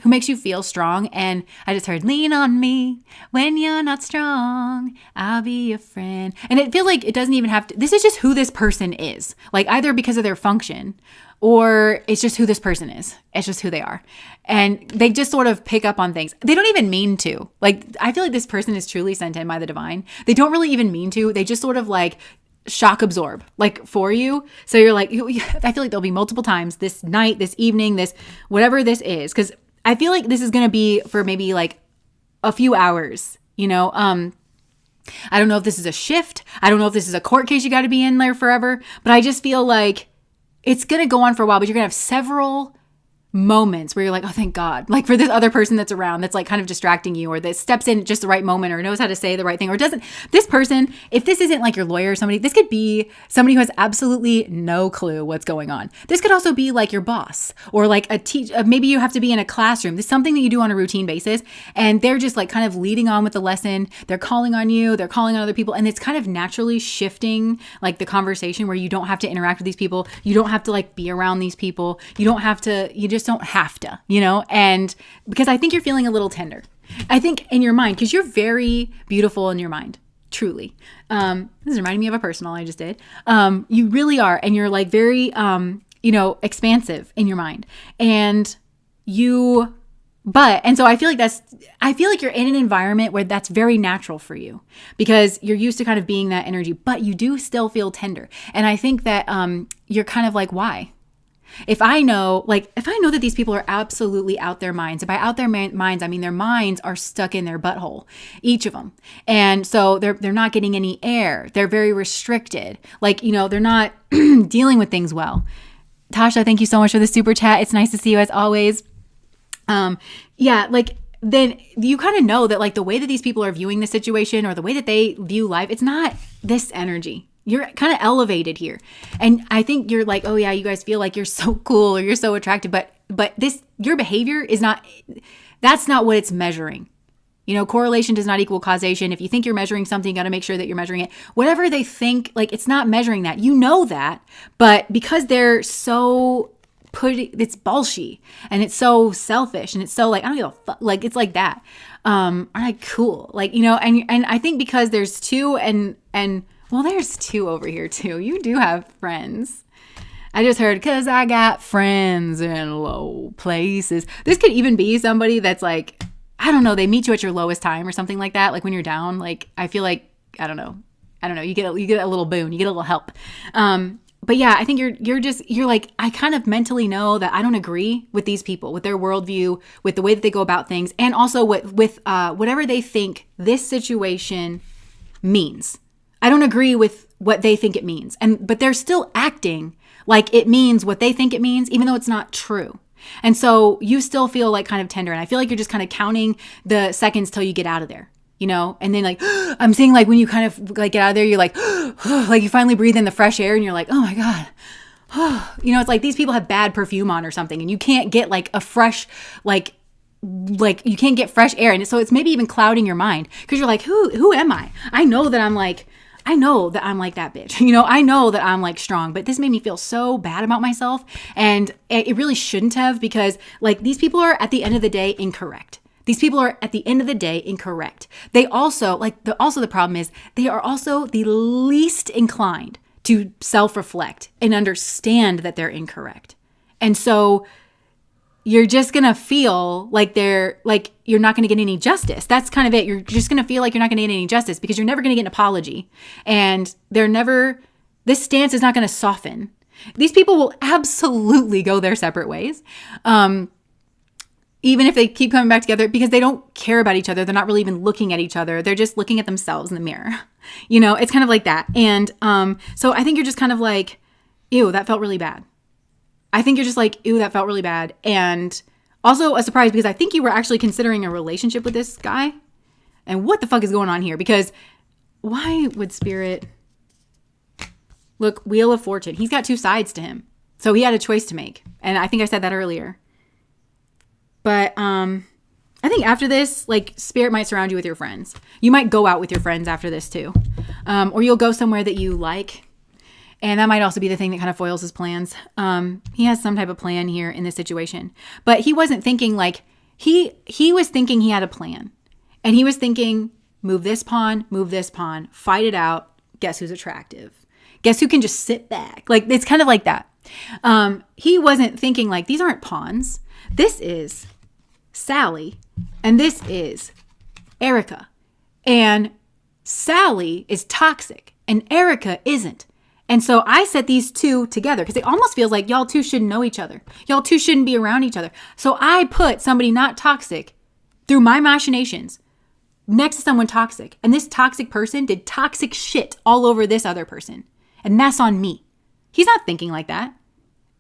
makes you feel strong. And I just heard, lean on me when you're not strong. I'll be your friend. And it feels like it doesn't even have to, this is just who this person is. Like either because of their function, or it's just who this person is. It's just who they are. And they just sort of pick up on things. They don't even mean to. Like, I feel like this person is truly sent in by the divine. They don't really even mean to. They just sort of like shock absorb, like for you. So you're like, I feel like there'll be multiple times this night, this evening, this, whatever this is. Cause I feel like this is going to be for maybe like a few hours, I don't know if this is a shift. I don't know if this is a court case you got to be in there forever, but I just feel like it's going to go on for a while, but you're going to have several moments where you're like, oh, thank God. Like for this other person that's around, that's like kind of distracting you, or that steps in at just the right moment, or knows how to say the right thing, or doesn't. This person, if this isn't like your lawyer or somebody, this could be somebody who has absolutely no clue what's going on. This could also be like your boss, or like a teacher. Maybe you have to be in a classroom. This is something that you do on a routine basis, and they're just like kind of leading on with the lesson. They're calling on you, they're calling on other people, and it's kind of naturally shifting like the conversation where you don't have to interact with these people. You don't have to like be around these people. You just don't have to, and because I think you're feeling a little tender. I think in your mind, because you're very beautiful in your mind, truly. This is reminding me of a personal I just did. You really are. And you're like very, expansive in your mind. And so I feel like you're in an environment where that's very natural for you because you're used to kind of being that energy, but you do still feel tender. And I think that, you're kind of like, why? If I know that these people are absolutely out their minds, and by out their minds, I mean their minds are stuck in their butthole, each of them. And so they're not getting any air. They're very restricted. Like, they're not dealing with things well. Tasha, thank you so much for the super chat. It's nice to see you as always. Then you kind of know that like the way that these people are viewing the situation or the way that they view life, it's not this energy. You're kind of elevated here. And I think you're like, oh yeah, you guys feel like you're so cool or you're so attractive, but your behavior that's not what it's measuring. Correlation does not equal causation. If you think you're measuring something, you got to make sure that you're measuring it. Whatever they think, like it's not measuring that. You know that, but because they're so it's bullshit and it's so selfish and it's so like, I don't give a fuck. Like, it's like that. Aren't I cool? Like, and I think because there's two well, there's two over here too. You do have friends. I just heard, cause I got friends in low places. This could even be somebody that's like, I don't know, they meet you at your lowest time or something like that. Like when you're down, like, I feel like, I don't know, you get a little boon, you get a little help. But yeah, I think you're like, I kind of mentally know that I don't agree with these people, with their worldview, with the way that they go about things, and also with whatever they think this situation means. I don't agree with what they think it means. But they're still acting like it means what they think it means, even though it's not true. And so you still feel like kind of tender. And I feel like you're just kind of counting the seconds till you get out of there, and then like, I'm saying like when you kind of like get out of there, you're like, like you finally breathe in the fresh air and you're like, oh my God. It's like these people have bad perfume on or something and you can't get like a fresh, like you can't get fresh air. And so it's maybe even clouding your mind because you're like, who am I? I know that I'm like that bitch. I know that I'm like strong, but this made me feel so bad about myself. And it really shouldn't have, because like these people are at the end of the day incorrect. These people are at the end of the day incorrect. They also the problem is they are also the least inclined to self-reflect and understand that they're incorrect. And so you're just going to feel like you're not going to get any justice. That's kind of it. You're just going to feel like you're not going to get any justice because you're never going to get an apology. And this stance is not going to soften. These people will absolutely go their separate ways. Even if they keep coming back together, because they don't care about each other. They're not really even looking at each other. They're just looking at themselves in the mirror. It's kind of like that. And so I think you're just kind of like, ew, that felt really bad. I think you're just like, ew, that felt really bad. And Also a surprise because I think you were actually considering a relationship with this guy. And what the fuck is going on here? Because why would Spirit... Look, Wheel of Fortune. He's got two sides to him. So he had a choice to make. And I think I said that earlier. But I think after this, like, Spirit might surround you with your friends. You might go out with your friends after this too. Or you'll go somewhere that you like. And that might also be the thing that kind of foils his plans. He has some type of plan here in this situation. But he wasn't thinking like... He was thinking he had a plan. And he was thinking, move this pawn, fight it out. Guess who's attractive? Guess who can just sit back? Like, it's kind of like that. He wasn't thinking like, these aren't pawns. This is Sally. And this is Erica. And Sally is toxic. And Erica isn't. And so I set these two together because it almost feels like y'all two shouldn't know each other. Y'all two shouldn't be around each other. So I put somebody not toxic through my machinations next to someone toxic. And this toxic person did toxic shit all over this other person. And that's on me. He's not thinking like that.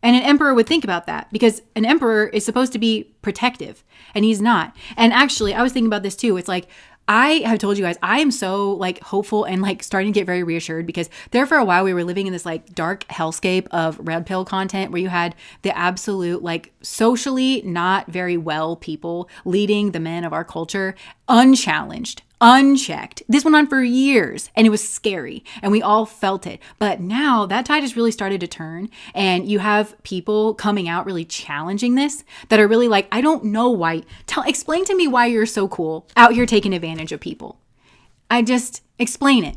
And an emperor would think about that because an emperor is supposed to be protective and he's not. And actually, I was thinking about this too. It's like, I have told you guys, I am so like hopeful and like starting to get very reassured because there for a while we were living in this like dark hellscape of red pill content where you had the absolute like socially not very well people leading the men of our culture unchallenged, unchecked. This went on for years and it was scary and we all felt it. But now that tide has really started to turn and you have people coming out really challenging this that are really like, I don't know why. Explain to me why you're so cool out here taking advantage of people. I just explain it.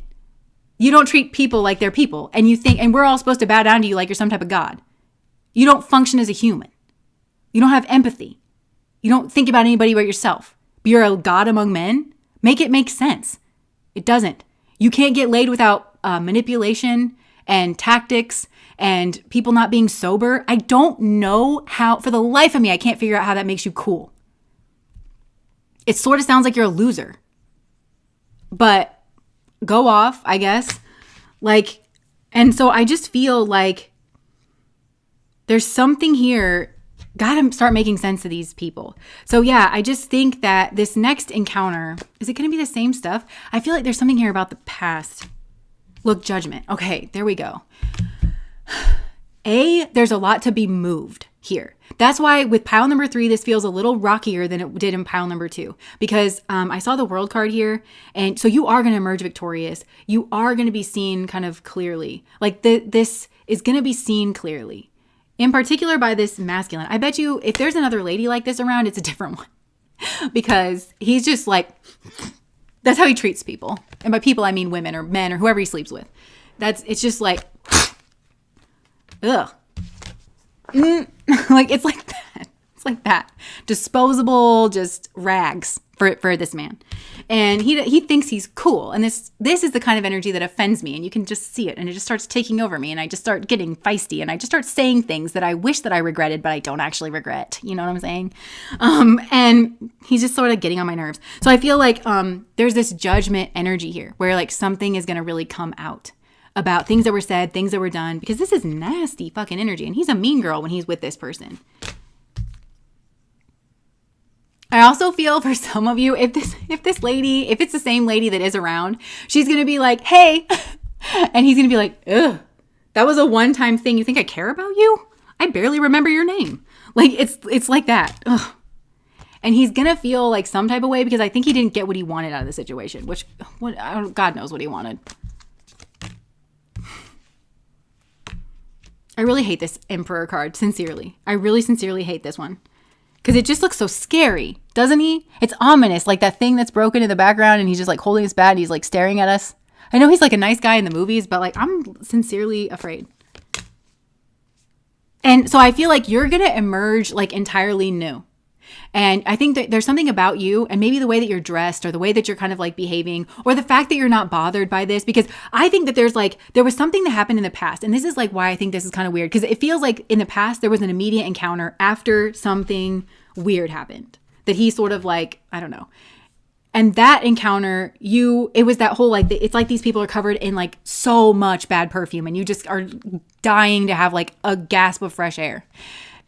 You don't treat people like they're people and you think, and we're all supposed to bow down to you like you're some type of God. You don't function as a human. You don't have empathy. You don't think about anybody but yourself. But you're a God among men. Make it make sense. It doesn't. You can't get laid without manipulation and tactics and people not being sober. I don't know how, for the life of me, I can't figure out how that makes you cool. It sort of sounds like you're a loser. But go off, I guess. Like, and so I just feel like there's something here. Gotta start making sense of these people. So yeah, I just think that this next encounter, is it going to be the same stuff? I feel like there's something here about the past. Look, judgment. Okay, there we go. There's a lot to be moved here. That's why with pile number 3, this feels a little rockier than it did in pile number 2. Because I saw the world card here. And so you are going to emerge victorious. You are going to be seen kind of clearly. Like this is going to be seen clearly. In particular by this masculine. I bet you if there's another lady like this around, it's a different one. Because he's just like, that's how he treats people. And by people, I mean women or men or whoever he sleeps with. It's just like, ugh. Like, it's like that. It's like that. Disposable, just rags for this man. And he thinks he's cool. And this is the kind of energy that offends me. And you can just see it. And it just starts taking over me. And I just start getting feisty. And I just start saying things that I wish that I regretted, but I don't actually regret. You know what I'm saying? And he's just sort of getting on my nerves. So I feel like there's this judgment energy here where like something is going to really come out about things that were said, things that were done. Because this is nasty fucking energy. And he's a mean girl when he's with this person. I also feel for some of you, if this lady, if it's the same lady that is around, she's going to be like, hey, and he's going to be like, ugh, that was a one-time thing. You think I care about you? I barely remember your name. Like, it's like that. Ugh. And he's going to feel like some type of way because I think he didn't get what he wanted out of the situation, which God knows what he wanted. I really hate this Emperor card, sincerely. I really sincerely hate this one. Because it just looks so scary, doesn't he? It's ominous, like that thing that's broken in the background and he's just like holding his bat and he's like staring at us. I know he's like a nice guy in the movies, but like I'm sincerely afraid. And so I feel like you're going to emerge like entirely new. And I think that there's something about you and maybe the way that you're dressed or the way that you're kind of like behaving or the fact that you're not bothered by this, because I think that there was something that happened in the past. And this is like why I think this is kind of weird, because it feels like in the past there was an immediate encounter after something weird happened that he sort of like, I don't know. And that encounter, it was that whole like, it's like these people are covered in like so much bad perfume and you just are dying to have like a gasp of fresh air.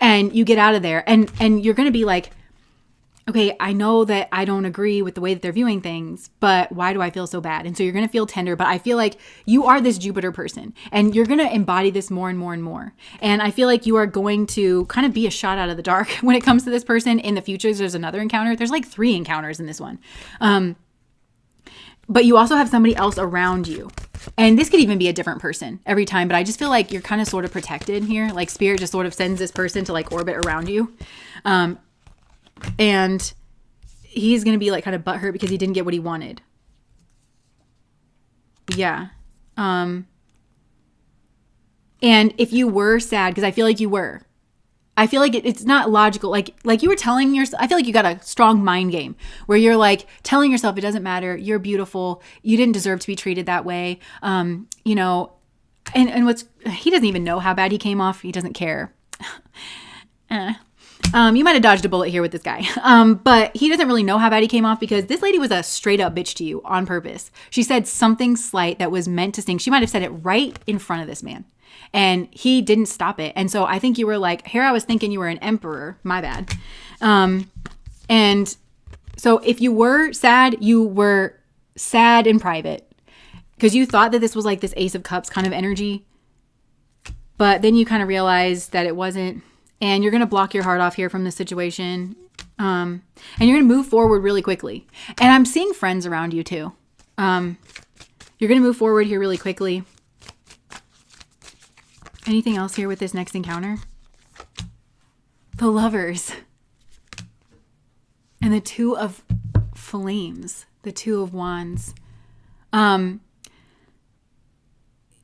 And you get out of there and you're going to be like, okay, I know that I don't agree with the way that they're viewing things, but why do I feel so bad? And so you're going to feel tender, but I feel like you are this Jupiter person and you're going to embody this more and more and more. And I feel like you are going to kind of be a shot out of the dark when it comes to this person. In the future, there's another encounter. There's like 3 encounters in this one. But you also have somebody else around you. And this could even be a different person every time. But I just feel like you're kind of sort of protected here. Like spirit just sort of sends this person to like orbit around you. And he's going to be like kind of butthurt because he didn't get what he wanted. Yeah. And if you were sad, because I feel like you were, I feel like it's not logical. Like you were telling yourself, I feel like you got a strong mind game where you're like telling yourself it doesn't matter. You're beautiful. You didn't deserve to be treated that way. You know, and he doesn't even know how bad he came off. He doesn't care. You might have dodged a bullet here with this guy. But he doesn't really know how bad he came off because this lady was a straight up bitch to you on purpose. She said something slight that was meant to sting. She might have said it right in front of this man. And he didn't stop it. And so I think you were like, here I was thinking you were an emperor. My bad. And so if you were sad in private because you thought that this was like this Ace of Cups kind of energy. But then you kind of realized that it wasn't. And you're going to block your heart off here from this situation. And you're going to move forward really quickly. And I'm seeing friends around you too. You're going to move forward here really quickly. Anything else here with this next encounter? The Lovers. And the Two of Flames. The Two of Wands.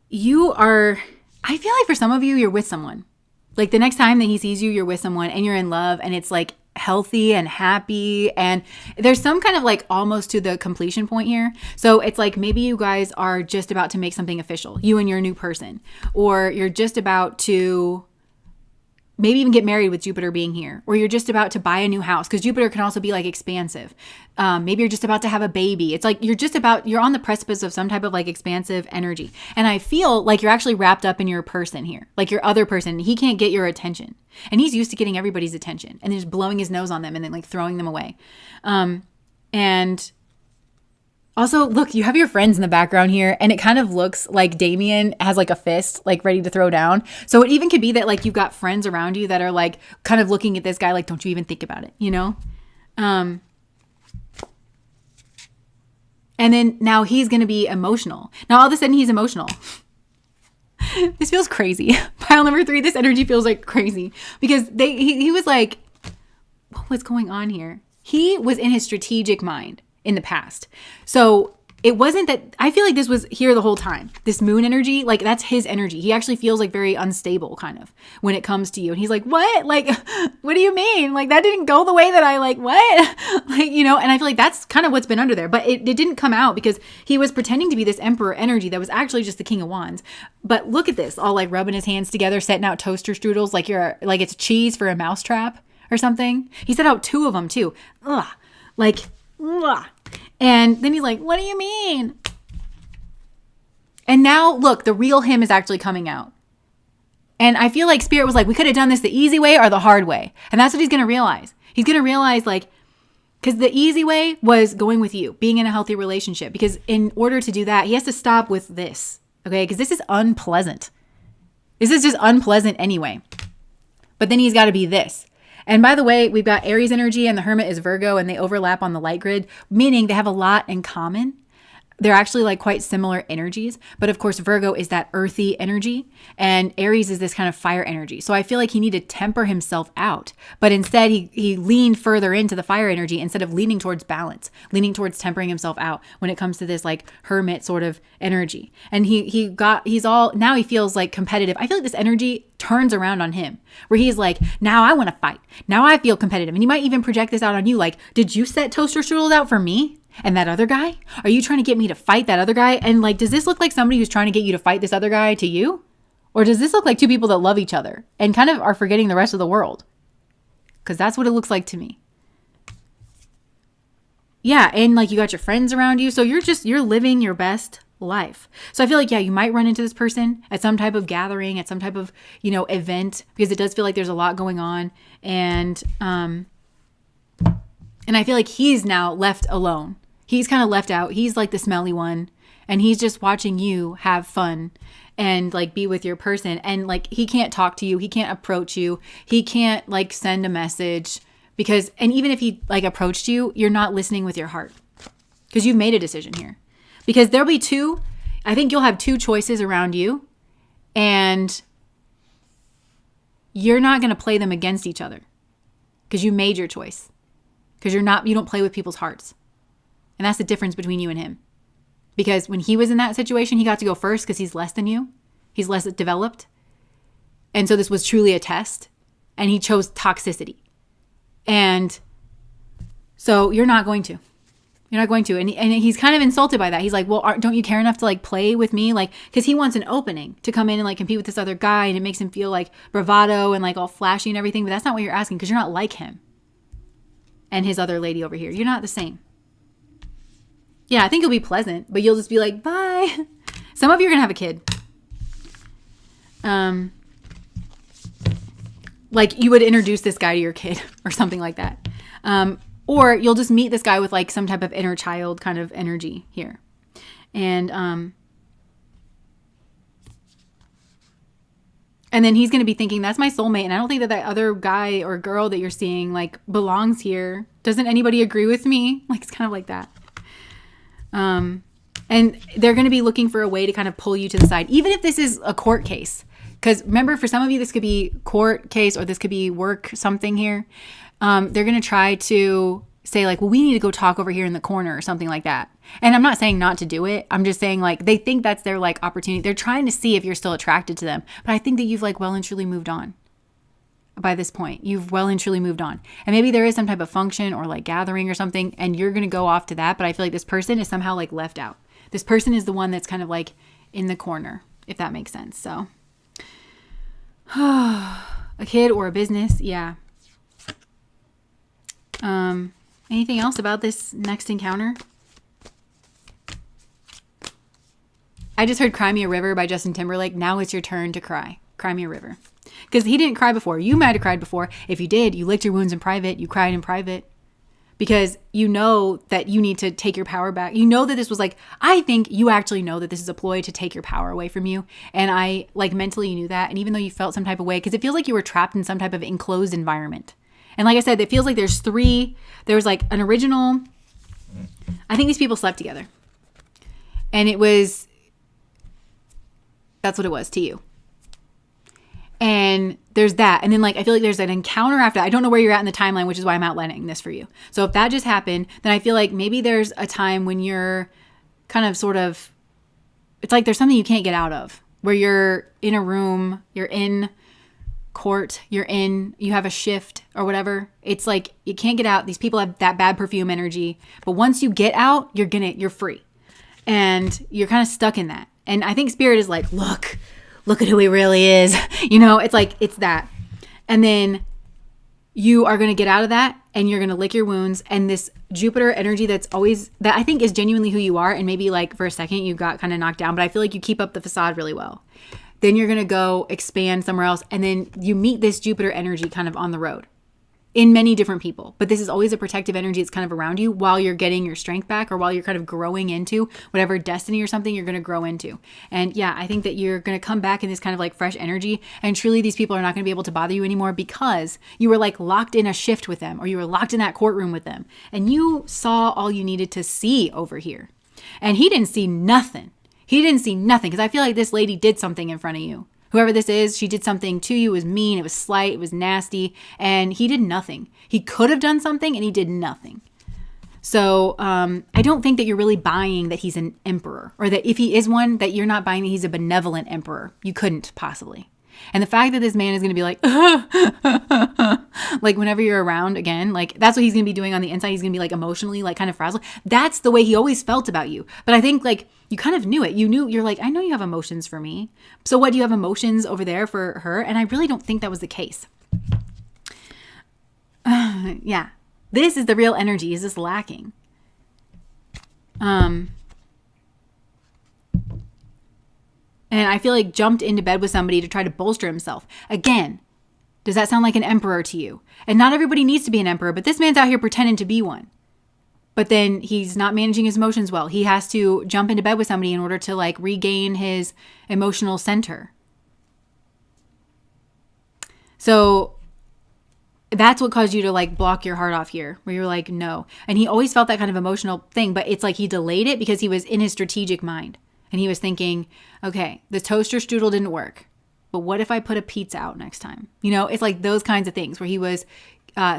You are, I feel like for some of you, you're with someone. Like the next time that he sees you, you're with someone and you're in love and it's like healthy and happy. And there's some kind of like almost to the completion point here. So it's like maybe you guys are just about to make something official, you and your new person, or you're just about to maybe even get married with Jupiter being here, or you're just about to buy a new house because Jupiter can also be like expansive. Maybe you're just about to have a baby. It's like you're on the precipice of some type of like expansive energy. And I feel like you're actually wrapped up in your person here, like your other person. He can't get your attention. And he's used to getting everybody's attention and then just blowing his nose on them and then like throwing them away. And also, look, you have your friends in the background here, and it kind of looks like Damien has like a fist, like ready to throw down. So it even could be that like you've got friends around you that are like kind of looking at this guy like, don't you even think about it, you know? And then now he's going to be emotional. Now all of a sudden he's emotional. This feels crazy. Pile number 3, this energy feels like crazy because he was like, what's going on here? He was in his strategic mind in the past. So it wasn't that, I feel like this was here the whole time. This moon energy, like that's his energy. He actually feels like very unstable kind of when it comes to you. And he's like, what? Like, what do you mean? Like that didn't go the way that I like, what? Like, you know, and I feel like that's kind of what's been under there, but it didn't come out because he was pretending to be this emperor energy that was actually just the King of Wands. But look at this, all like rubbing his hands together, setting out toaster strudels like it's cheese for a mousetrap or something. He set out 2 of them too. Ugh. Like, ugh. And then he's like, what do you mean? And now, look, the real him is actually coming out. And I feel like Spirit was like, we could have done this the easy way or the hard way. And that's what he's going to realize. He's going to realize, like, because the easy way was going with you, being in a healthy relationship. Because in order to do that, he has to stop with this, okay? Because this is unpleasant. This is just unpleasant anyway. But then he's got to be this. And by the way, we've got Aries energy and the Hermit is Virgo and they overlap on the light grid, meaning they have a lot in common. They're actually like quite similar energies. But of course, Virgo is that earthy energy and Aries is this kind of fire energy. So I feel like he needed to temper himself out. But instead, he leaned further into the fire energy instead of leaning towards balance, leaning towards tempering himself out when it comes to this like hermit sort of energy. And now he feels like competitive. I feel like this energy turns around on him where he's like, now I want to fight. Now I feel competitive. And you might even project this out on you. Like, did you set toaster strudels out for me? And that other guy? Are you trying to get me to fight that other guy? And like, does this look like somebody who's trying to get you to fight this other guy to you? Or does this look like 2 people that love each other and kind of are forgetting the rest of the world? Because that's what it looks like to me. Yeah, and like you got your friends around you. So you're living your best life. So I feel like, yeah, you might run into this person at some type of gathering, at some type of, event, because it does feel like there's a lot going on. And I feel like he's now left alone. He's kind of left out. He's like the smelly one, and he's just watching you have fun and like be with your person. And like, he can't talk to you. He can't approach you. He can't like send a message and even if he like approached you, you're not listening with your heart because you've made a decision here. Because there'll be I think you'll have two choices around you, and you're not going to play them against each other because you made your choice. Because you don't play with people's hearts. And that's the difference between you and him. Because when he was in that situation, he got to go first because he's less than you. He's less developed. And so this was truly a test. And he chose toxicity. And so you're not going to. You're not going to. And he's kind of insulted by that. He's like, well, don't you care enough to like play with me? Like, because he wants an opening to come in and like compete with this other guy. And it makes him feel like bravado and like all flashy and everything. But that's not what you're asking because you're not like him. And his other lady over here. You're not the same. Yeah, I think it'll be pleasant. But you'll just be like, bye. Some of you are going to have a kid. Like you would introduce this guy to your kid or something like that. Or you'll just meet this guy with like some type of inner child kind of energy here. And then he's going to be thinking, that's my soulmate. And I don't think that other guy or girl that you're seeing like belongs here. Doesn't anybody agree with me? Like, it's kind of like that. And they're going to be looking for a way to kind of pull you to the side, even if this is a court case. Because remember, for some of you, this could be court case or this could be work something here. They're going to try to say like, well, we need to go talk over here in the corner or something like that. And I'm not saying not to do it. I'm just saying like, they think that's their like opportunity. They're trying to see if you're still attracted to them. But I think that you've like well and truly moved on by this point. You've well and truly moved on. And maybe there is some type of function or like gathering or something, and you're going to go off to that. But I feel like this person is somehow like left out. This person is the one that's kind of like in the corner, if that makes sense. So a kid or a business. Yeah. Anything else about this next encounter? I just heard Cry Me a River by Justin Timberlake. Now it's your turn to cry. Cry me a river. Because he didn't cry before. You might have cried before. If you did, you licked your wounds in private. You cried in private. Because you know that you need to take your power back. You know that this was like, I think you actually know that this is a ploy to take your power away from you. And I like mentally knew that. And even though you felt some type of way, because it feels like you were trapped in some type of enclosed environment. And like I said, it feels like there was like an original, I think these people slept together. And that's what it was to you. And there's that. And then like, I feel like there's an encounter after that. I don't know where you're at in the timeline, which is why I'm outlining this for you. So if that just happened, then I feel like maybe there's a time when you're kind of sort of, it's like there's something you can't get out of, where you're in a room, you're in court, you have a shift or whatever. It's like you can't get out. These people have that bad perfume energy, but once you get out, you're free, and you're kind of stuck in that. And I think spirit is like, look at who he really is. It's like, it's that. And then you are going to get out of that, and you're going to lick your wounds. And this Jupiter energy that I think is genuinely who you are. And maybe like for a second you got kind of knocked down, but I feel like you keep up the facade really well. Then you're going to go expand somewhere else. And then you meet this Jupiter energy kind of on the road in many different people. But this is always a protective energy that's kind of around you while you're getting your strength back, or while you're kind of growing into whatever destiny or something you're going to grow into. And yeah, I think that you're going to come back in this kind of like fresh energy. And truly these people are not going to be able to bother you anymore because you were like locked in a shift with them, or you were locked in that courtroom with them. And you saw all you needed to see over here. And he didn't see nothing. Because I feel like this lady did something in front of you. Whoever this is, she did something to you. It was mean. It was slight. It was nasty. And he did nothing. He could have done something, and he did nothing. So I don't think that you're really buying that he's an emperor, or that if he is one, that you're not buying that he's a benevolent emperor. You couldn't possibly. And the fact that this man is going to be like, like whenever you're around again, like that's what he's going to be doing on the inside. He's going to be like emotionally, like kind of frazzled. That's the way he always felt about you. But I think like you kind of knew it. You're like, I know you have emotions for me. So what, do you have emotions over there for her? And I really don't think that was the case. Yeah. This is the real energy. Is this lacking? And I feel like jumped into bed with somebody to try to bolster himself. Again, does that sound like an emperor to you? And not everybody needs to be an emperor, but this man's out here pretending to be one. But then he's not managing his emotions well. He has to jump into bed with somebody in order to like regain his emotional center. So that's what caused you to like block your heart off here, where you're like, no. And he always felt that kind of emotional thing, but it's like he delayed it because he was in his strategic mind. And he was thinking, okay, the toaster strudel didn't work, but what if I put a pizza out next time? You know, it's like those kinds of things where he was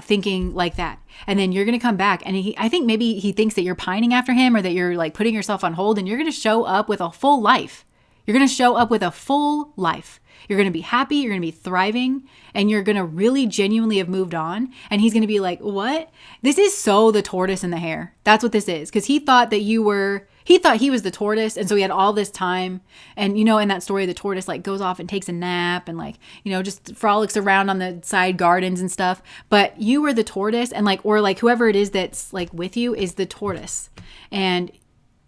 thinking like that. And then you're going to come back. And I think maybe he thinks that you're pining after him or that you're like putting yourself on hold, and you're going to show up with a full life. You're going to show up with a full life. You're going to be happy. You're going to be thriving, and you're going to really genuinely have moved on. And he's going to be like, what? This is so the tortoise and the hare. That's what this is. Because he thought that he thought he was the tortoise. And so he had all this time. And, you know, in that story, the tortoise like goes off and takes a nap and like, you know, just frolics around on the side gardens and stuff. But you were the tortoise, and like, or like whoever it is that's like with you is the tortoise. And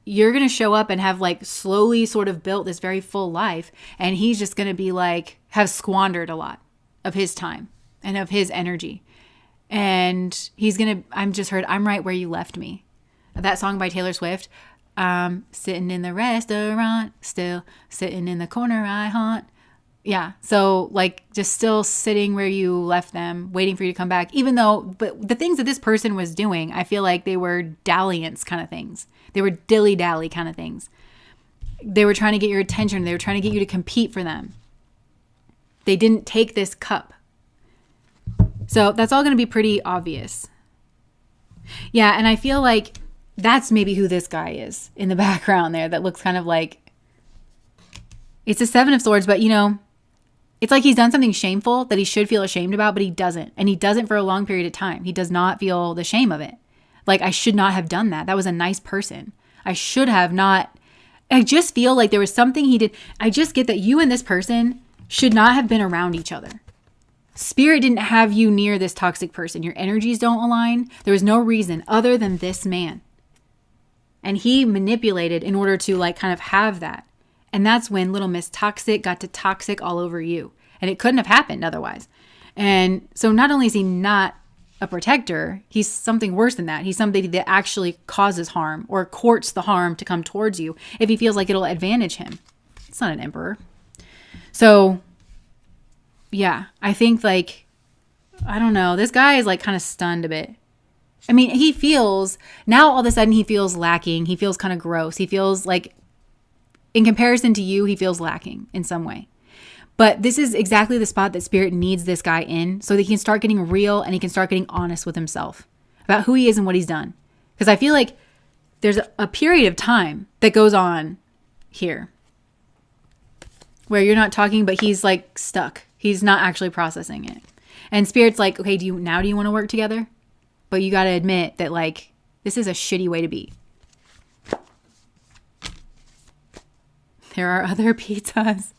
you're going to show up and have like slowly sort of built this very full life. And he's just going to be like, have squandered a lot of his time and of his energy. And he's going to, I'm right where you left me. That song by Taylor Swift. Sitting in the restaurant, still sitting in the corner I haunt. Yeah. So like just still sitting where you left them, waiting for you to come back, even though, but the things that this person was doing, I feel like they were dalliance kind of things. They were dilly-dally kind of things. They were trying to get your attention. They were trying to get you to compete for them. They didn't take this cup. So that's all going to be pretty obvious. Yeah, and I feel like that's maybe who this guy is in the background there that looks kind of like, it's a Seven of Swords, but you know, it's like he's done something shameful that he should feel ashamed about, but he doesn't. And he doesn't for a long period of time. He does not feel the shame of it. Like, I should not have done that. That was a nice person. I should have not. I just feel like there was something he did. I just get that you and this person should not have been around each other. Spirit didn't have you near this toxic person. Your energies don't align. There was no reason other than this man. And he manipulated in order to like kind of have that. And that's when little Miss Toxic got to toxic all over you. And it couldn't have happened otherwise. And so not only is he not a protector, he's something worse than that. He's somebody that actually causes harm or courts the harm to come towards you if he feels like it'll advantage him. It's not an emperor. So yeah, I think like, I don't know. This guy is like kind of stunned a bit. I mean, he feels, now all of a sudden he feels lacking. He feels kind of gross. He feels like, in comparison to you, he feels lacking in some way. But this is exactly the spot that Spirit needs this guy in so that he can start getting real and he can start getting honest with himself about who he is and what he's done. Because I feel like there's a period of time that goes on here where you're not talking, but he's like stuck. He's not actually processing it. And Spirit's like, okay, do you want to work together? But you got to admit that like, this is a shitty way to be. There are other pizzas.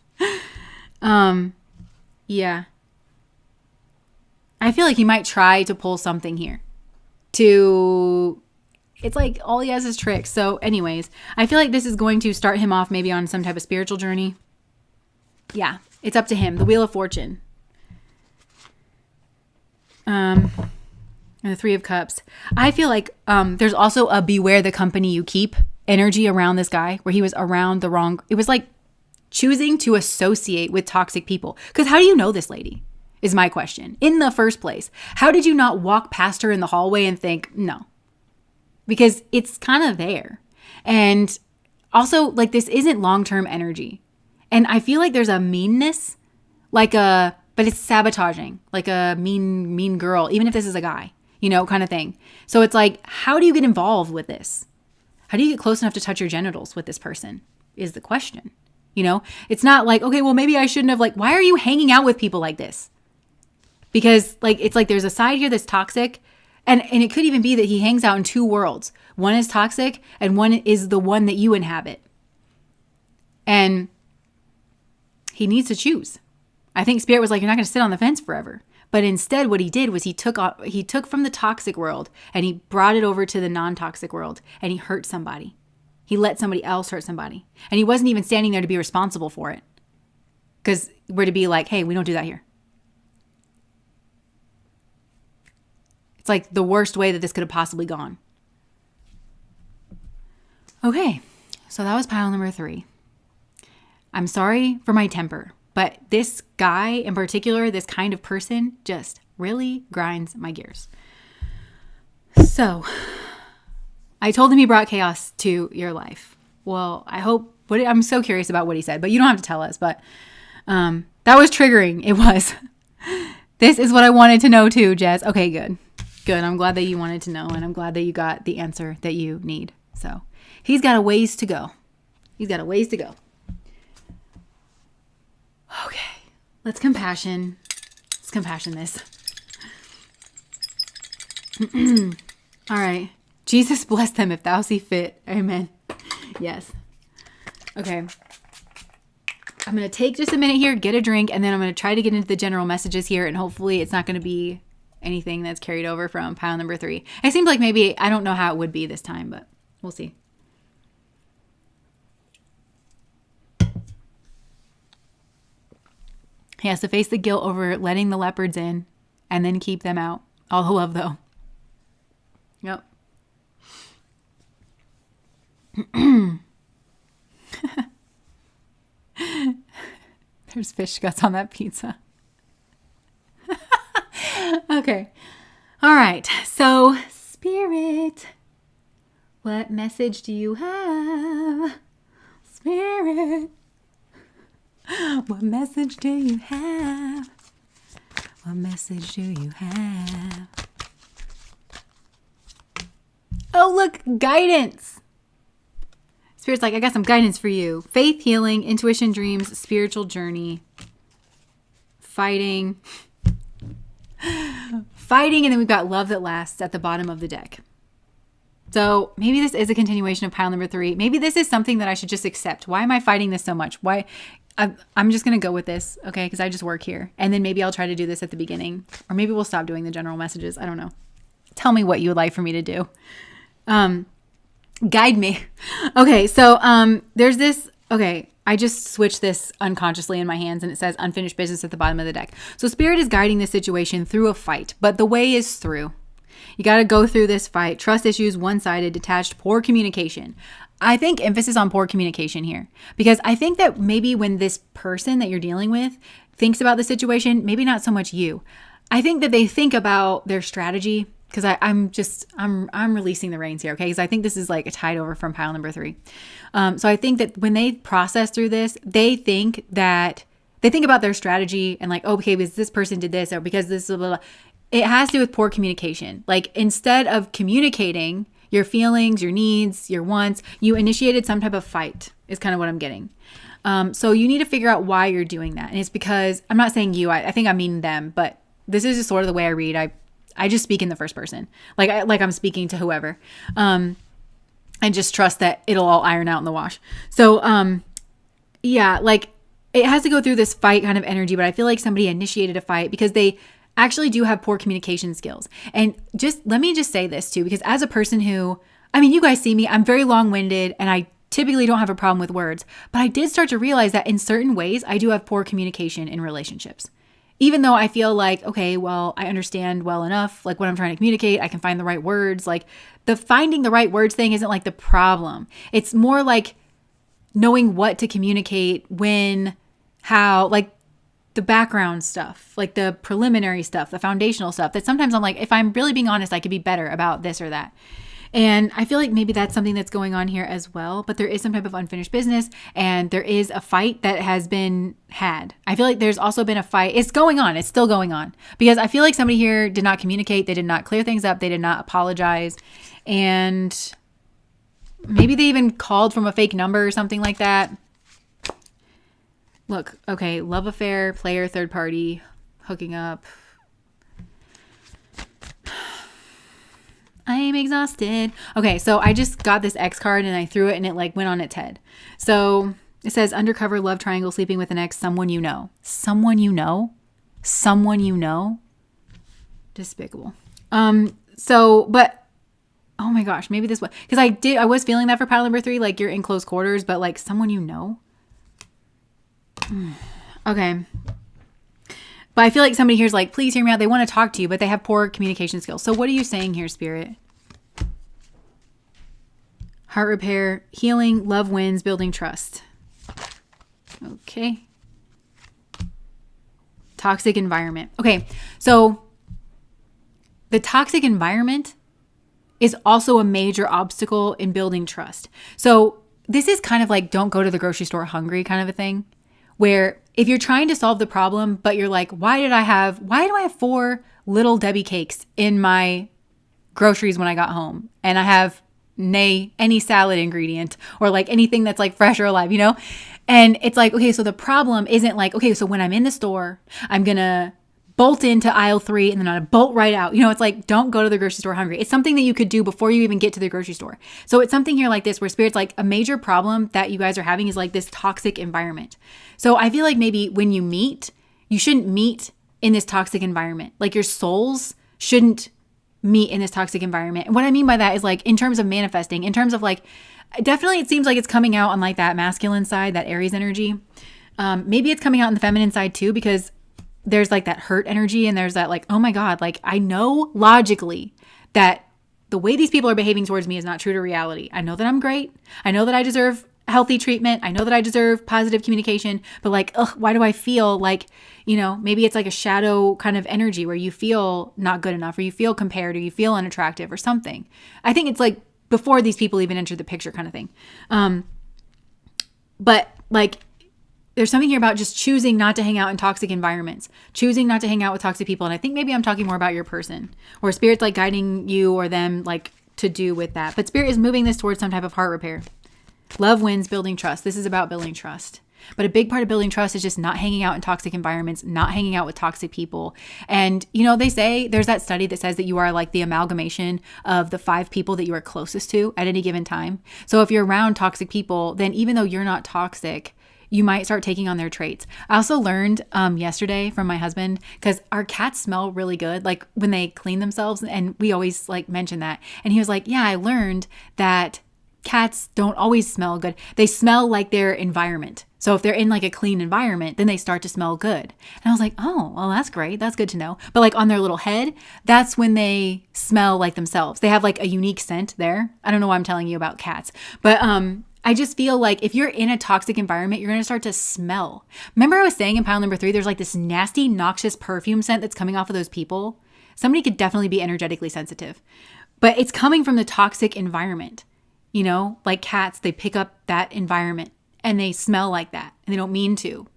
Yeah. I feel like he might try to pull something here it's like all he has is tricks. So anyways, I feel like this is going to start him off maybe on some type of spiritual journey. Yeah, it's up to him. The Wheel of Fortune. And the Three of Cups. I feel like there's also a beware the company you keep energy around this guy where he was around it was like choosing to associate with toxic people. Because how do you know this lady is my question in the first place? How did you not walk past her in the hallway and think, no? Because it's kind of there. And also like this isn't long-term energy. And I feel like there's a meanness, but it's sabotaging, like a mean girl, even if this is a guy, kind of thing. So it's like, how do you get involved with this? How do you get close enough to touch your genitals with this person is the question. It's not like, okay, well, maybe I shouldn't have, like, why are you hanging out with people like this? Because like, it's like there's a side here that's toxic. And it could even be that he hangs out in two worlds. One is toxic and one is the one that you inhabit. And he needs to choose. I think Spirit was like, you're not going to sit on the fence forever. But instead what he did was he took from the toxic world and he brought it over to the non-toxic world and he hurt somebody. He let somebody else hurt somebody. And he wasn't even standing there to be responsible for it. Because we're to be like, hey, we don't do that here. It's like the worst way that this could have possibly gone. Okay, so that was pile number 3. I'm sorry for my temper, but this guy in particular, this kind of person, just really grinds my gears. So, I told him he brought chaos to your life. Well, I'm so curious about what he said, but you don't have to tell us, but that was triggering. It was. This is what I wanted to know too, Jess. Okay, good. Good. I'm glad that you wanted to know, and I'm glad that you got the answer that you need. So, he's got a ways to go. Okay, let's compassion this. All right. Jesus bless them if thou see fit. Amen. Yes. Okay. I'm going to take just a minute here, get a drink, and then I'm going to try to get into the general messages here, and hopefully it's not going to be anything that's carried over from pile number 3. It seems like maybe, I don't know how it would be this time, but we'll see. He has to face the guilt over letting the leopards in and then keep them out. All the love, though. Yep. There's fish guts on that pizza. Okay. All right. So, Spirit, what message do you have? Spirit, what message do you have? What message do you have? Oh, look, guidance. Spirit's like, I got some guidance for you. Faith, healing, intuition, dreams, spiritual journey, fighting, and then we've got love that lasts at the bottom of the deck. So maybe this is a continuation of pile number 3. Maybe this is something that I should just accept. Why am I fighting this so much? Why? I'm just going to go with this, okay? Because I just work here. And then maybe I'll try to do this at the beginning. Or maybe we'll stop doing the general messages. I don't know. Tell me what you would like for me to do. Guide me. Okay, so there's this. Okay, I just switched this unconsciously in my hands, and it says unfinished business at the bottom of the deck. So Spirit is guiding this situation through a fight, but the way is through. You got to go through this fight. Trust issues, one-sided, detached, poor communication. I think emphasis on poor communication here, because I think that maybe when this person that you're dealing with thinks about the situation, maybe not so much you. I think that they think about their strategy, because I'm releasing the reins here, okay? Because I think this is like a tide over from pile number 3. So I think that when they process through this, they think about their strategy and like, okay, because this person did this or because this, blah, blah, blah. It has to do with poor communication. Like instead of communicating your feelings, your needs, your wants, you initiated some type of fight is kind of what I'm getting. So you need to figure out why you're doing that. And it's because, I'm not saying you, I think I mean them, but this is just sort of the way I read. I just speak in the first person, like I'm speaking to whoever, and just trust that it'll all iron out in the wash. So, yeah, like it has to go through this fight kind of energy, but I feel like somebody initiated a fight because they actually do have poor communication skills. And just let me just say this too, because as a person who, I mean, you guys see me, I'm very long-winded and I typically don't have a problem with words, but I did start to realize that in certain ways, I do have poor communication in relationships. Even though I feel like, okay, well, I understand well enough, like what I'm trying to communicate, I can find the right words. Like the finding the right words thing isn't like the problem. It's more like knowing what to communicate, when, how, like the background stuff, like the preliminary stuff, the foundational stuff that sometimes I'm like, if I'm really being honest, I could be better about this or that. And I feel like maybe that's something that's going on here as well, but there is some type of unfinished business and there is a fight that has been had. I feel like there's also been a fight. It's going on. It's still going on because I feel like somebody here did not communicate. They did not clear things up. They did not apologize. And maybe they even called from a fake number or something like that. Look, okay, love affair, player, third party, hooking up. I am exhausted. Okay, so I just got this X card and I threw it and it like went on its head. So it says undercover love triangle, sleeping with an ex, someone you know. Someone you know? Someone you know? Despicable. But Oh my gosh, maybe this one. Because I was feeling that for pile number 3, like you're in close quarters, but like someone you know. Okay. But I feel like somebody here's like, please hear me out. They want to talk to you, but they have poor communication skills. So what are you saying here, Spirit? Heart repair, healing, love wins, building trust. Okay. Toxic environment. Okay. So the toxic environment is also a major obstacle in building trust. So this is kind of like don't go to the grocery store hungry kind of a thing, where if you're trying to solve the problem, but you're like, why do I have 4 little Debbie cakes in my groceries when I got home? And I have any salad ingredient or like anything that's like fresh or alive, you know? And it's like, okay, so the problem isn't like, okay, so when I'm in the store, I'm going to bolt into aisle 3 and then I'm going to bolt right out. You know, it's like, don't go to the grocery store hungry. It's something that you could do before you even get to the grocery store. So it's something here like this where Spirit's like a major problem that you guys are having is like this toxic environment. So I feel like maybe when you meet, you shouldn't meet in this toxic environment. Like your souls shouldn't meet in this toxic environment. And what I mean by that is like in terms of manifesting, in terms of like, definitely it seems like it's coming out on like that masculine side, that Aries energy. Maybe it's coming out on the feminine side too, because there's like that hurt energy and there's that like, oh my God, like I know logically that the way these people are behaving towards me is not true to reality. I know that I'm great. I know that I deserve healthy treatment. I know that I deserve positive communication, but like, why do I feel like, you know, maybe it's like a shadow kind of energy where you feel not good enough or you feel compared or you feel unattractive or something. I think it's like before these people even enter the picture kind of thing. But like, there's something here about just choosing not to hang out in toxic environments, choosing not to hang out with toxic people. And I think maybe I'm talking more about your person or Spirit's like guiding you or them like to do with that. But Spirit is moving this towards some type of heart repair. Love wins, building trust. This is about building trust. But a big part of building trust is just not hanging out in toxic environments, not hanging out with toxic people. And, you know, they say there's that study that says that you are like the amalgamation of the 5 people that you are closest to at any given time. So if you're around toxic people, then even though you're not toxic, you might start taking on their traits. I also learned yesterday from my husband, because our cats smell really good, like when they clean themselves. And we always like mention that. And he was like, yeah, I learned that cats don't always smell good. They smell like their environment. So if they're in like a clean environment, then they start to smell good. And I was like, oh, well, that's great. That's good to know. But like on their little head, that's when they smell like themselves. They have like a unique scent there. I don't know why I'm telling you about cats, but I just feel like if you're in a toxic environment, you're going to start to smell. Remember I was saying in pile number 3, there's like this nasty, noxious perfume scent that's coming off of those people. Somebody could definitely be energetically sensitive, but it's coming from the toxic environment. You know, like cats, they pick up that environment and they smell like that and they don't mean to,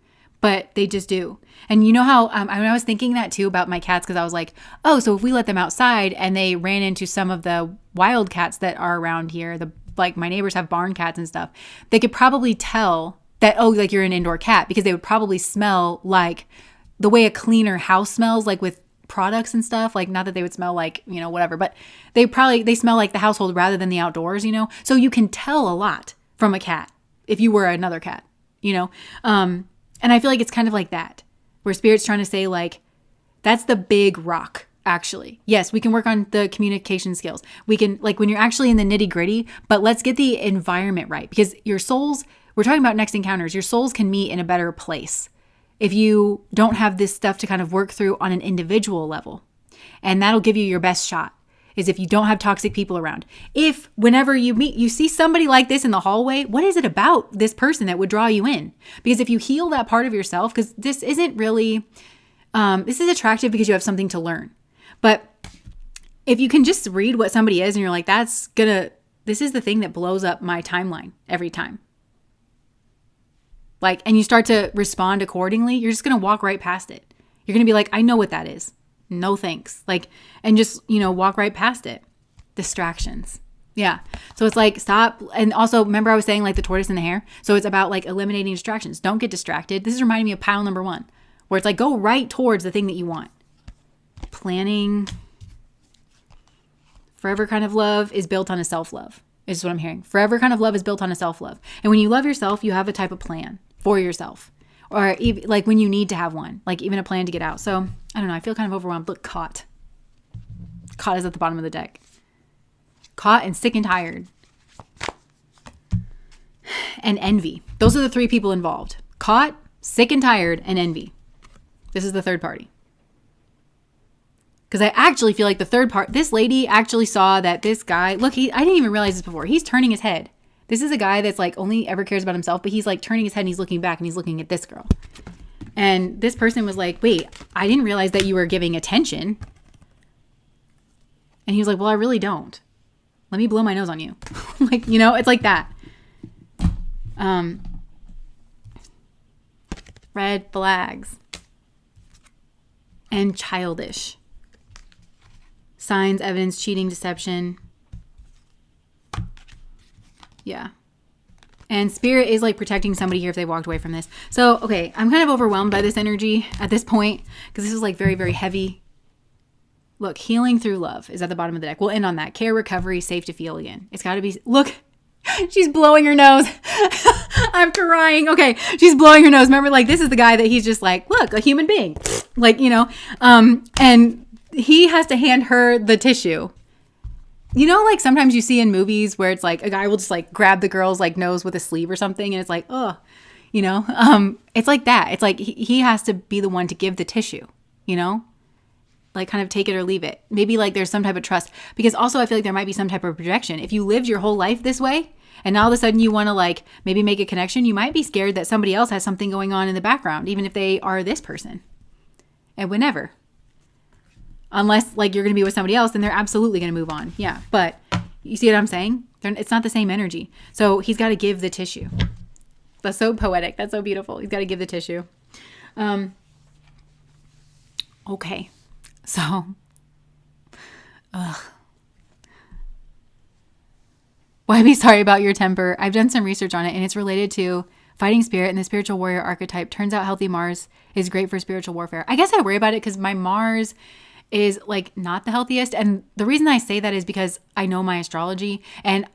but they just do. And you know how I was thinking that too about my cats, because I was like, oh, so if we let them outside and they ran into some of the wild cats that are around here, like my neighbors have barn cats and stuff, they could probably tell that, oh, like you're an indoor cat, because they would probably smell like the way a cleaner house smells, like with products and stuff. Like, not that they would smell like, you know, whatever, but they smell like the household rather than the outdoors, you know? So you can tell a lot from a cat if you were another cat, you know? And I feel like it's kind of like that, where Spirit's trying to say like, that's the big rock. Actually, yes, we can work on the communication skills. We can, like, when you're actually in the nitty gritty, but let's get the environment right, because your souls, we're talking about next encounters, your souls can meet in a better place if you don't have this stuff to kind of work through on an individual level. And that'll give you your best shot, is if you don't have toxic people around. If whenever you meet, you see somebody like this in the hallway, what is it about this person that would draw you in? Because if you heal that part of yourself, because this isn't really, this is attractive because you have something to learn. But if you can just read what somebody is and you're like, this is the thing that blows up my timeline every time. Like, and you start to respond accordingly, you're just going to walk right past it. You're going to be like, I know what that is. No thanks. Like, and just, you know, walk right past it. Distractions. Yeah. So it's like, stop. And also, remember I was saying like the tortoise and the hare? So it's about like eliminating distractions. Don't get distracted. This is reminding me of pile number 1, where it's like, go right towards the thing that you want. Planning. Forever kind of love is built on a self-love, is what I'm hearing. Forever kind of love is built on a self-love. And when you love yourself, you have a type of plan for yourself, or even, like when you need to have one, like even a plan to get out. So I don't know. I feel kind of overwhelmed. Look, caught is at the bottom of the deck. caught and sick and tired. And envy. Those are the three people involved. Caught, sick and tired, and envy. This is the third party. Because I actually feel like the third part, this lady actually saw that this guy, look, I didn't even realize this before. He's turning his head. This is a guy that's like only ever cares about himself, but he's like turning his head and he's looking back and he's looking at this girl. And this person was like, wait, I didn't realize that you were giving attention. And he was like, well, I really don't. Let me blow my nose on you. Like, you know, it's like that. Red flags. And childish. Signs, evidence, cheating, deception. Yeah. And spirit is like protecting somebody here if they walked away from this. So, okay, I'm kind of overwhelmed by this energy at this point because this is like very, very heavy. Look, healing through love is at the bottom of the deck. We'll end on that. Care, recovery, safe to feel again. It's got to be, look, she's blowing her nose. I'm crying. Okay, she's blowing her nose. Remember, like, this is the guy that he's just like, look, a human being. Like, you know, and he has to hand her the tissue. You know, like sometimes you see in movies where it's like a guy will just like grab the girl's like nose with a sleeve or something. And it's like, oh, you know, it's like that. It's like he has to be the one to give the tissue, you know, like kind of take it or leave it. Maybe like there's some type of trust, because also I feel like there might be some type of projection. If you lived your whole life this way and now all of a sudden you want to like maybe make a connection, you might be scared that somebody else has something going on in the background, even if they are this person. And whenever. Unless like you're going to be with somebody else, then they're absolutely going to move on. Yeah. But you see what I'm saying? It's not the same energy. So he's got to give the tissue. That's so poetic. That's so beautiful. He's got to give the tissue. Okay. So, why be sorry about your temper? I've done some research on it and it's related to fighting spirit, and the spiritual warrior archetype. Turns out healthy Mars is great for spiritual warfare. I guess I worry about it because my Mars is like not the healthiest. And the reason I say that is because I know my astrology and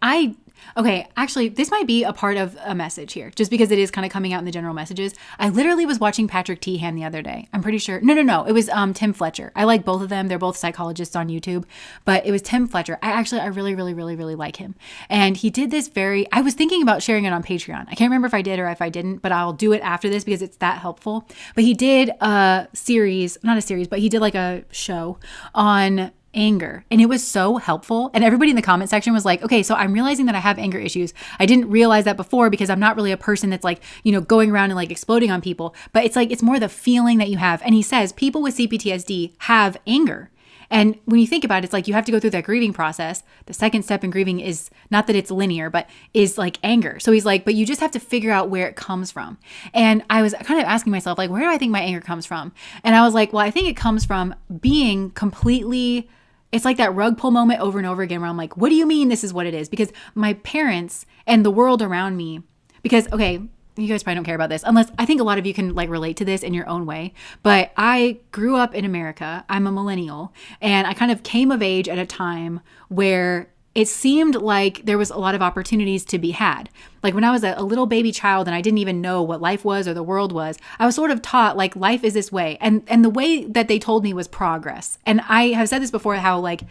okay, actually, this might be a part of a message here, just because it is kind of coming out in the general messages. I literally was watching Patrick Teahan the other day. I'm pretty sure. No. It was Tim Fletcher. I like both of them. They're both psychologists on YouTube, but it was Tim Fletcher. I really, really, really, really like him. And he did this I was thinking about sharing it on Patreon. I can't remember if I did or if I didn't, but I'll do it after this because it's that helpful. But he did not a series, but he did like a show on anger, and it was so helpful. And everybody in the comment section was like, okay, so I'm realizing that I have anger issues. I didn't realize that before because I'm not really a person that's like, you know, going around and like exploding on people, but it's like it's more the feeling that you have. And he says people with CPTSD have anger. And when you think about it, it's like you have to go through that grieving process. The second step in grieving is not that it's linear, but is like anger. So he's like, but you just have to figure out where it comes from. And I was kind of asking myself, like, where do I think my anger comes from? And I was like, well, I think it comes from being completely, it's like that rug pull moment over and over again where I'm like, what do you mean this is what it is? Because my parents and the world around me, because, okay, you guys probably don't care about this, unless I think a lot of you can like relate to this in your own way. But I grew up in America. I'm a millennial, and I kind of came of age at a time where it seemed like there was a lot of opportunities to be had. Like when I was a little baby child and I didn't even know what life was or the world was, I was sort of taught like life is this way. And the way that they told me was progress. And I have said this before, how like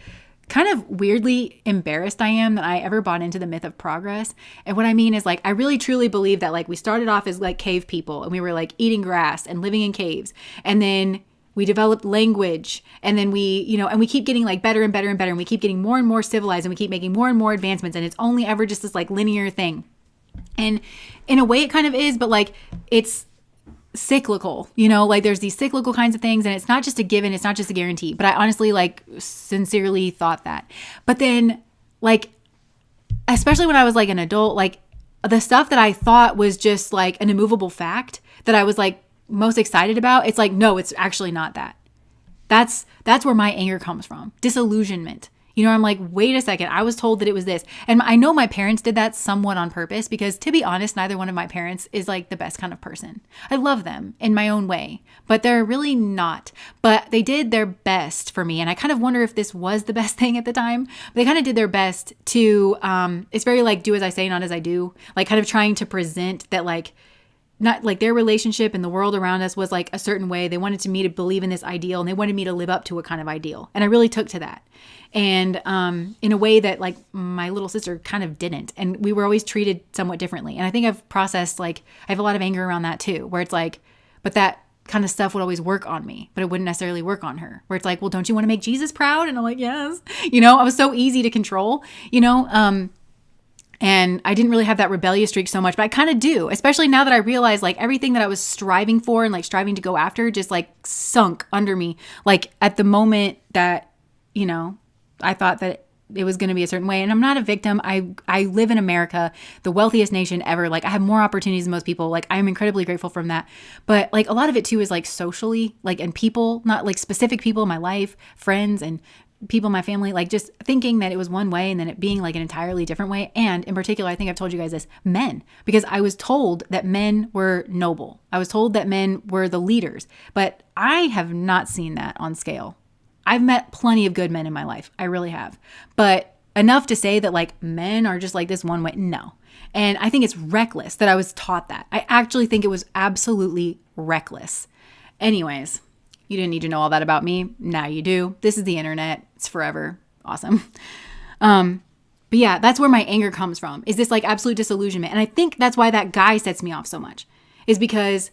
kind of weirdly embarrassed I am that I ever bought into the myth of progress. And what I mean is like, I really truly believe that like we started off as like cave people and we were like eating grass and living in caves. And then we developed language, and then we, you know, and we keep getting like better and better and better. And we keep getting more and more civilized, and we keep making more and more advancements. And it's only ever just this like linear thing. And in a way it kind of is, but like it's cyclical, you know, like there's these cyclical kinds of things, and it's not just a given, it's not just a guarantee. But I honestly like sincerely thought that. But then like, especially when I was like an adult, like the stuff that I thought was just like an immovable fact that I was like most excited about, it's like, no, it's actually not that. That's where my anger comes from. Disillusionment. You know, I'm like, wait a second, I was told that it was this. And I know my parents did that somewhat on purpose because, to be honest, neither one of my parents is like the best kind of person. I love them in my own way, but they're really not. But they did their best for me. And I kind of wonder if this was the best thing at the time. But they kind of did their best to, it's very like do as I say, not as I do. Like kind of trying to present that like, not like their relationship and the world around us was like a certain way. They wanted me to believe in this ideal, and they wanted me to live up to a kind of ideal. And I really took to that. And in a way that like my little sister kind of didn't. And we were always treated somewhat differently. And I think I've processed, like, I have a lot of anger around that too, where it's like, but that kind of stuff would always work on me, but it wouldn't necessarily work on her. Where it's like, well, don't you want to make Jesus proud? And I'm like, yes. I was so easy to control, and I didn't really have that rebellious streak so much, but I kind of do, especially now that I realize like everything that I was striving for and like striving to go after just like sunk under me. Like at the moment that, I thought that it was going to be a certain way. And I'm not a victim. I live in America, the wealthiest nation ever. Like I have more opportunities than most people. Like I'm incredibly grateful from that. But like a lot of it too is like socially, like, and people, not like specific people in my life, friends and people in my family, like just thinking that it was one way and then it being like an entirely different way. And in particular, I think I've told you guys this, men, because I was told that men were noble. I was told that men were the leaders, but I have not seen that on scale. I've met plenty of good men in my life. I really have. But enough to say that like men are just like this one way. No. And I think it's reckless that I was taught that. I actually think it was absolutely reckless. Anyways, you didn't need to know all that about me. Now you do. This is the internet. It's forever. Awesome. But yeah, that's where my anger comes from, is this like absolute disillusionment. And I think that's why that guy sets me off so much, is because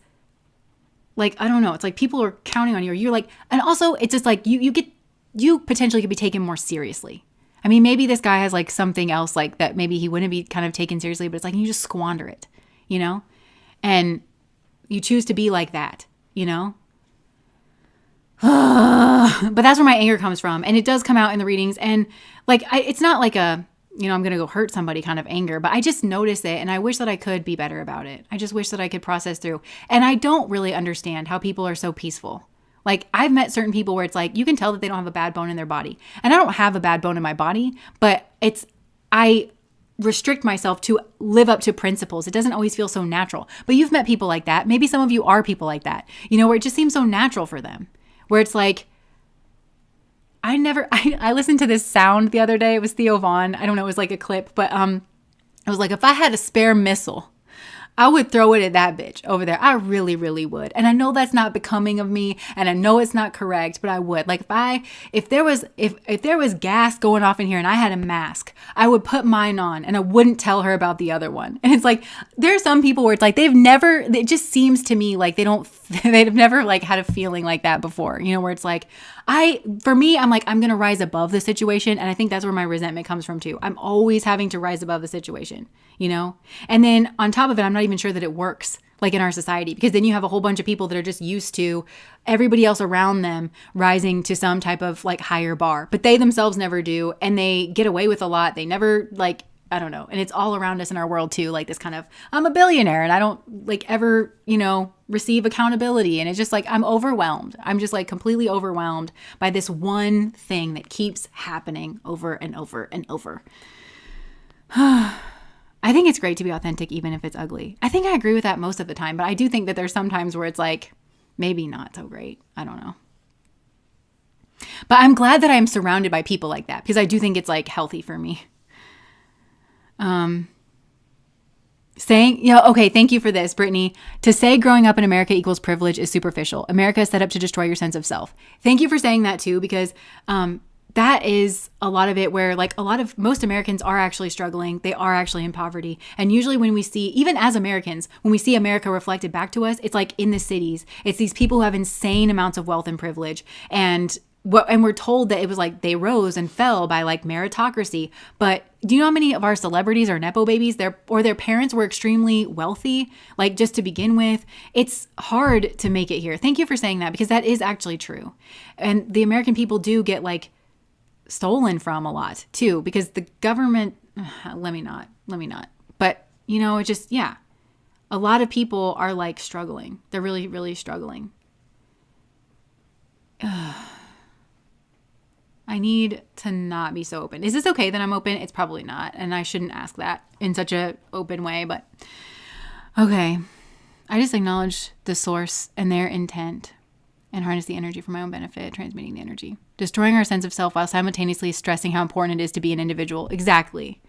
like, I don't know. It's like people are counting on you, or you're like, and also it's just like you potentially could be taken more seriously. I mean, maybe this guy has like something else like that. Maybe he wouldn't be kind of taken seriously, but it's like, you just squander it, and you choose to be like that, but that's where my anger comes from. And it does come out in the readings. And like, it's not like a, I'm going to go hurt somebody kind of anger, but I just notice it. And I wish that I could be better about it. I just wish that I could process through. And I don't really understand how people are so peaceful. Like I've met certain people where it's like, you can tell that they don't have a bad bone in their body. And I don't have a bad bone in my body, but I restrict myself to live up to principles. It doesn't always feel so natural, but you've met people like that. Maybe some of you are people like that, where it just seems so natural for them. Where it's like, I listened to this sound the other day. It was Theo Vaughn. I don't know. It was like a clip, but it was like, if I had a spare missile, I would throw it at that bitch over there. I really, really would. And I know that's not becoming of me, and I know it's not correct, but I would. Like if there was gas going off in here and I had a mask, I would put mine on and I wouldn't tell her about the other one. And it's like, there are some people where it's like, it just seems to me like they've never like had a feeling like that before, where it's like, for me, I'm like, I'm going to rise above the situation. And I think that's where my resentment comes from too. I'm always having to rise above the situation, and then on top of it, I'm not even sure that it works like in our society, because then you have a whole bunch of people that are just used to everybody else around them rising to some type of like higher bar, but they themselves never do. And they get away with a lot. They never like, I don't know. And it's all around us in our world too. Like this kind of, I'm a billionaire and I don't like ever, receive accountability. And it's just like, I'm overwhelmed. I'm just like completely overwhelmed by this one thing that keeps happening over and over and over. I think it's great to be authentic, even if it's ugly. I think I agree with that most of the time, but I do think that there's some times where it's like, maybe not so great. I don't know. But I'm glad that I'm surrounded by people like that, because I do think it's like healthy for me. Okay, thank you for this, Brittany. To say growing up in America equals privilege is superficial. America is set up to destroy your sense of self. Thank you for saying that too, because that is a lot of it, where like most Americans are actually struggling. They are actually in poverty. And usually when we see, even as Americans, when we see America reflected back to us, it's like in the cities, it's these people who have insane amounts of wealth and privilege. And we're told that it was like they rose and fell by like meritocracy. But do you know how many of our celebrities are Nepo babies? Their parents were extremely wealthy, like just to begin with. It's hard to make it here. Thank you for saying that, because that is actually true. And the American people do get like stolen from a lot too, because the government, let me not. But it just, yeah, a lot of people are like struggling. They're really, really struggling. I need to not be so open. Is this okay that I'm open? It's probably not. And I shouldn't ask that in such a open way, but okay. I just acknowledge the source and their intent and harness the energy for my own benefit, transmitting the energy. Destroying our sense of self while simultaneously stressing how important it is to be an individual. Exactly.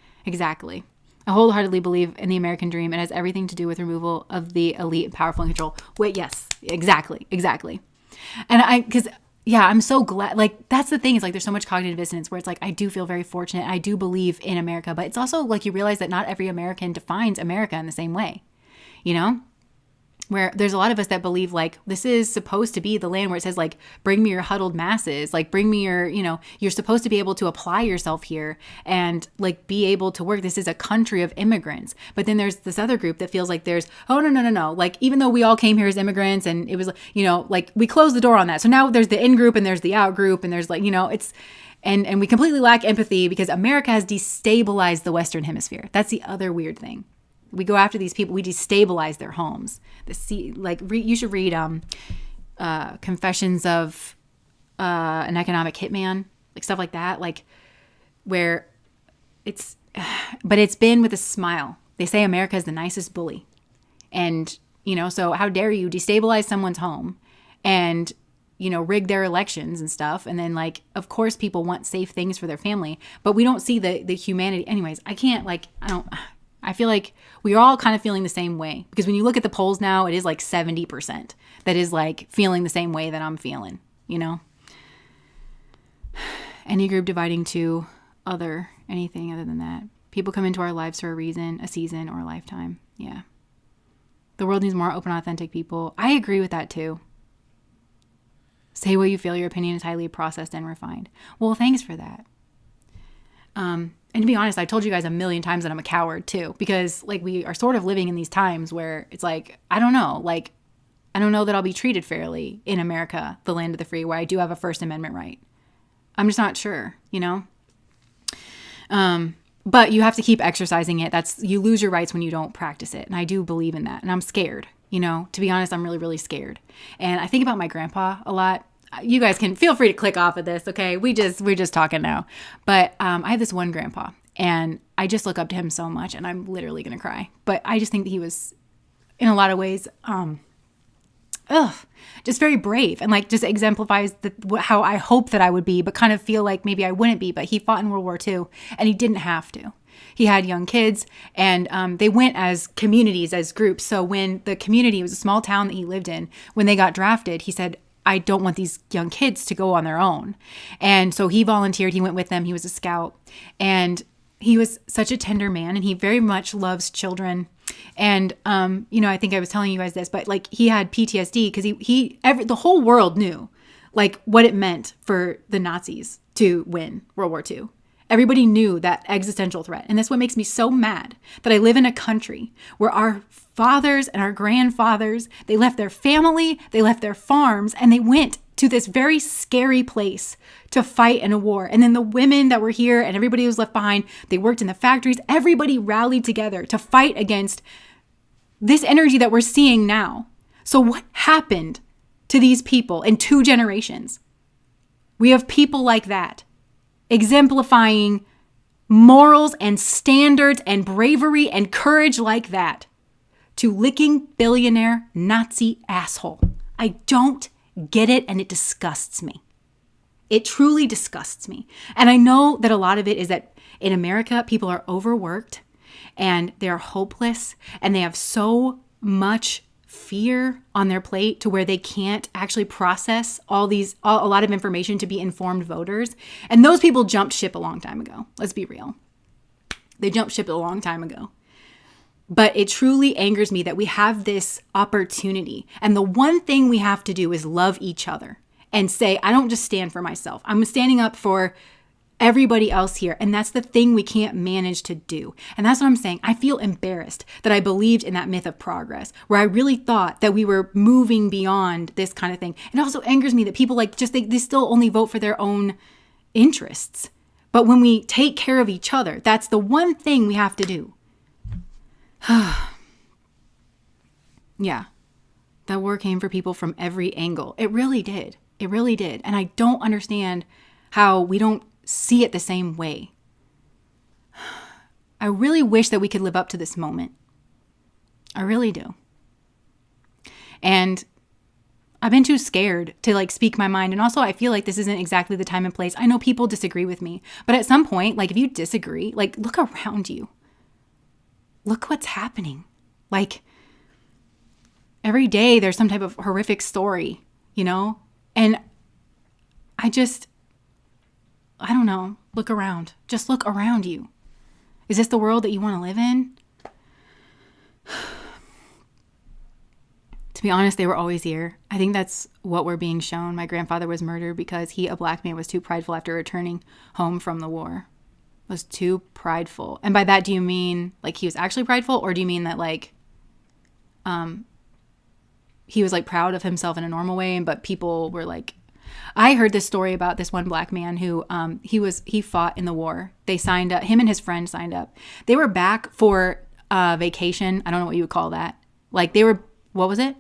I wholeheartedly believe in the American dream. It has everything to do with removal of the elite and powerful and control. Wait, yes, exactly. And I'm so glad. Like, that's the thing is like, there's so much cognitive dissonance where it's like, I do feel very fortunate. I do believe in America, but it's also like, you realize that not every American defines America in the same way, you know? Where there's a lot of us that believe like this is supposed to be the land where it says like, bring me your huddled masses, like bring me your, you're supposed to be able to apply yourself here and like be able to work. This is a country of immigrants. But then there's this other group that feels like there's, oh, no. Like, even though we all came here as immigrants and it was, like we closed the door on that. So now there's the in group and there's the out group and there's like, it's, and we completely lack empathy because America has destabilized the Western Hemisphere. That's the other weird thing. We go after these people. We destabilize their homes. You should read Confessions of an Economic Hitman, like stuff like that, like where but it's been with a smile. They say America is the nicest bully, and so how dare you destabilize someone's home, and rig their elections and stuff, and then like of course people want safe things for their family, but we don't see the humanity. Anyways, I feel like we're all kind of feeling the same way because when you look at the polls now, it is like 70% that is like feeling the same way that I'm feeling, Any group dividing to anything other than that. People come into our lives for a reason, a season, or a lifetime. Yeah. The world needs more open, authentic people. I agree with that too. Say what you feel. Your opinion is highly processed and refined. Well, thanks for that. And to be honest, I told you guys a million times that I'm a coward too, because like we are sort of living in these times where it's like, I don't know that I'll be treated fairly in America, the land of the free, where I do have a First Amendment right. I'm just not sure, but you have to keep exercising it. You lose your rights when you don't practice it. And I do believe in that. And I'm scared, to be honest, I'm really, really scared. And I think about my grandpa a lot. You guys can feel free to click off of this. Okay. We're just talking now, but, I have this one grandpa and I just look up to him so much and I'm literally going to cry, but I just think that he was in a lot of ways, just very brave and like just exemplifies how I hope that I would be, but kind of feel like maybe I wouldn't be, but he fought in World War II and he didn't have to. He had young kids and they went as communities, as groups. So when the community, it was a small town that he lived in, when they got drafted, he said, I don't want these young kids to go on their own. And so he volunteered. He went with them. He was a scout and he was such a tender man and he very much loves children. And, I think I was telling you guys this, but like he had PTSD because the whole world knew like what it meant for the Nazis to win World War II. Everybody knew that existential threat. And that's what makes me so mad that I live in a country where our fathers and our grandfathers, they left their family, they left their farms, and they went to this very scary place to fight in a war. And then the women that were here and everybody who was left behind, they worked in the factories. Everybody rallied together to fight against this energy that we're seeing now. So what happened to these people in 2 generations? We have people like that exemplifying morals and standards and bravery and courage like that to licking billionaire Nazi asshole. I don't get it and it disgusts me. It truly disgusts me. And I know that a lot of it is that in America, people are overworked and they're hopeless and they have so much fear on their plate to where they can't actually process a lot of information to be informed voters. And those people jumped ship a long time ago. Let's be real. They jumped ship a long time ago. But it truly angers me that we have this opportunity. And the one thing we have to do is love each other and say, I don't just stand for myself. I'm standing up for everybody else here. And that's the thing we can't manage to do. And that's what I'm saying. I feel embarrassed that I believed in that myth of progress, where I really thought that we were moving beyond this kind of thing. It also angers me that people they still only vote for their own interests. But when we take care of each other, that's the one thing we have to do. Yeah, that war came for people from every angle. It really did. It really did. And I don't understand how we don't see it the same way. I really wish that we could live up to this moment. I really do. And I've been too scared to speak my mind. And also I feel like this isn't exactly the time and place. I know people disagree with me, but at some point, if you disagree, look around you. look what's happening. Like, every day there's some type of horrific story, you know? And I don't know. Look around. Just look around you. Is this the world that you want to live in? To be honest, they were always here. I think that's what we're being shown. My grandfather was murdered because he, a black man, was too prideful after returning home from the war. Was too prideful. And by that, do you mean like he was actually prideful, or do you mean that like he was like proud of himself in a normal way, but people were like, I heard this story about this one black man who he fought in the war. They signed up, him and his friend signed up. They were back for vacation. I don't know what you would call that. Like they were, what was it?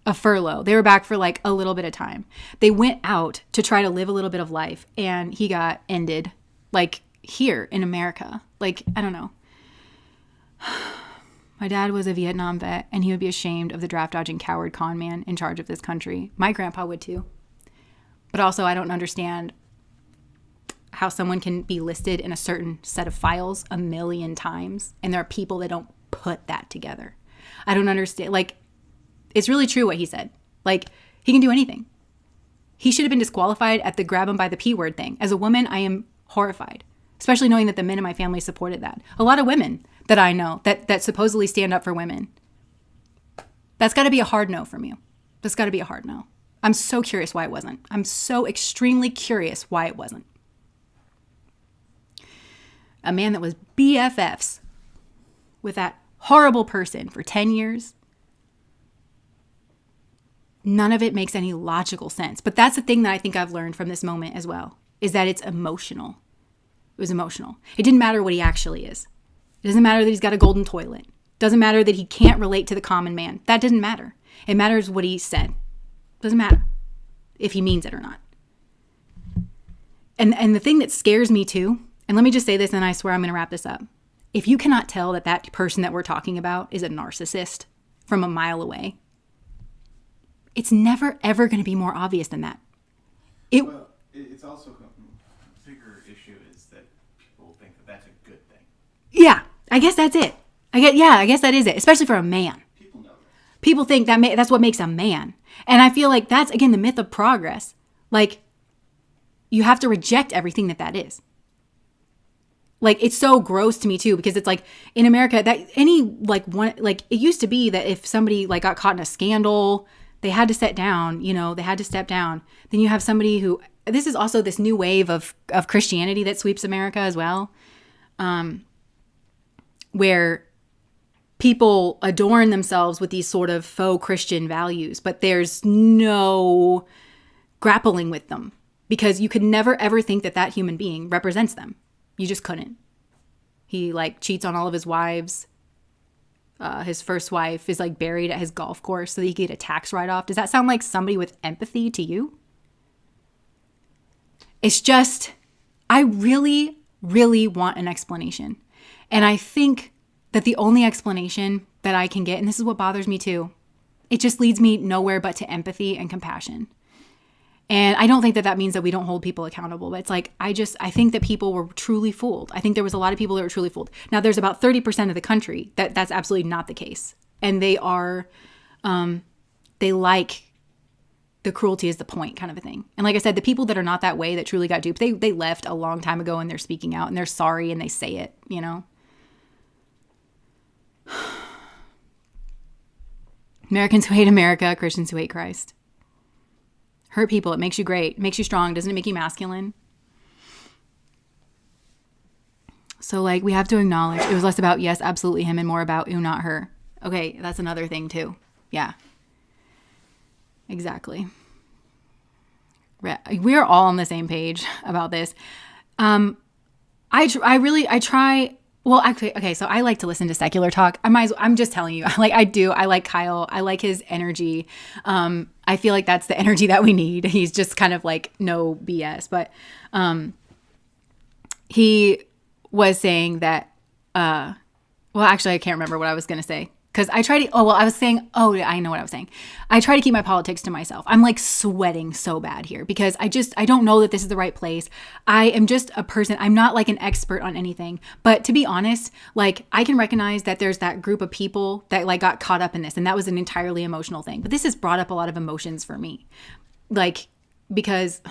A furlough. They were back for like a little bit of time. They went out to try to live a little bit of life, and he got ended like here in America. Like, I don't know. My dad was a Vietnam vet, and he would be ashamed of the draft dodging coward con man in charge of this country. My grandpa would too. But also, I don't understand how someone can be listed in a certain set of files a million times, and there are people that don't put that together. I don't understand. Like, it's really true what he said. Like, he can do anything. He should have been disqualified at the grab him by the P word thing. As a woman, I am horrified, especially knowing that the men in my family supported that. A lot of women that I know that supposedly stand up for women. That's got to be a hard no from you. That's got to be a hard no. I'm so curious why it wasn't. I'm so extremely curious why it wasn't. A man that was BFFs with that horrible person for 10 years. None of it makes any logical sense. But that's the thing that I think I've learned from this moment as well, is that it's emotional. It was emotional. It didn't matter what he actually is. It doesn't matter that he's got a golden toilet. It doesn't matter that he can't relate to the common man. That didn't matter. It matters what he said. It doesn't matter if he means it or not. And the thing that scares me too, and let me just say this and I swear I'm going to wrap this up. If you cannot tell that that person that we're talking about is a narcissist from a mile away, it's never, ever going to be more obvious than that. Well, it's also a bigger issue is that people think that that's a good thing. Yeah, I guess that's it. I guess that is it, especially for a man. People know this. People think that's what makes a man. And I feel like that's, again, the myth of progress. Like, you have to reject everything that is. Like, it's so gross to me too, because it's like in America that any like one, like it used to be that if somebody like got caught in a scandal, they had to step down, they had to step down. Then you have somebody who, this is also this new wave of Christianity that sweeps America as well, where people adorn themselves with these sort of faux Christian values, but there's no grappling with them because you could never ever think that human being represents them. You just couldn't. He like cheats on all of his wives. His first wife is like buried at his golf course so that he could get a tax write-off. Does that sound like somebody with empathy to you? It's just, I really, really want an explanation. And I think that the only explanation that I can get, and this is what bothers me too, it just leads me nowhere but to empathy and compassion. And I don't think that means that we don't hold people accountable, but it's like, I think that people were truly fooled. I think there was a lot of people that were truly fooled. Now there's about 30% of the country that's absolutely not the case. And they are, they like the cruelty is the point kind of a thing. And like I said, the people that are not that way, that truly got duped, they left a long time ago and they're speaking out and they're sorry and they say it, Americans who hate America, Christians who hate Christ. Hurt people. It makes you great. It makes you strong. Doesn't it make you masculine? So like we have to acknowledge it was less about, yes, absolutely him and more about, ooh, not her. Okay. That's another thing too. Yeah, exactly. We're all on the same page about this. I try. Well, actually, okay, so I like to listen to secular talk. I'm just telling you, I do. I like Kyle. I like his energy. I feel like that's the energy that we need. He's just kind of like no BS. But he was saying that, well, actually, I can't remember what I was going to say. Because I try to, I know what I was saying. I try to keep my politics to myself. I'm like sweating so bad here because I don't know that this is the right place. I am just a person. I'm not like an expert on anything. But to be honest, like I can recognize that there's that group of people that like got caught up in this. And that was an entirely emotional thing. But this has brought up a lot of emotions for me. Like, because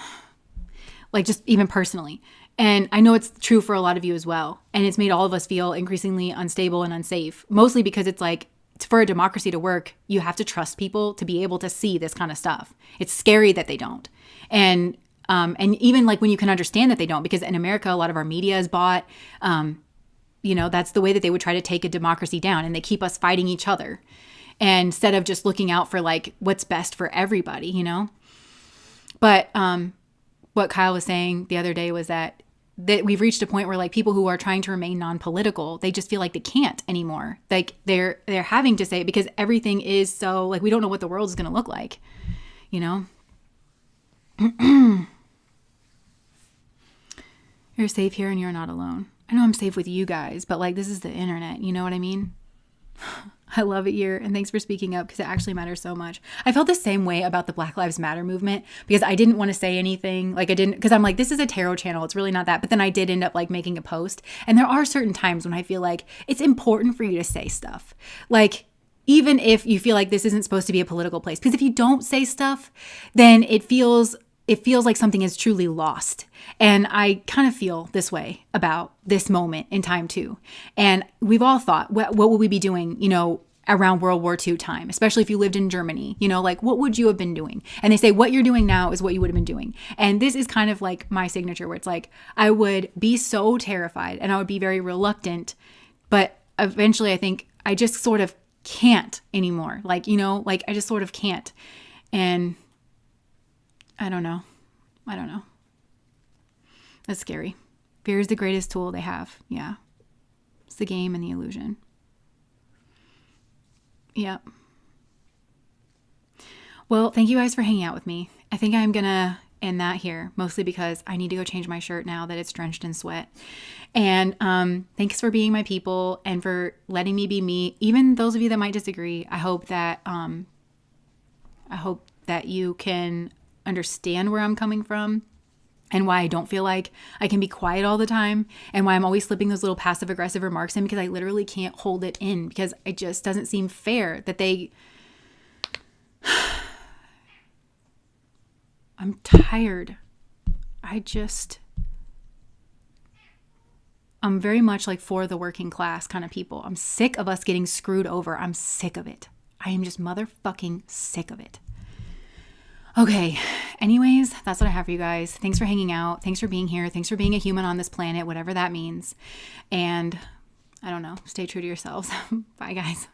like just even personally. And I know it's true for a lot of you as well. And it's made all of us feel increasingly unstable and unsafe, mostly because it's like, for a democracy to work, you have to trust people to be able to see this kind of stuff. It's scary that they don't. And even like when you can understand that they don't, because in America, a lot of our media is bought, that's the way that they would try to take a democracy down, and they keep us fighting each other. And instead of just looking out for like what's best for everybody, But what Kyle was saying the other day was that we've reached a point where like people who are trying to remain non-political, they just feel like they can't anymore. Like they're having to say it because everything is so like, we don't know what the world is going to look like, You're safe here and you're not alone. I know I'm safe with you guys, but like, this is the internet. You know what I mean? I love it here. And thanks for speaking up because it actually matters so much. I felt the same way about the Black Lives Matter movement because I didn't want to say anything. Like I didn't, because I'm like, this is a tarot channel. It's really not that. But then I did end up like making a post. And there are certain times when I feel like it's important for you to say stuff. Like, even if you feel like this isn't supposed to be a political place, because if you don't say stuff, then it feels like something is truly lost. And I kind of feel this way about this moment in time too. And we've all thought, what would we be doing, around World War II time, especially if you lived in Germany, like what would you have been doing? And they say what you're doing now is what you would have been doing. And this is kind of like my signature where it's like, I would be so terrified and I would be very reluctant, but eventually I think I just sort of can't anymore. Like, I just sort of can't. And I don't know. That's scary. Fear is the greatest tool they have. Yeah. It's the game and the illusion. Yep. Well, thank you guys for hanging out with me. I think I'm going to end that here, mostly because I need to go change my shirt now that it's drenched in sweat. And thanks for being my people and for letting me be me. Even those of you that might disagree, I hope that you can understand where I'm coming from and why I don't feel like I can be quiet all the time and why I'm always slipping those little passive aggressive remarks in because I literally can't hold it in because it just doesn't seem fair that I'm tired. I'm very much like for the working class kind of people. I'm sick of us getting screwed over. I'm sick of it. I am just motherfucking sick of it. Okay, anyways, that's what I have for you guys. Thanks for hanging out. Thanks for being here. Thanks for being a human on this planet, whatever that means. And I don't know, stay true to yourselves. Bye, guys.